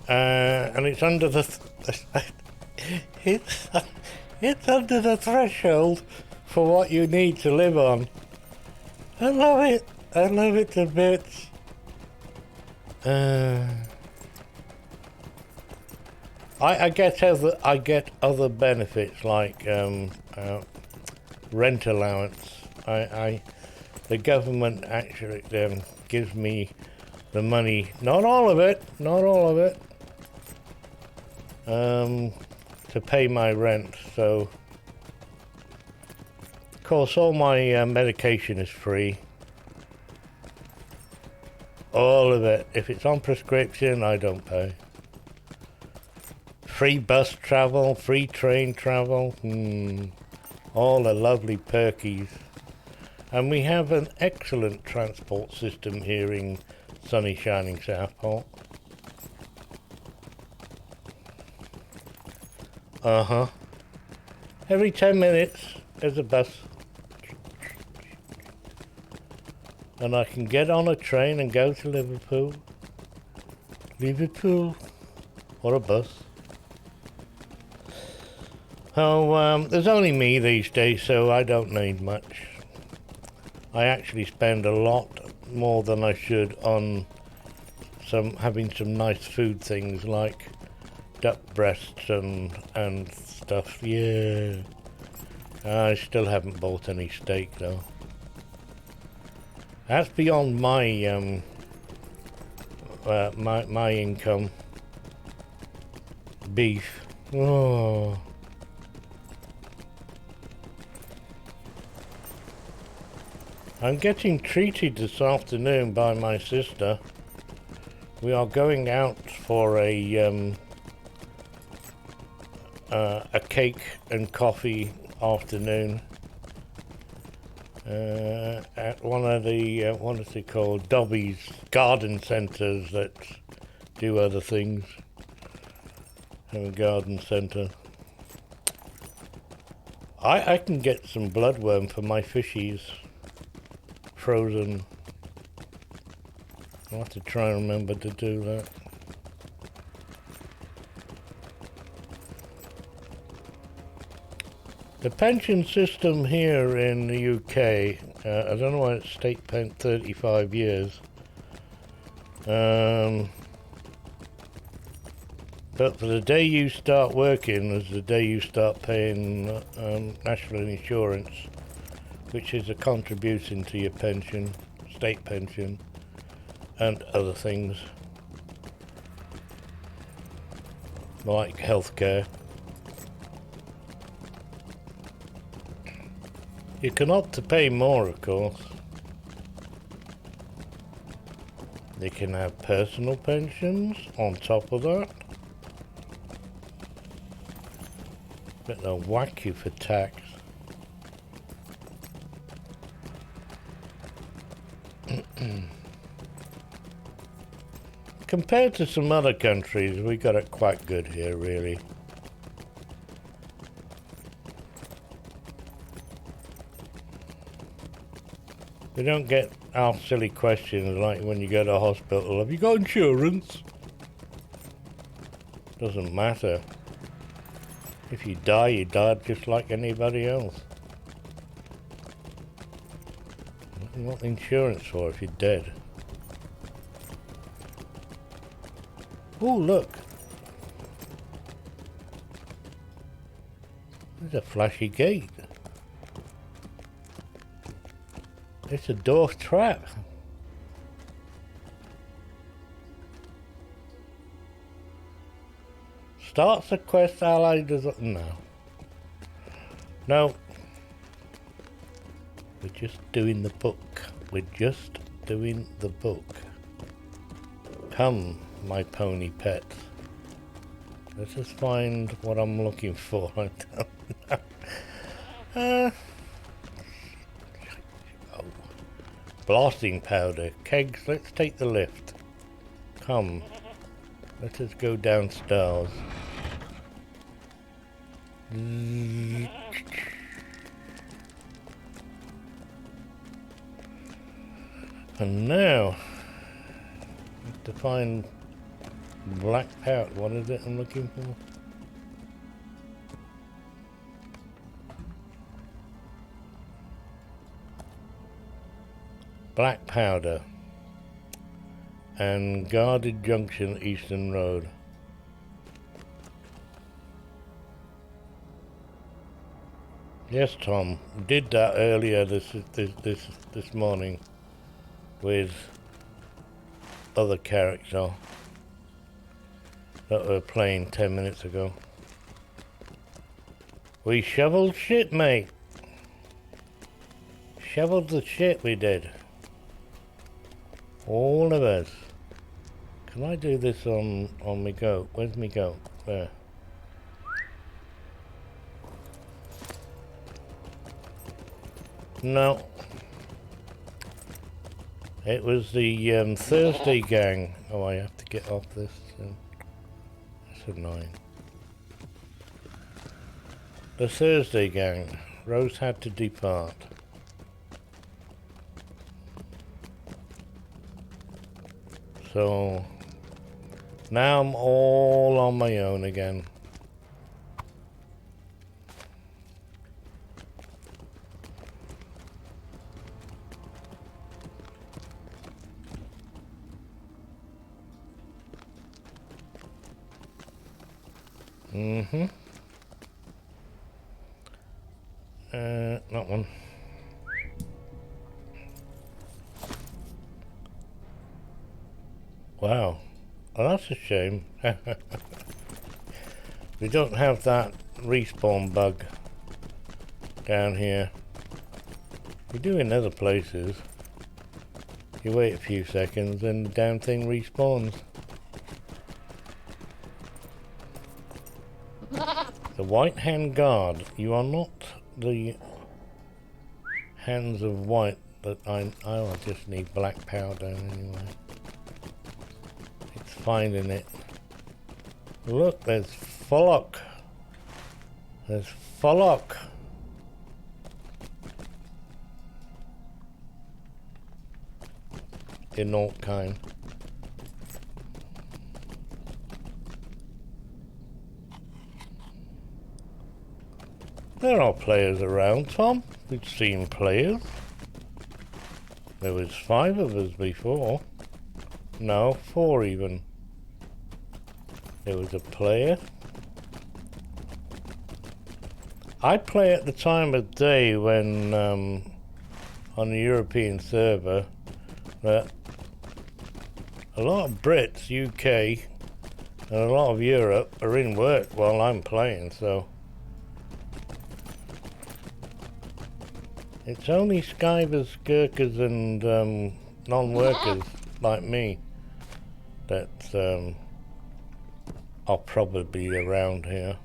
and it's under the it's under the threshold for what you need to live on. I love it. I love it to bits. I get other benefits like rent allowance. The government actually gives me the money, not all of it, to pay my rent. So, of course, all my medication is free. All of it. If it's on prescription, I don't pay. Free bus travel, free train travel, all the lovely perkies. And we have an excellent transport system here in sunny, shining Southport. Every 10 minutes, there's a bus. And I can get on a train and go to Liverpool. Or a bus. Oh, there's only me these days, so I don't need much. I actually spend a lot more than I should on having some nice food things like duck breasts and stuff. Yeah. I still haven't bought any steak though. That's beyond my my income. Beef. Oh. I'm getting treated this afternoon by my sister. We are going out for a cake and coffee afternoon at one of the what is it called, Dobby's garden centres that do other things. Have a garden centre. I can get some bloodworm for my fishies. Frozen. I'll have to try and remember to do that. The pension system here in the UK, I don't know why it's state pent 35 years. But for the day you start working is the day you start paying national insurance, which is a contribution to your pension, state pension, and other things like healthcare. You can opt to pay more, of course. They can have personal pensions on top of that. But they'll whack you for tax. Compared to some other countries, we got it quite good here, really. We don't get asked silly questions like when you go to a hospital, have you got insurance? Doesn't matter. If you die, you die just like anybody else. What do you want insurance for if you're dead? Oh, look. There's a flashy gate. It's a dwarf trap. Starts a quest, ally doesn't. No. No. We're just doing the book. We're just doing the book. Come, my pony pet. Let's just find what I'm looking for. I don't know. Oh. Blasting powder. Kegs, let's take the lift. Come. Let us go downstairs. And now, I have to find black powder. What is it I'm looking for? Black powder. And guarded junction, Eastern Road. Yes, Tom, did that earlier this morning with other character that were playing 10 minutes ago. We shoveled shit, mate. Shoveled the shit, we did. All of us. Can I do this on me goat? Where's me goat? There. No. It was the Thursday gang. Oh, I have to get off this. That's annoying. The Thursday gang. Rose had to depart. So now I'm all on my own again. That one. Wow. Oh, that's a shame. We don't have that respawn bug down here. We do in other places. You wait a few seconds and the damn thing respawns. The White Hand Guard. You are not the hands of white that I just need black powder anyway. It's finding it. Look, there's Follock. There's Follock. In all kind. There are players around, Tom. We've seen players. There was 5 of us before. No, 4 even. There was a player. I play at the time of day when on the European server that a lot of Brits, UK, and a lot of Europe are in work while I'm playing, so it's only skivers, skirkers, and non-workers like me that are probably around here.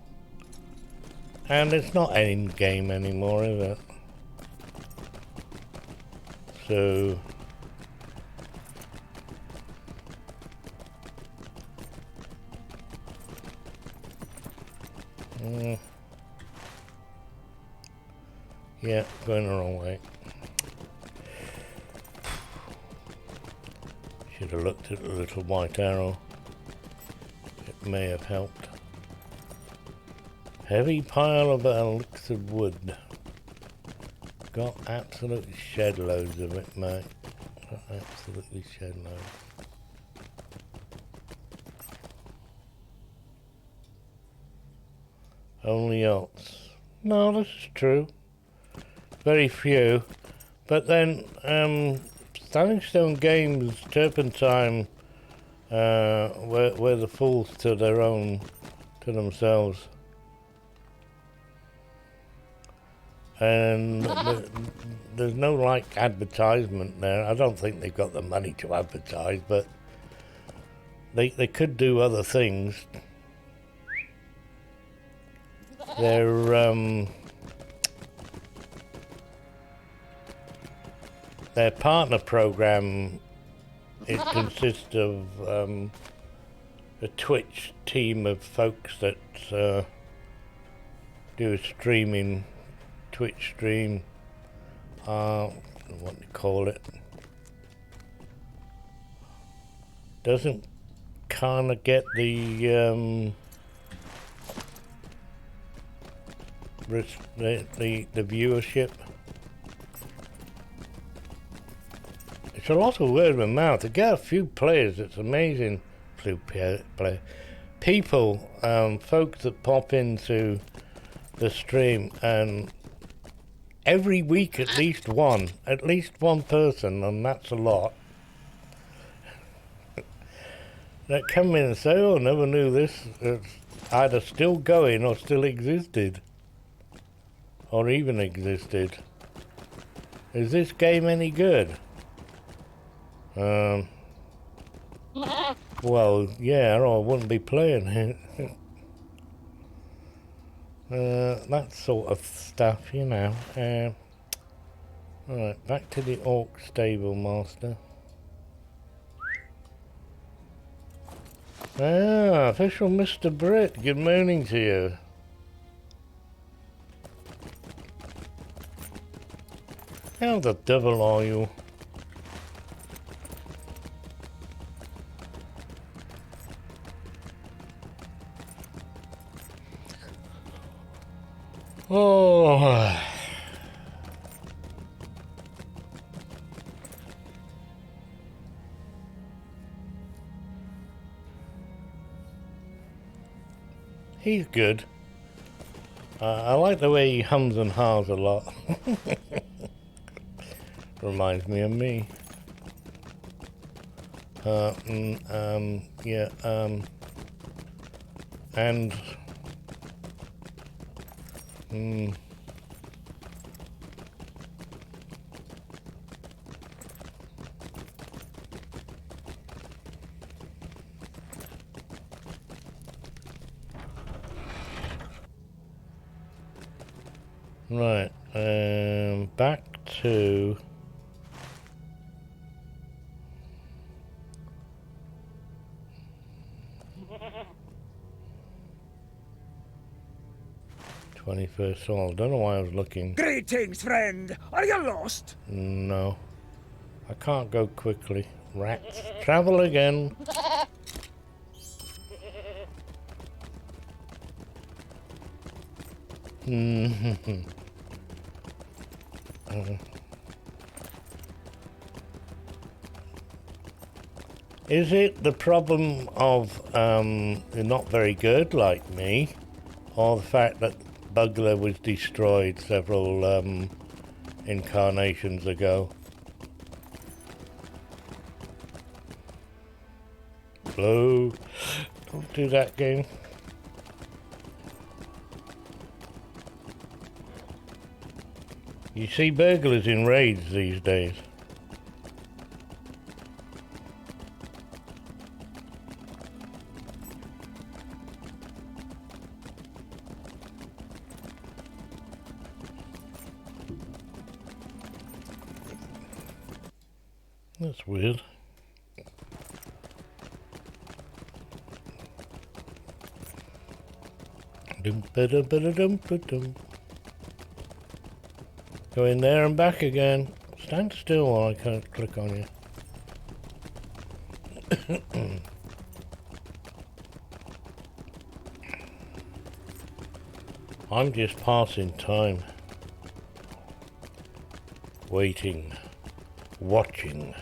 And it's not in-game anymore, is it? So yeah, going the wrong way. Should have looked at the little white arrow. It may have helped. Heavy pile of elixir wood. Got absolutely shed loads of it, mate. Got absolutely shed loads. Only alts. No, this is true. Very few. But then, Standing Stone Games, Turpentine, were the fools to their own, to themselves. And there's no, like, advertisement there. I don't think they've got the money to advertise, but they could do other things. Their partner program, it consists of a Twitch team of folks that do a streaming, Twitch stream, what do you call it? Doesn't kind of get the viewership. It's a lot of word of mouth. To get a few players, it's amazing. People, folks that pop into the stream, and every week at least one person, and that's a lot, that come in and say, oh, never knew this. It's either still going or still existed. Or even existed. Is this game any good? Well, yeah, or I wouldn't be playing it. That sort of stuff, you know. Alright, back to the Orc Stable Master. Ah, official Mr. Britt, good morning to you. How the devil are you? Oh. He's good. I like the way he hums and haws a lot. Reminds me of me. Yeah, and right, back to 21st Soul. Don't know why I was looking. Greetings, friend. Are you lost? No. I can't go quickly. Rats. Travel again. Is it the problem of you're not very good like me, or the fact that Bugler was destroyed several incarnations ago? Blue. Don't do that game. You see burglars in raids these days. That's weird. Go in there and back again. Stand still while I can't click on you. I'm just passing time. Waiting. Watching.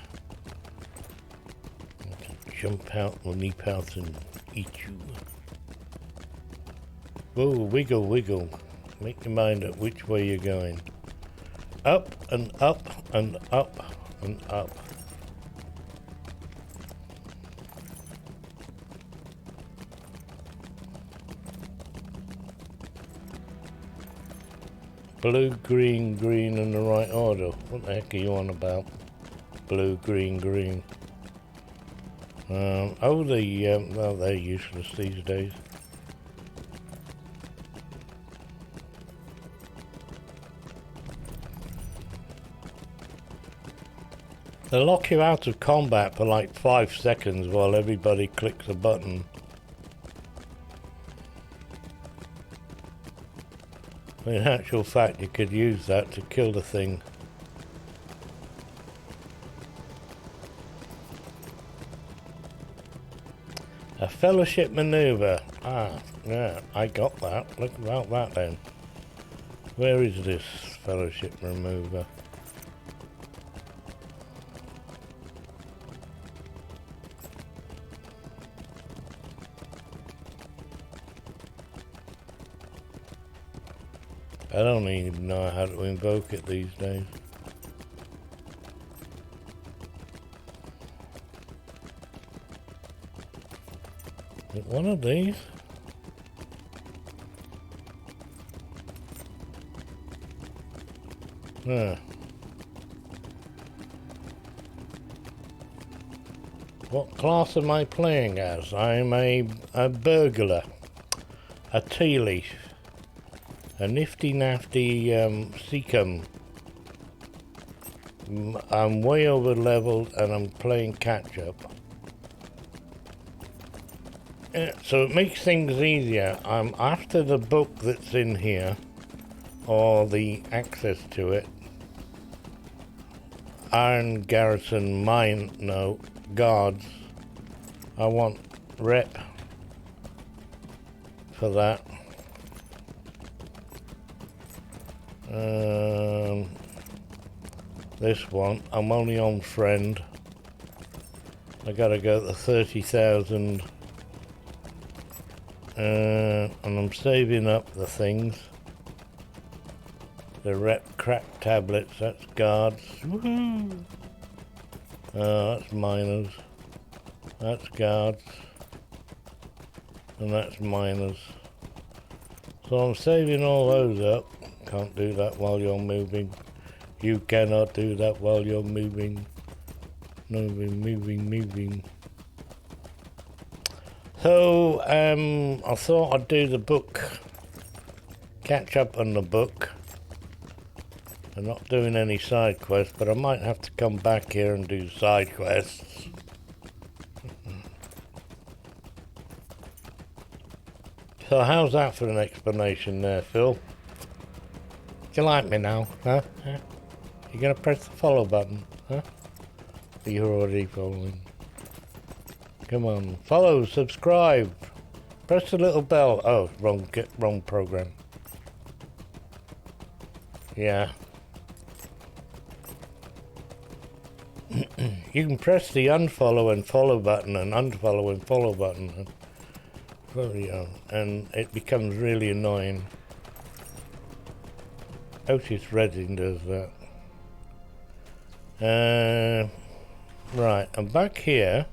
I can jump out, leap out and eat you. Whoa, wiggle, wiggle. Make your mind up which way you're going. Up and up and up and up. Blue, green, green in the right order. What the heck are you on about? Blue, green, green. Well, they're useless these days. They lock you out of combat for like 5 seconds while everybody clicks a button. In actual fact, you could use that to kill the thing. A fellowship maneuver. Ah, yeah, I got that. Look about that then. Where is this fellowship maneuver? I don't even know how to invoke it these days. Is it one of these? Huh. What class am I playing as? I'm a burglar, a tea leaf. A nifty nafty Seacom. I'm way over leveled and I'm playing catch up. So it makes things easier. I'm after the book that's in here, or the access to it. Iron Garrison guards. I want rep for that. This one, I'm only on friend. I gotta go to 30,000. And I'm saving up the things. The rep crack tablets, that's guards. Woohoo! That's miners. That's guards. And that's miners. So I'm saving all those up. Can't do that while you're moving. You cannot do that while you're moving. Moving. So, I thought I'd do the book. Catch up on the book. I'm not doing any side quests, but I might have to come back here and do side quests. So how's that for an explanation there, Phil? Do you like me now, huh? You gonna press the follow button, huh? You're already following. Come on, follow, subscribe. Press the little bell. Oh, wrong program. Yeah. You can press the unfollow and follow button and unfollow and follow button. And it becomes really annoying. Otis Redding does that. Right, I'm back here.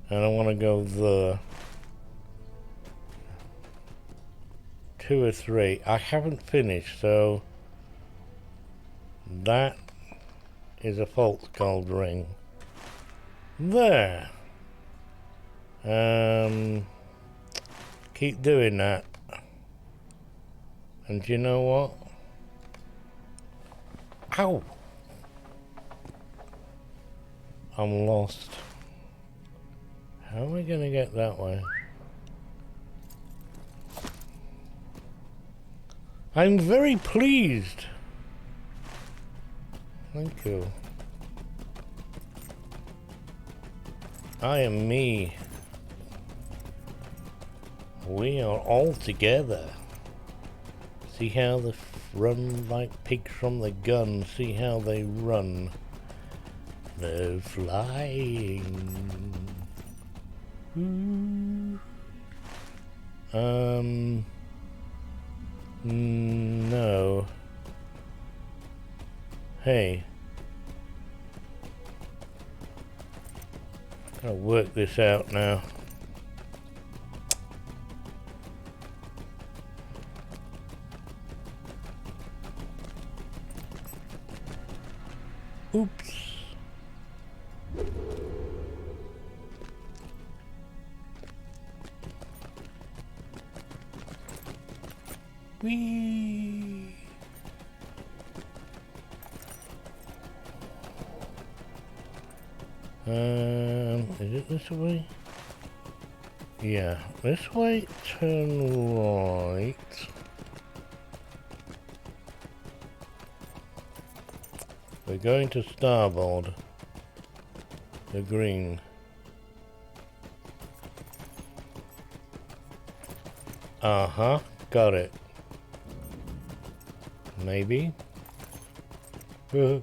And I want to go there. 2 or 3. I haven't finished, so that is a false gold ring. There. Keep doing that. And you know what? Ow! I'm lost. How am I gonna get that way? I'm very pleased. Thank you. I am me. We are all together. See how they run like pigs from the gun. See how they run. They're flying. No. Hey. Gotta work this out now. Oops. Whee! Is it this way? Yeah, this way, turn right. We're going to starboard. The green. Uh-huh, got it. Maybe. Oh.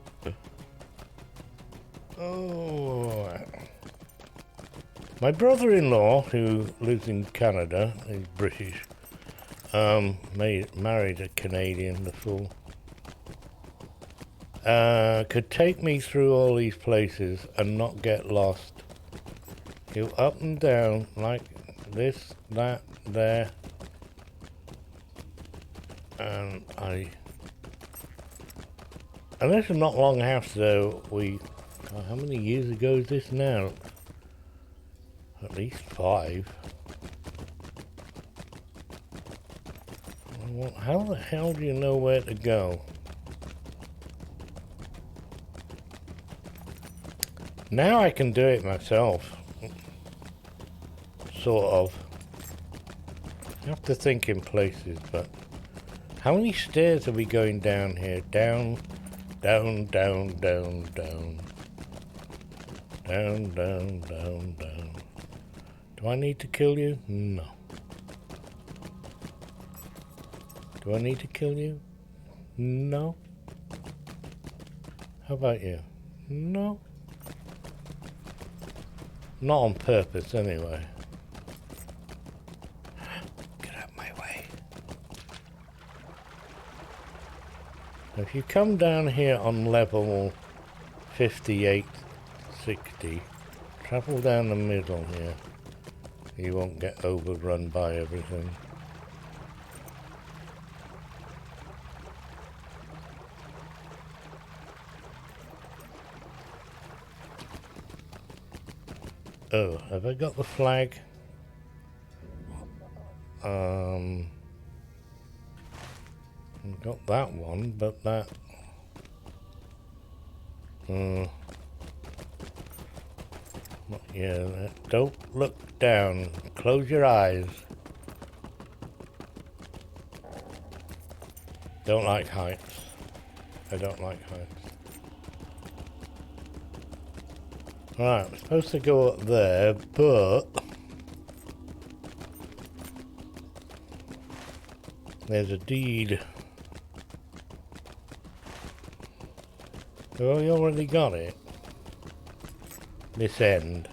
My brother-in-law, who lives in Canada, he's British, married a Canadian, the fool. Could take me through all these places and not get lost. Go up and down like this, that, there. And this is not long after we... God, how many years ago is this now? At least 5. Well, how the hell do you know where to go? Now I can do it myself. Sort of. I have to think in places, but... How many stairs are we going down here? Down, down, down, down, down. Down, down, down, down. Do I need to kill you? No. Do I need to kill you? No. How about you? No. Not on purpose, anyway. Get out of my way. If you come down here on level 58, 60, Travel down the middle here. You won't get overrun by everything. Oh, have I got the flag? I've got that one, but that... yeah, don't look down. Close your eyes. Don't like heights. I don't like heights. Right, I'm supposed to go up there, but... there's a deed. Oh, you already got it. This end.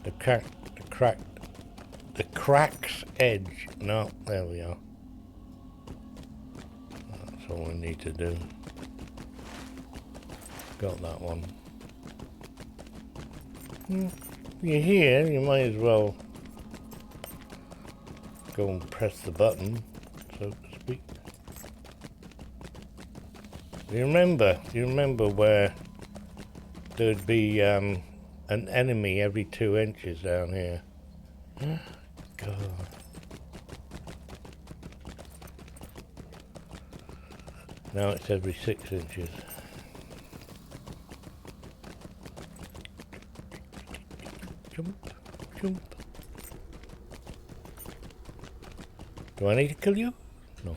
The crack's edge. No, there we are. That's all we need to do. Got that one. You're here, you might as well go and press the button, so to speak. Do you remember where there'd be an enemy every 2 inches down here? God. Now it's every 6 inches. Jump, jump. Do I need to kill you? No.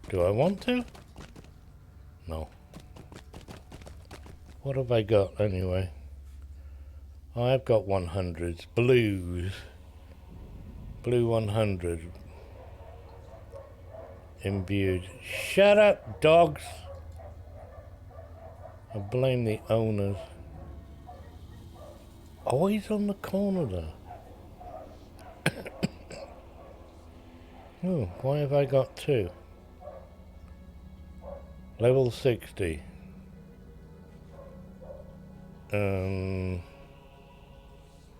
Do I want to? No. What have I got anyway? I've got 100s. Blues. Blue 100. Imbued. Shut up, dogs! I blame the owners. Always on the corner there. Oh, why have I got 2? Level 60.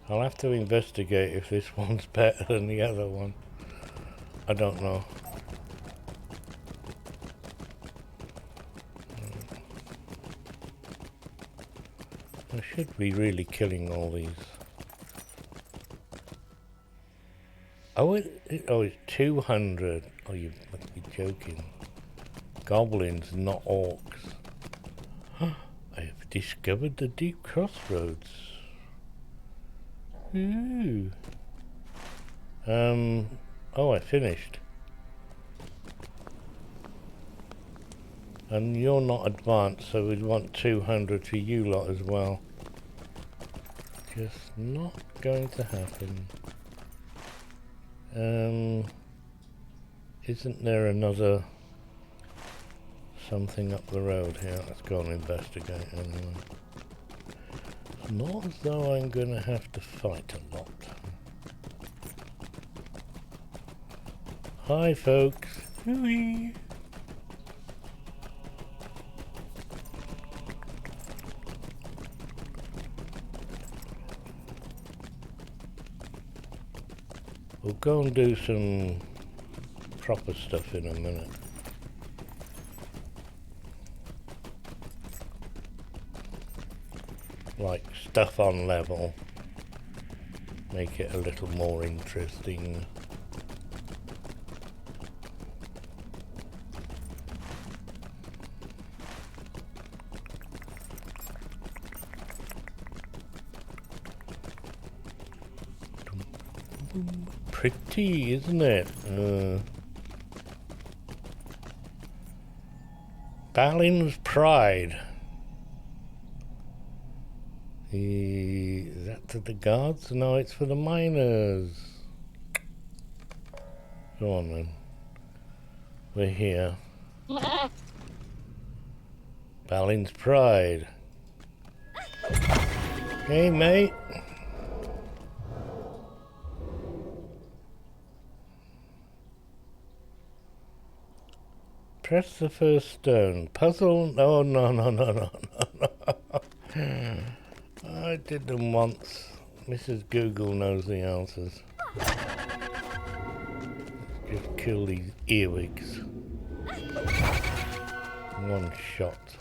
I'll have to investigate if this one's better than the other one. I don't know. I should be really killing all these. Oh, it's 200. Oh, you must be joking. Goblins, not orcs. I have discovered the Deep Crossroads. Ooh. Oh, I finished. And you're not advanced, so we'd want 200 for you lot as well. Just not going to happen. Isn't there another something up the road here? Let's go and investigate anyway. It's not as though I'm gonna have to fight a lot. Hi folks. Hooey. We'll go and do some proper stuff in a minute. Like stuff on level. Make it a little more interesting. Pretty, isn't it? Balin's Pride. Is that to the guards? No, it's for the miners. Go on then. We're here. Balin's Pride. Hey, mate. Press the first stone. Puzzle? Oh, no. I did them once. Mrs. Google knows the answers. Just kill these earwigs. One shot.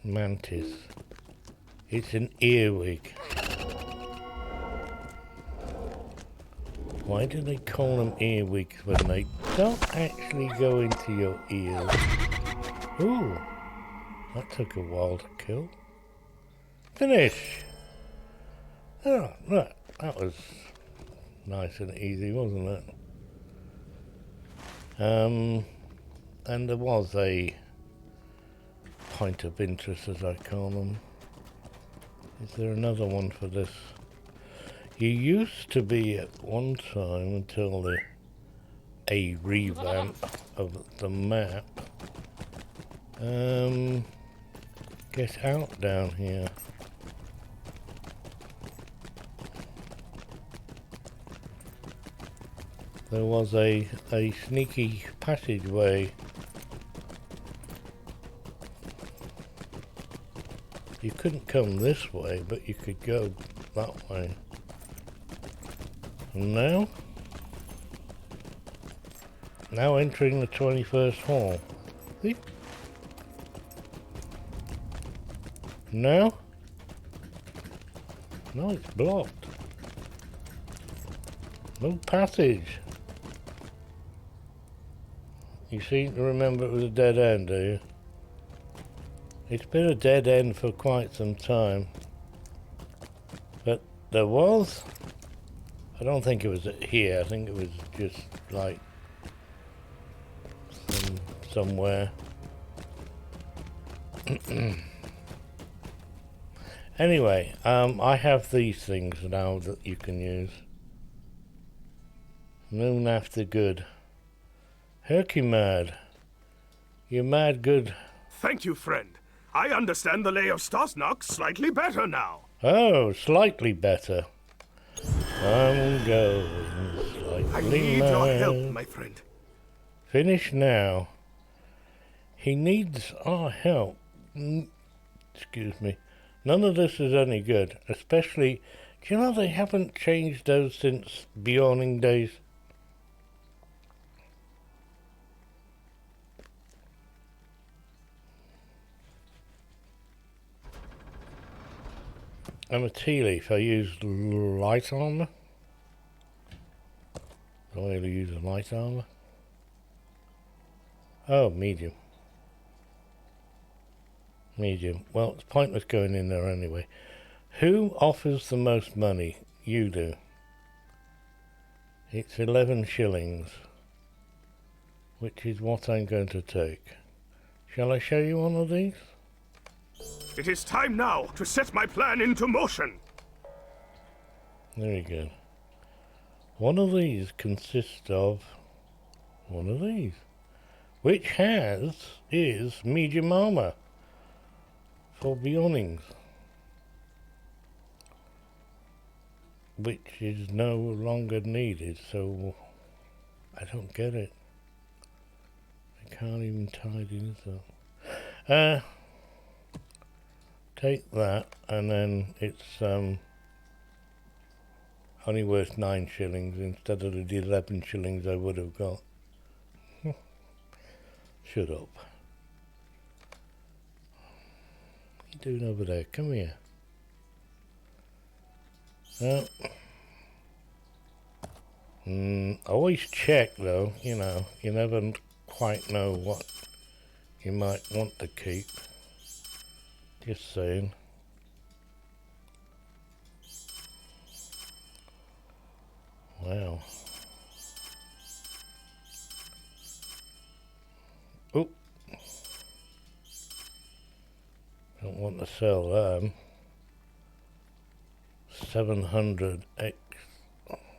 Mantis. It's an earwig. Why do they call them earwigs when they don't actually go into your ears? Ooh, that took a while to kill. Finish! Oh, look, that was nice and easy, wasn't it? And there was a point of interest, as I call them. Is there another one for this? You used to be at one time until a revamp of the map. Get out down here. There was a sneaky passageway. You couldn't come this way, but you could go that way. And now entering the 21st hall. See? Now? No, it's blocked. No passage. You seem to remember it was a dead end, do you? It's been a dead end for quite some time. But there was... I don't think it was here, I think it was just like... somewhere. Anyway, I have these things now that you can use. Moon after good. Hercumad. You're mad good. Thank you, friend. I understand the lay of Stosnock slightly better now. Oh, slightly better. I'm going slightly I need your help, my friend. Finish now. He needs our help. Excuse me. None of this is any good, especially... Do you know they haven't changed those since Beyonding days? I'm a tea leaf. I use light armor. Do I really use a light armor? Oh, medium. Medium. Well, it's pointless going in there anyway. Who offers the most money? You do. It's 11 shillings, which is what I'm going to take. Shall I show you one of these? It is time now to set my plan into motion. Very good. One of these consists of one of these, which is medium armor for Beyondings, which is no longer needed, so I don't get it. I can't even tidy this up. Take that, and then it's only worth 9 shillings instead of the 11 shillings I would have got. Shut up. What are you doing over there? Come here. Always check though, you know, you never quite know what you might want to keep. Just saying. Wow. Oop. Don't want to sell them. 700 X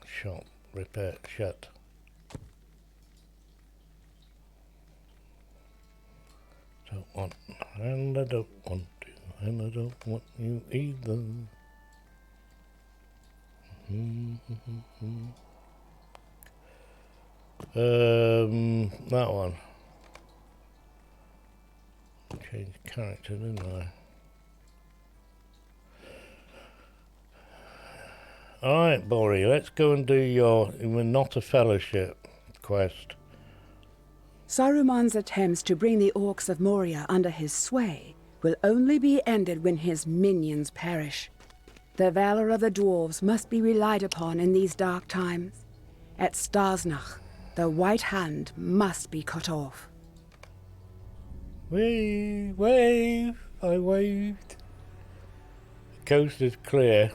shop repair shut. Don't want, and I don't want to, and I don't want you either. That one. Change character, didn't I? Alright, Bori, let's go and do your We're Not a Fellowship quest. Saruman's attempts to bring the orcs of Moria under his sway will only be ended when his minions perish. The valor of the dwarves must be relied upon in these dark times. At Starsnach, the White Hand must be cut off. Wave! I waved. The coast is clear.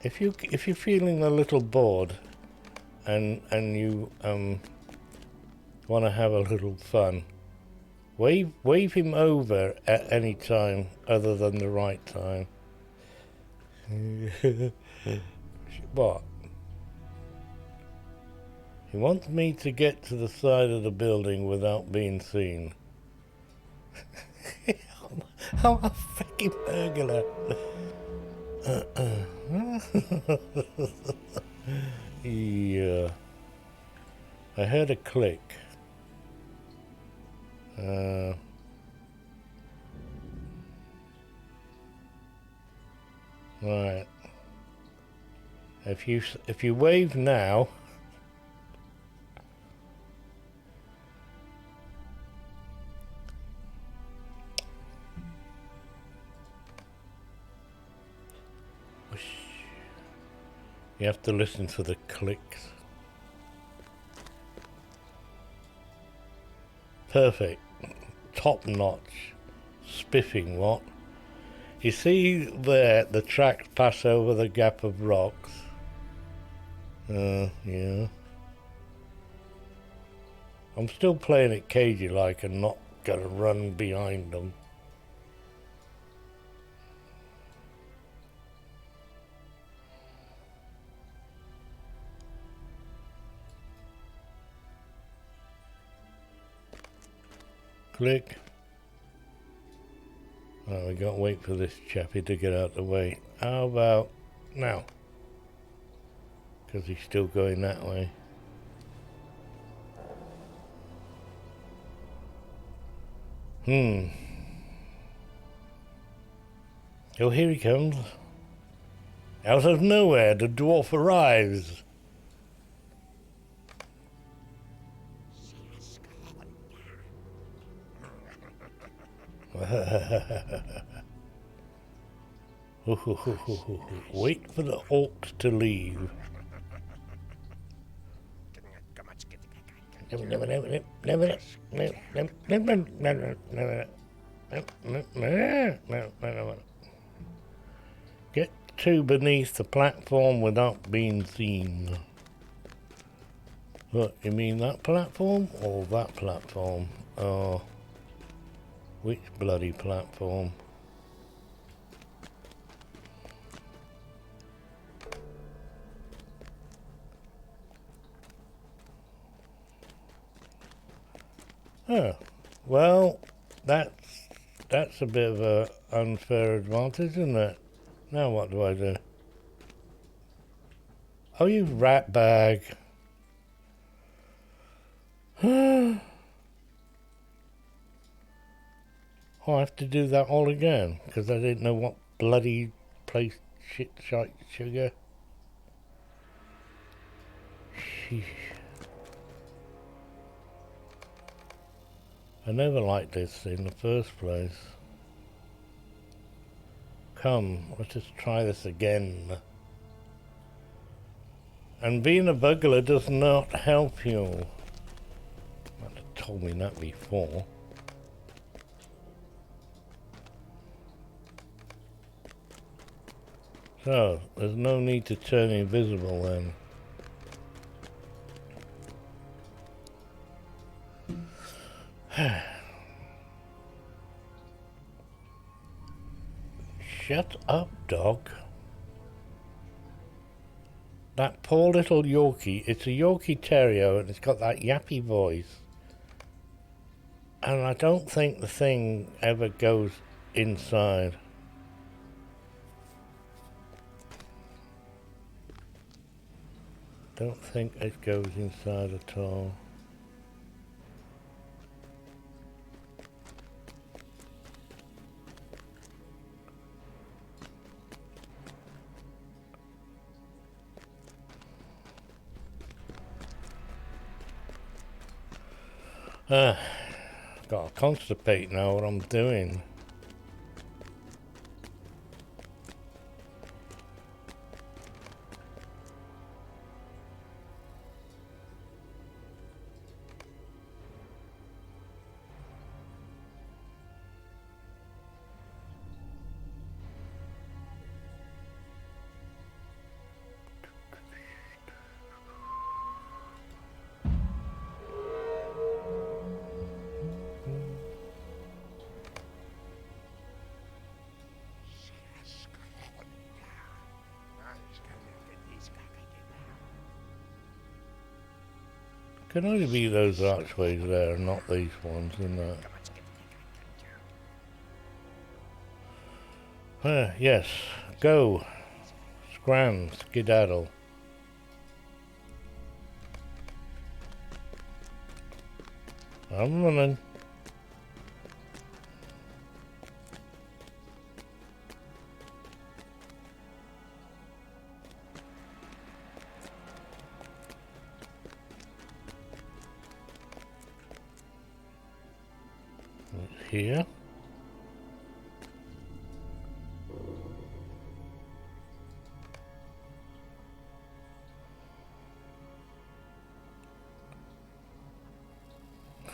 If you're feeling a little bored, and you want to have a little fun, wave him over at any time other than the right time. What? He wants me to get to the side of the building without being seen. I'm a freaking burglar. Yeah. I heard a click. Right. If you wave now. You have to listen for the clicks. Perfect. Top notch. Spiffing, what? You see there, the tracks pass over the gap of rocks. Yeah. I'm still playing it cagey-like and not gonna run behind them. Click. Oh, we got to wait for this chappie to get out of the way. How about now? Because he's still going that way. Oh, here he comes. Out of nowhere, the dwarf arrives. Wait for the orcs to leave. Get to beneath the platform without being seen. What, you mean that platform or that platform? Oh. Which bloody platform? Oh, well, that's a bit of an unfair advantage, isn't it? Now what do I do? Oh, you rat bag. I have to do that all again, because I didn't know what bloody place shit sugar. Sheesh. I never liked this in the first place. Come, let's just try this again. And being a burglar does not help you. You might have told me that before. So, there's no need to turn invisible then. Shut up, dog. That poor little Yorkie, it's a Yorkie Terrier and it's got that yappy voice. And I don't think the thing ever goes inside. Don't think it goes inside at all. Gotta constipate now what I'm doing. Can only be those archways there, not these ones, isn't it? Yes, go. Scram, skedaddle. I'm running. Here.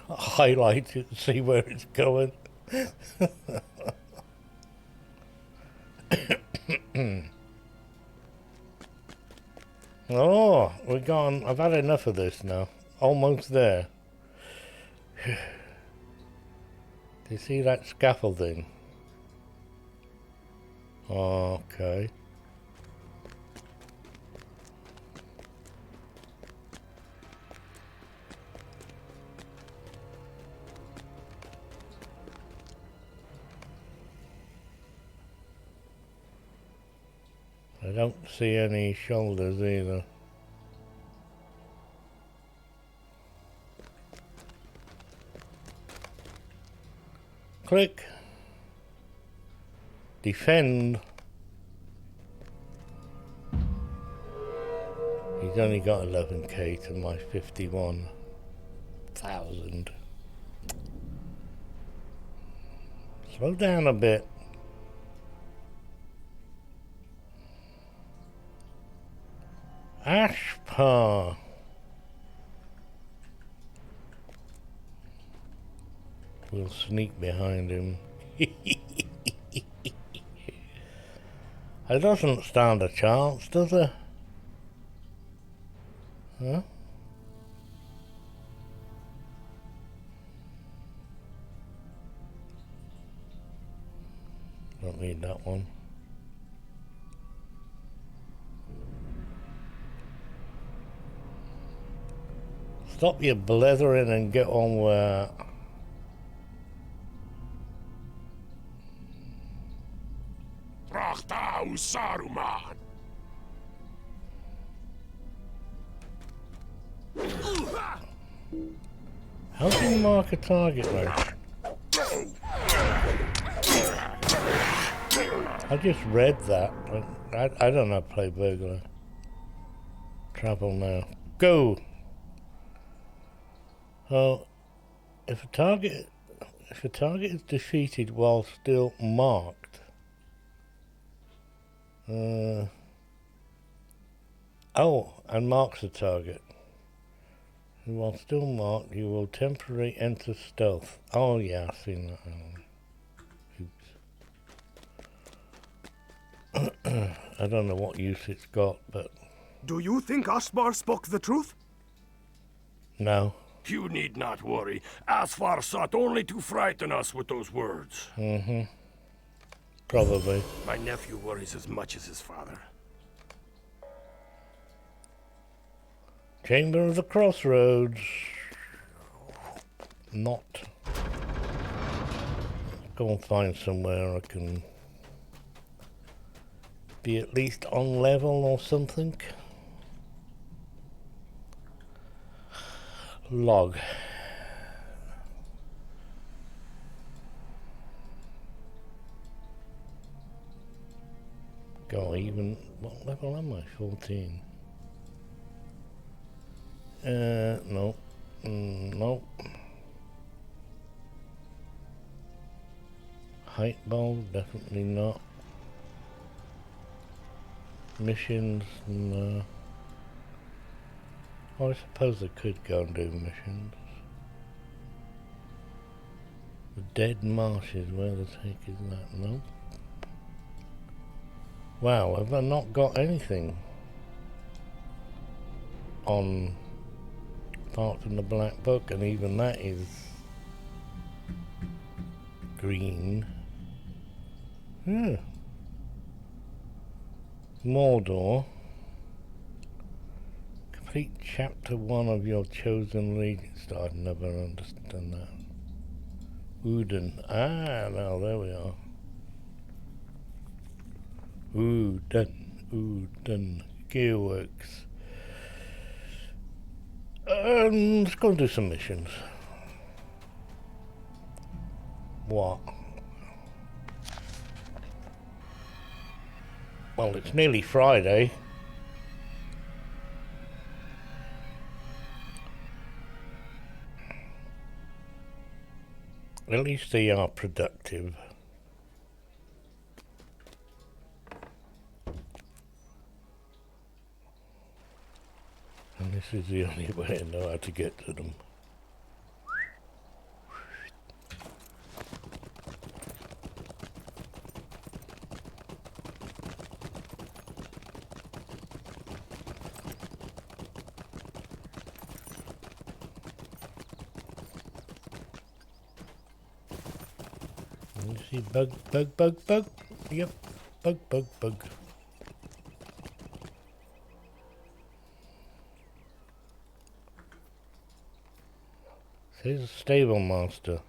Highlight it and see where it's going. Oh, we're gone. I've had enough of this now. Almost there. Do you see that scaffolding? Okay. I don't see any shoulders either. Click. Defend. He's only got 11k to my 51,000. Slow down a bit. Ashpa. We'll sneak behind him. It doesn't stand a chance, does it? Huh? Don't need that one. Stop your blethering and get on where... Saruman. How can you mark a target like? I just read that. I don't know how to play burglar. Travel now. Go! Oh, if a target is defeated while still marked, and marks the target. While still marked, you will temporarily enter stealth. Oh yeah, I've seen that. Oops. I don't know what use it's got, but... Do you think Ashbar spoke the truth? No. You need not worry. Asfar sought only to frighten us with those words. Mm-hmm. Probably. My nephew worries as much as his father. Chamber of the Crossroads. Not. Go and find somewhere I can be at least on level or something. Log. Go even. What level am I? 14. No. Nope. height bulb, definitely not. Missions, no. Oh, I suppose I could go and do missions. The Dead Marshes, where the heck is that? No. Wow, have I not got anything on apart from the Black Book, and even that is green. Mordor. Complete chapter 1 of your chosen legion. I'd never understand that. Uden. Ah, now there we are. Uden. Gearworks. Let's go and do some missions. What? Well, it's nearly Friday. At least they are productive. And this is the only way I know how to get to them. You see bug. Yep, bug. Here's a stable master.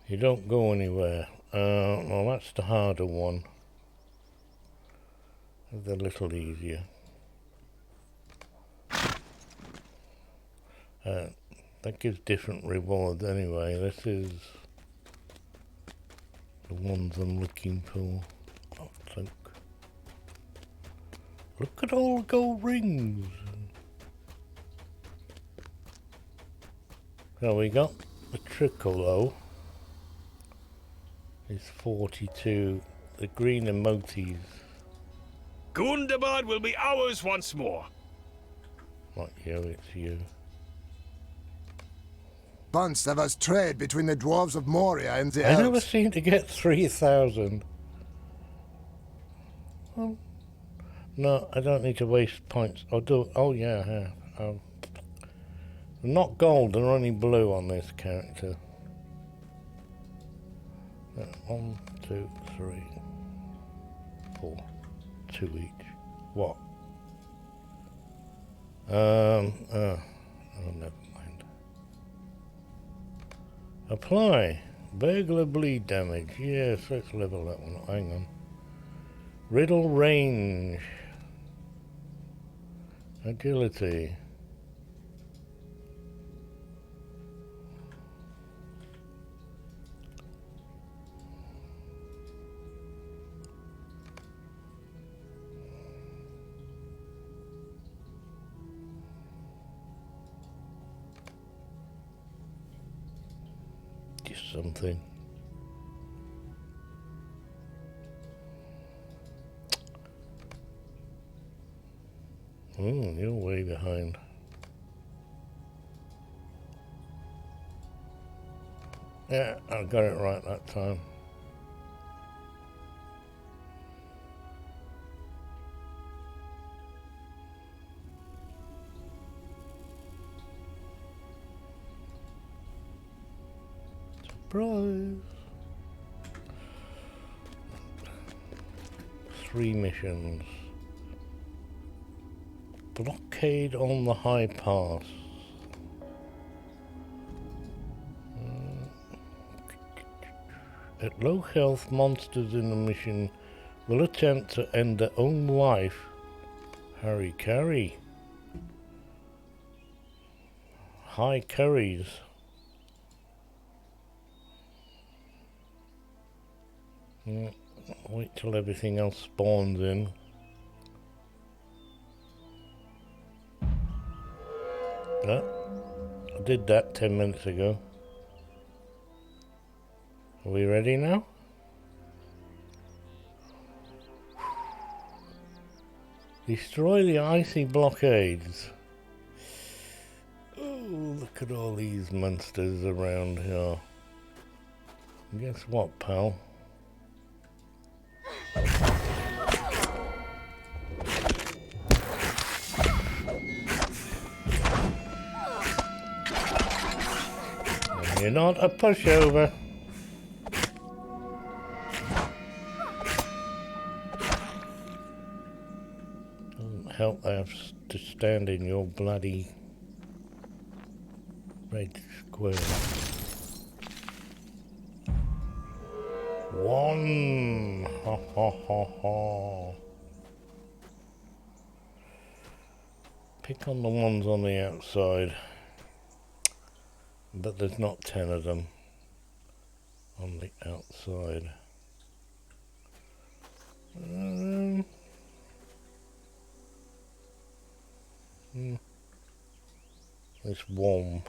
You don't go anywhere. Well, that's the harder one. It's a little easier. That gives different rewards anyway. This is the ones I'm looking for. I think. Look at all the gold rings. So we got the Tricolor is 42. The green emotes. Gundabad will be ours once more. Not you, it's you. Bunce of us trade between the dwarves of Moria and the elves. I never seem to get 3,000. Well, no, I don't need to waste points. I'll do. Oh yeah, I have. They're not gold, they're only blue on this character. 1, 2, 3, 4, 2 each. What? Oh, never mind. Apply. Burglar bleed damage. Yes, let's level that one. Hang on. Riddle range. Agility. Something. You're way behind. Yeah, I got it right that time. Surprise! 3 missions. Blockade on the high pass. At low health, monsters in the mission will attempt to end their own life. Harry Carry. High curries. Wait till everything else spawns in. I did that 10 minutes ago. Are we ready now? Destroy the icy blockades. Oh, look at all these monsters around here. Guess what, pal? You're not a pushover. Doesn't help I have to stand in your bloody red square. One. Ha ha ha ha. Pick on the ones on the outside. But there's not 10 of them on the outside. It's warm.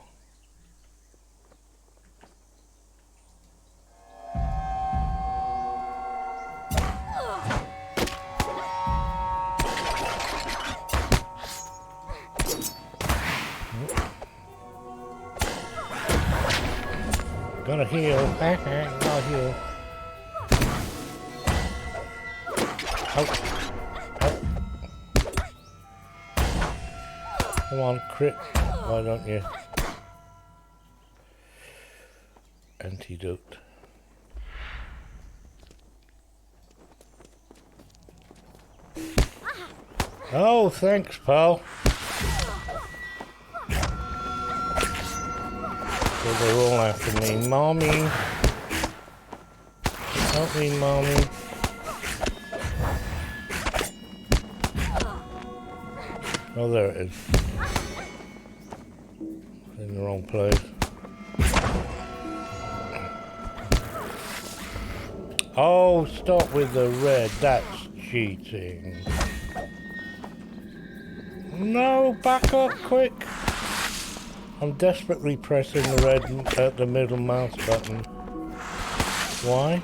Gotta heal. Gotta heal. Out. Out. Come on, crit. Why don't you? Antidote. Oh, thanks, pal. So they're all after me. Mommy! Help me, Mommy. Oh, there it is. In the wrong place. Oh, stop with the red. That's cheating. No, back up quick. I'm desperately pressing the red, the middle mouse button. Why?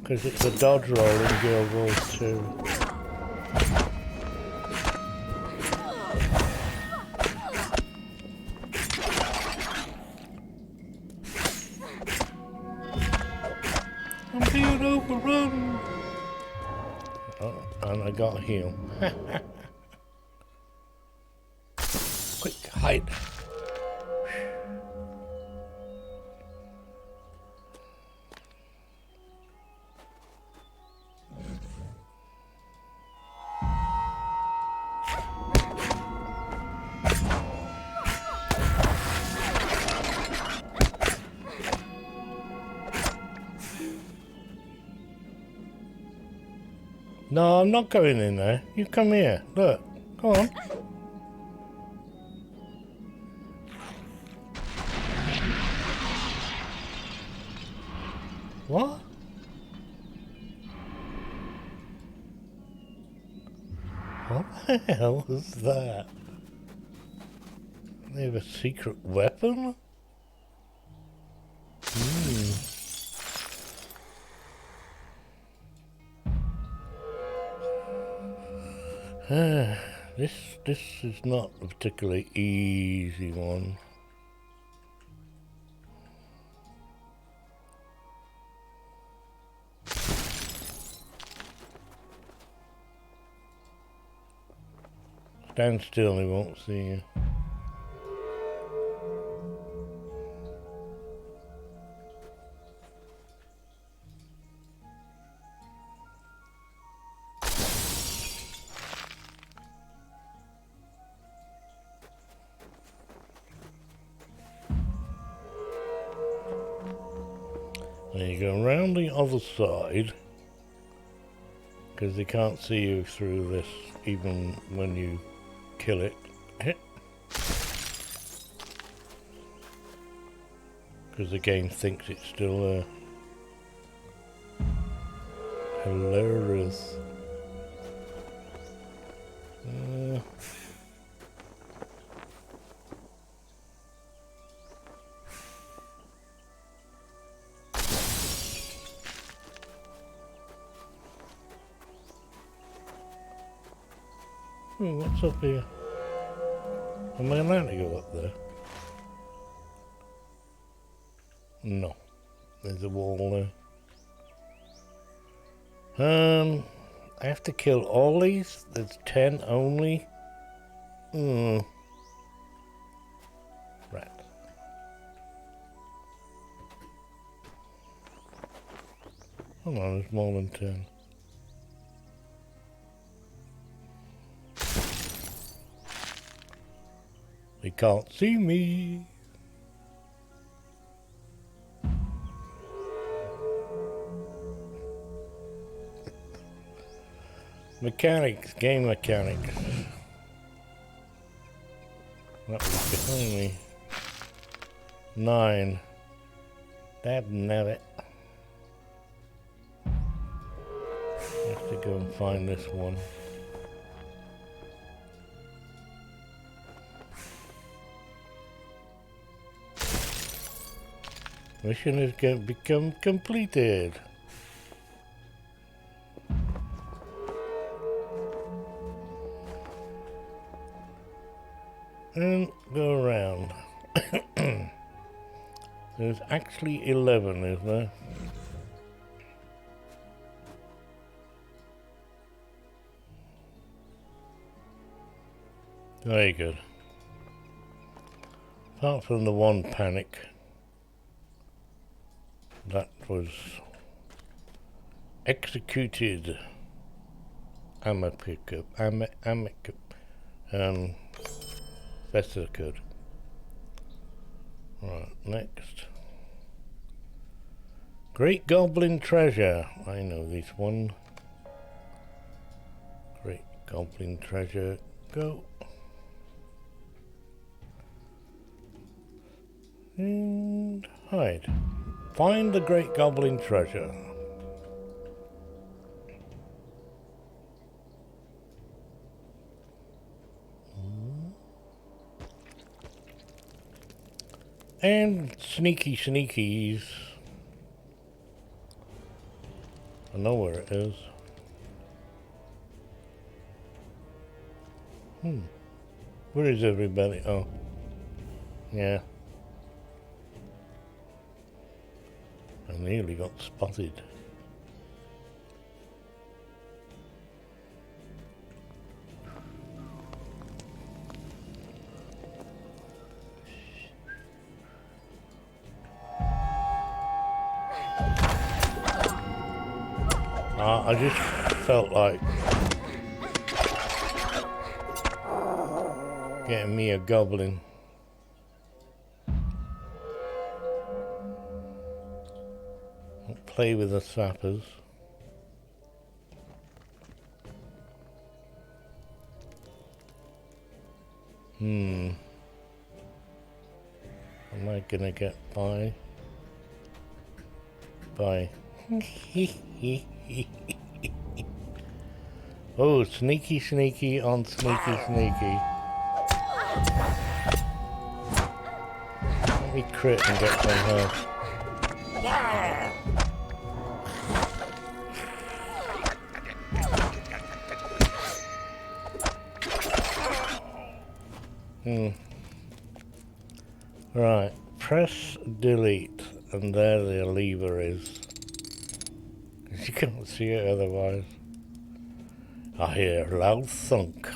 Because it's a dodge roll in Guild Wars 2. I'm being overrun! Oh, and I got a heal. Quick, hide. No, I'm not going in there. You come here. Look. Go on. What? What the hell is that? They have a secret weapon? This is not a particularly easy one. Stand still, he won't see you. And you go around the other side, because they can't see you through this even when you kill it. Because the game thinks it's still there. Hilarious. Oh, what's up here? Am I allowed to go up there? No. There's a wall there. I have to kill all these? There's 10 only? Right. Hold on, there's more than 10. They can't see me. Mechanics, game mechanics. That was behind me. 9. Dab nabbit. I have to go and find this one. Mission has become completed. And go around. There's actually 11, is there? Very good. Apart from the one panic that was executed. That's good. Right, next. Great Goblin Treasure. I know this one. Great Goblin Treasure. Go. And hide. Find the Great Goblin Treasure. And sneaky sneakies. I know where it is. Where is everybody? Oh. Yeah. I nearly got spotted. I just felt like getting me a goblin. I'll play with the sappers. Am I gonna get by? Bye. Oh, sneaky sneaky on sneaky sneaky. Let me crit and get some health. Right, press delete, and there the lever is. You can't see it otherwise. I hear a loud thunk.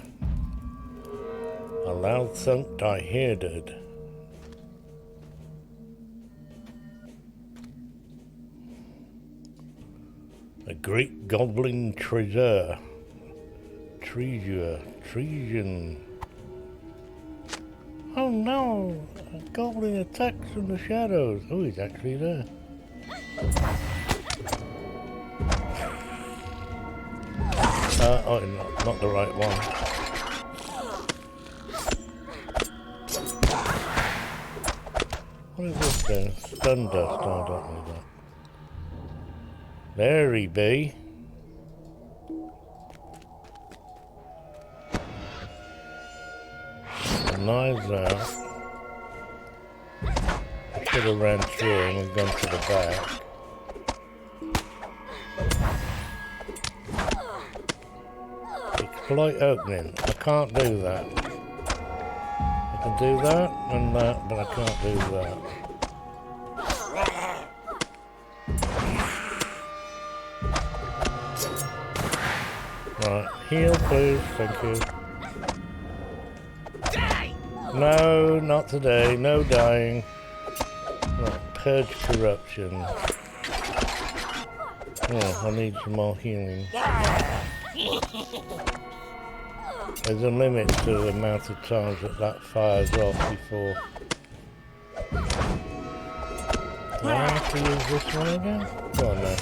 A loud thunk I heard it. A great goblin treasure. Treason. Oh no! A goblin attacks from the shadows. Oh, he's actually there. Oh, not the right one. What is this then? Stun dust. Oh, I don't need that. There he be. Knives out. Should have ran through him and gone to the back. Exploit opening. I can't do that. I can do that and that, but I can't do that. Right, heal please, thank you. No, not today, no dying. Right, purge corruption. Oh, I need some more healing. There's a limit to the amount of times that fires off before. Do I have to use this one again? Go on now.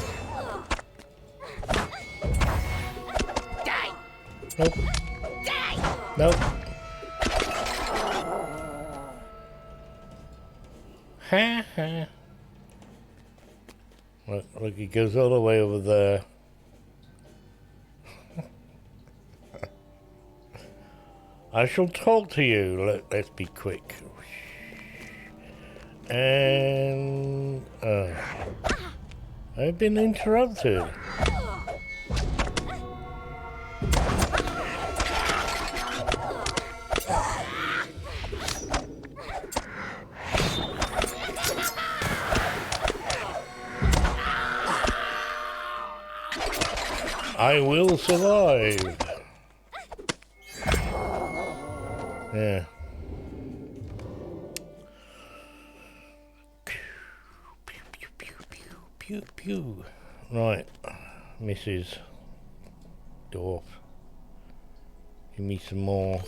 Nope. Nope. Ha ha. Look, he goes all the way over there. I shall talk to you. Let's be quick. And I've been interrupted. I will survive. Yeah. Pew, pew, pew, pew, pew, pew. Right, Mrs. Dwarf. Give me some more.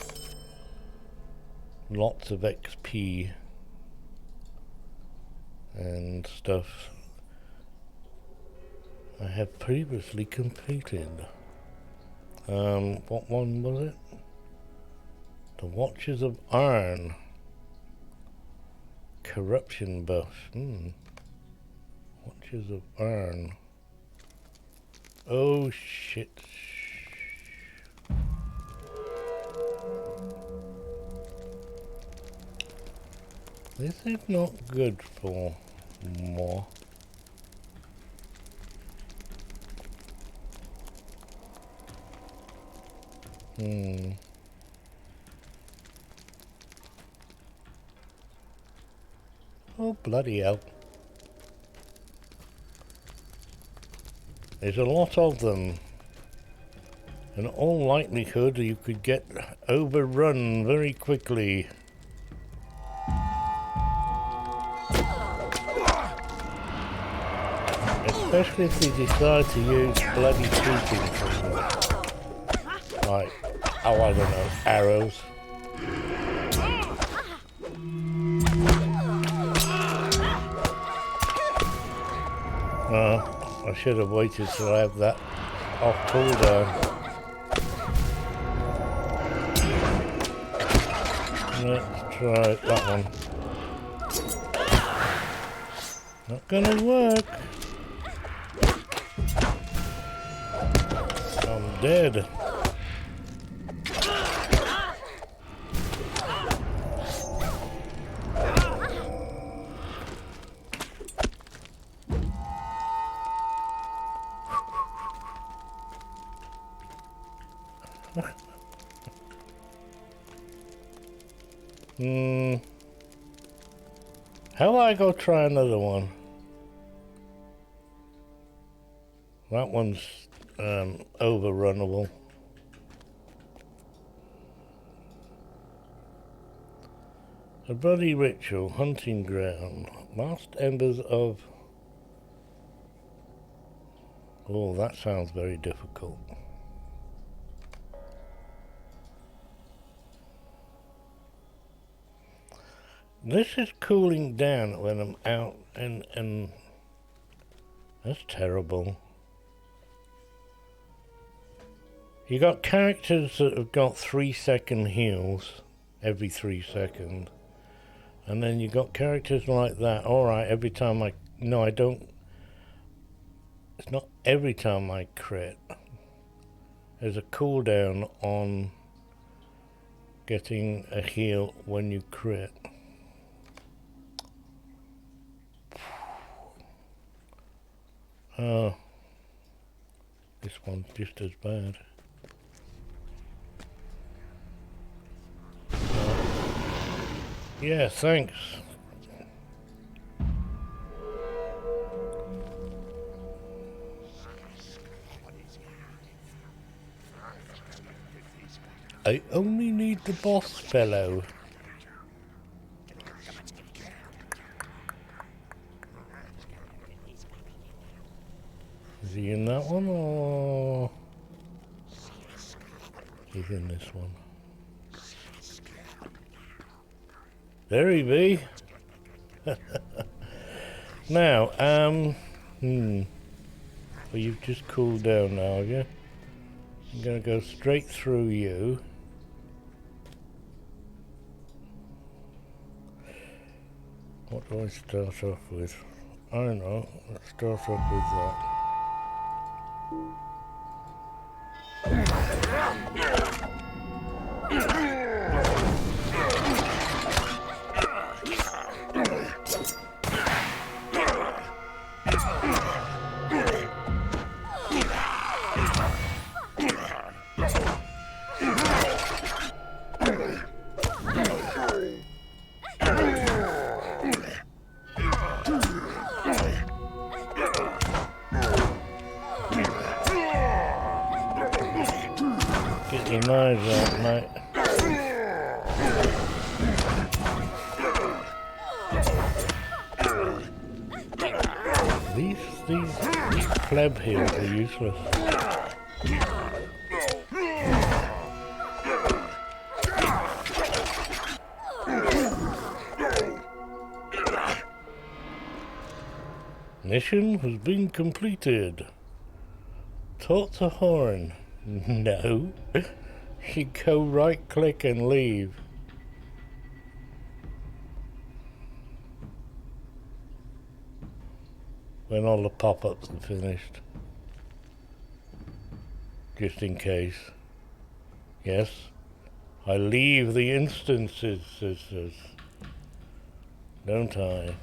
Lots of XP. And stuff I have previously completed. What one was it? The Watchers of Iron. Corruption buff. Watchers of Iron. Oh shit. This is not good for more. Oh, bloody hell. There's a lot of them. In all likelihood, you could get overrun very quickly. Especially if you decide to use bloody shooting things. Like, oh, I don't know, arrows. I should have waited till I have that off cooldown. Let's try that one. Not gonna work. I'm dead. How do I go try another one? That one's overrunnable. A bloody ritual, hunting ground, last embers of... Oh, that sounds very difficult. This is cooling down when I'm out and that's terrible. You got characters that have got 3-second heals every 3 seconds. And then you got characters like that. Alright, every time I... No, I don't... It's not every time I crit. There's a cooldown on getting a heal when you crit. This one's just as bad. Yeah, thanks. I only need the boss fellow. Is he in that one or he's in this one? There he be. Now, well, you've just cooled down now, have you? I'm gonna go straight through you. What do I start off with? I don't know. Let's start off with that. Get your knives out, mate. These pleb heals are useless. Mission has been completed. Talk to Horn. No. You go right click and leave. When all the pop-ups are finished. Just in case. Yes. I leave the instances, don't I?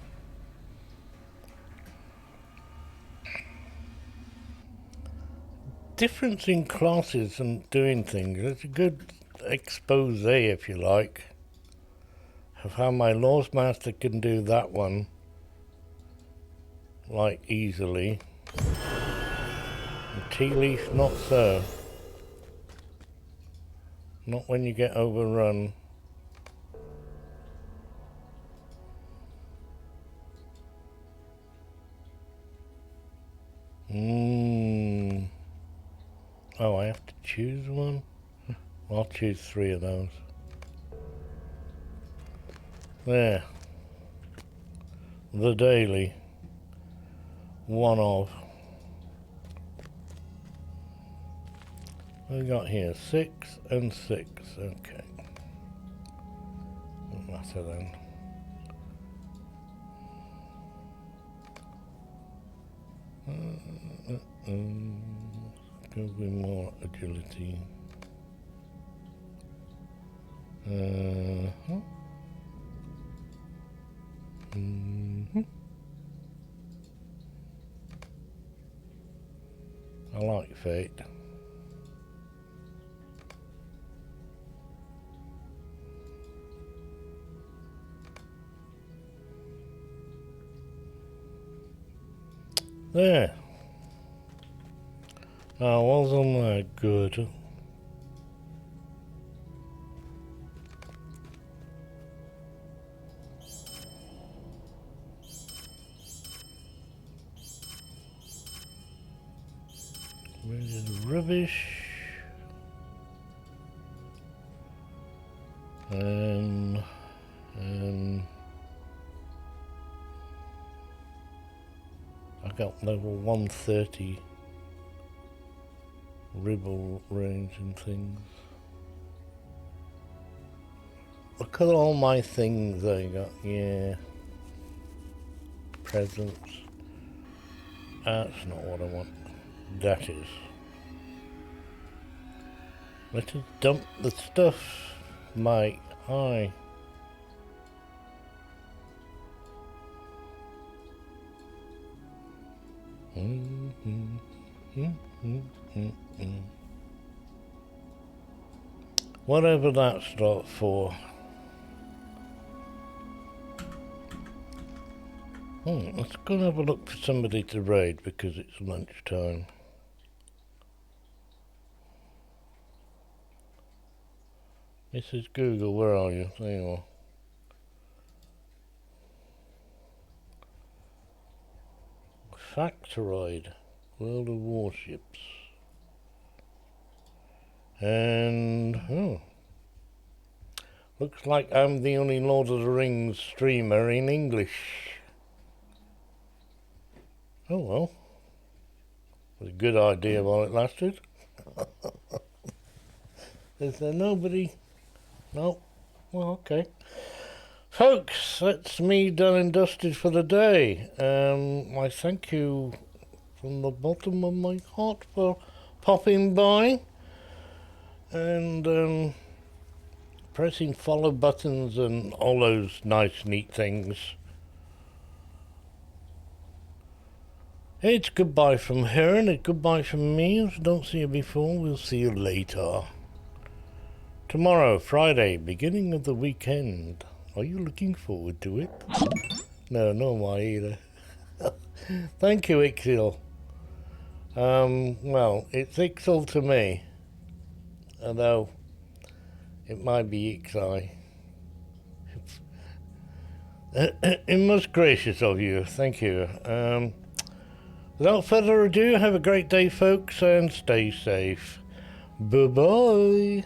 Difference in classes and doing things. It's a good expose, if you like, of how my Laws Master can do that one, like, easily. And Tea Leaf, not so. Not when you get overrun. Oh, I have to choose one? I'll choose 3 of those. There. The daily. One of. What we got here? 6 and 6. Okay. Doesn't matter then. Go with more agility. I like Fate. There. Oh, wasn't that good? Where's the rubbish? I got level 130 ribble range and things. Look at all my things I got. Yeah. Presents. That's not what I want. That is. Let us dump the stuff, my eye. Whatever that's not for. Let's go and have a look for somebody to raid because it's lunchtime. Mrs. Google, where are you? There you are. Factoid, World of Warships. And, looks like I'm the only Lord of the Rings streamer in English. Oh well. It was a good idea while it lasted. Is there nobody? No? Well, okay. Folks, that's me done and dusted for the day. I thank you from the bottom of my heart for popping by and pressing follow buttons and all those nice, neat things. It's goodbye from her and it's goodbye from me. If I don't see you before, we'll see you later. Tomorrow, Friday, beginning of the weekend. Are you looking forward to it? No, nor am I either. Thank you, Ixil. Well, it's Ixil to me. Although, it might be Ixi. Most gracious of you, thank you. Without further ado, have a great day, folks, and stay safe. Bye-bye.